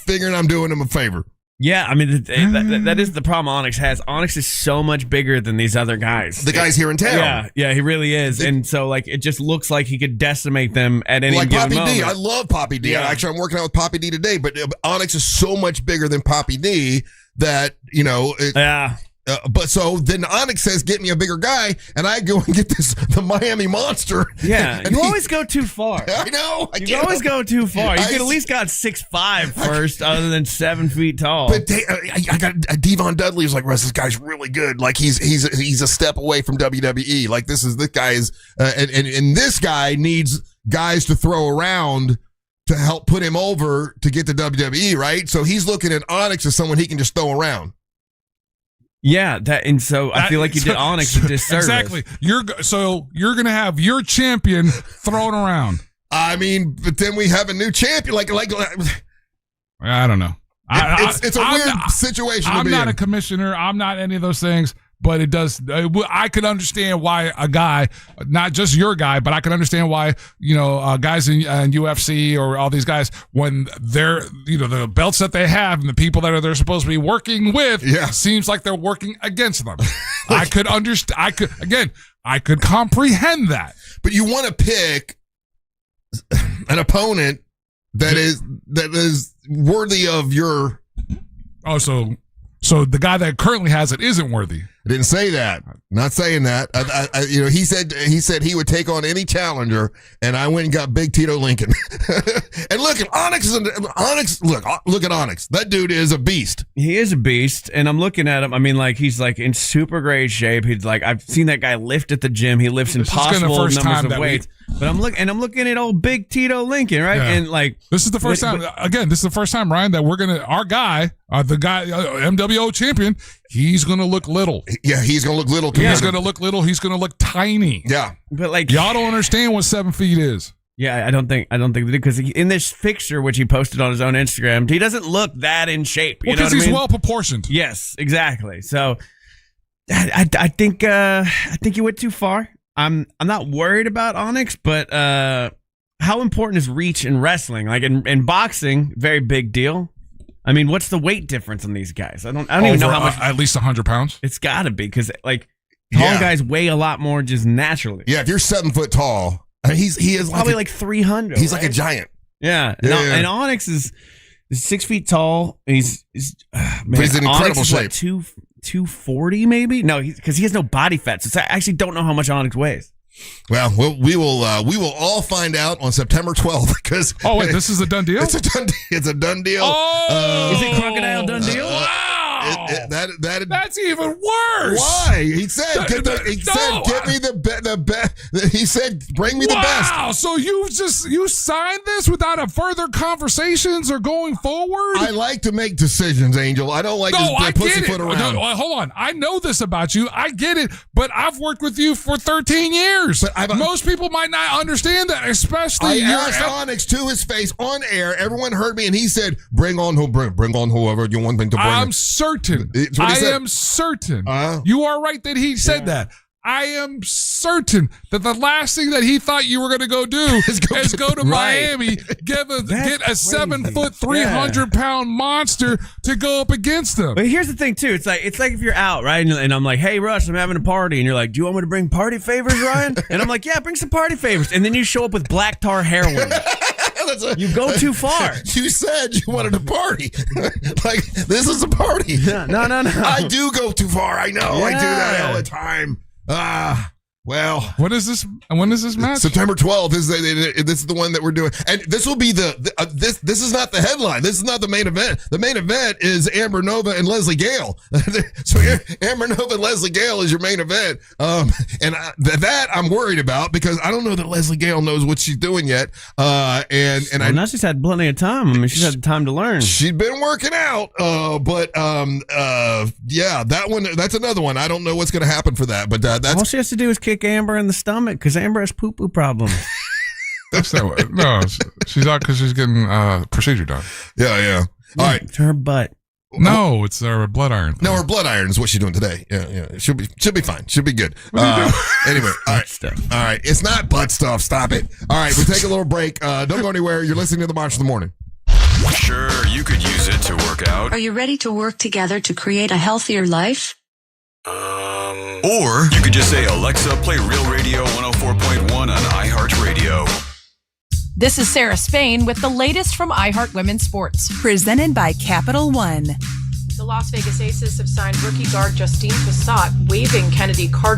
figuring I'm doing him a favor. Yeah, I mean, that is the problem Onyx has. Onyx is so much bigger than these other guys. The guys here in town. Yeah, he really is. And so, like, it just looks like he could decimate them at any given moment. Like Poppy D. I love Poppy D. Yeah. Actually, I'm working out with Poppy D today, but Onyx is so much bigger than Poppy D that, but so then Onyx says, get me a bigger guy, and I go and get the Miami Monster. Yeah, you always go too far. I know. You always go too far. You could at least got 6'5" first, other than 7 feet tall. But I got Devon Dudley is like, Russ, this guy's really good. Like he's a step away from WWE. Like this guy is, and this guy needs guys to throw around to help put him over to get to WWE, right? So he's looking at Onyx as someone he can just throw around. Yeah, I feel like you did Onyx a disservice. Exactly. You're gonna have your champion thrown around. I mean, but then we have a new champion. Like I don't know. It's a weird situation. I'm not a commissioner. I'm not any of those things. But it does. I could understand why a guy, not just your guy, but I can understand why guys in UFC or all these guys, when they're the belts that they have and the people that they're supposed to be working with, seems like they're working against them. I could understand. I could comprehend that. But you want to pick an opponent that is worthy of your. Oh, so the guy that currently has it isn't worthy. I didn't say that. Not saying that. He said he would take on any challenger, and I went and got Big Tito Lincoln. And look at Onyx. Look at Onyx. That dude is a beast. He is a beast, and I'm looking at him. I mean, like he's like in super great shape. He's like I've seen that guy lift at the gym. He lifts impossible numbers of weights. But I'm looking at old Big Tito Lincoln, right? Yeah. And like this is the first time. Again, this is the first time, Ryan, that our guy, the guy, MWO champion. He's gonna look little. Yeah, he's gonna look little. He's gonna look little. He's gonna look tiny. Yeah, but like y'all don't understand what 7 feet is. Yeah, I don't think because in this picture which he posted on his own Instagram, he doesn't look that in shape. Well, because he's well proportioned. Yes, exactly. So I think you went too far. I'm not worried about Onyx, but how important is reach in wrestling? Like in boxing, very big deal. I mean, what's the weight difference in these guys? I don't even know how much. At least 100 pounds. It's got to be because like tall guys weigh a lot more just naturally. Yeah, if you're 7 foot tall, he is probably like 300. He's like a giant. Yeah, and Onyx is 6 feet tall. He's an incredible shape. 240 maybe. No, because he has no body fat. So I actually don't know how much Onyx weighs. Well, we will all find out on September 12th because. Oh wait, this is a done deal. It's a done deal. Oh, is it Crocodile done deal? That's even worse. Why? He said, "Get me the best." He said, "Bring me the best." Wow! So you signed this without a further conversations or going forward? I like to make decisions, Angel. I don't like to pussyfoot around. No, hold on. I know this about you. I get it, but I've worked with you for 13 years. Most people might not understand that, especially. I asked Onyx to his face on air. Everyone heard me, and he said, "Bring on whoever you want me to bring." I'm certain. I am certain. You are right that he said that. I am certain that the last thing that he thought you were going to go do is go to Miami, get a 7 foot, 300 pound monster to go up against him. But here's the thing too. It's like if you're out, right? And I'm like, hey, Russ, I'm having a party. And you're like, do you want me to bring party favors, Ryan? And I'm like, yeah, bring some party favors. And then you show up with black tar heroin. You go too far. You said you wanted to party. Like, this is a party. No. I do go too far. I know. Yeah. I do that all the time. Well, when is this match? September 12th is this is the one that we're doing, and this will be this is not the headline. This is not the main event. The main event is Amber Nova and Leslie Gale. So Amber Nova and Leslie Gale is your main event, and that I'm worried about because I don't know that Leslie Gale knows what she's doing yet. Now she's had plenty of time. I mean, she's had time to learn. She's been working out, but that one, that's another one. I don't know what's going to happen for that, but that's all she has to do is kick Amber in the stomach because Amber has poo-poo problems. That's not what. No, she's out because she's getting procedure done. Yeah. All right, to her butt. No, it's her blood iron. No, her blood iron is what she's doing today. Yeah. She'll be fine. She'll be good. Anyway, all right. All right. It's not butt stuff. Stop it. All right, we'll take a little break. Don't go anywhere. You're listening to the Monster of the Morning. Sure, you could use it to work out. Are you ready to work together to create a healthier life? Or you could just say, Alexa, play Real Radio 104.1 on iHeartRadio. This is Sarah Spain with the latest from iHeart Women's Sports. Presented by Capital One. The Las Vegas Aces have signed rookie guard Justine Passat, waiving Kennedy Carter.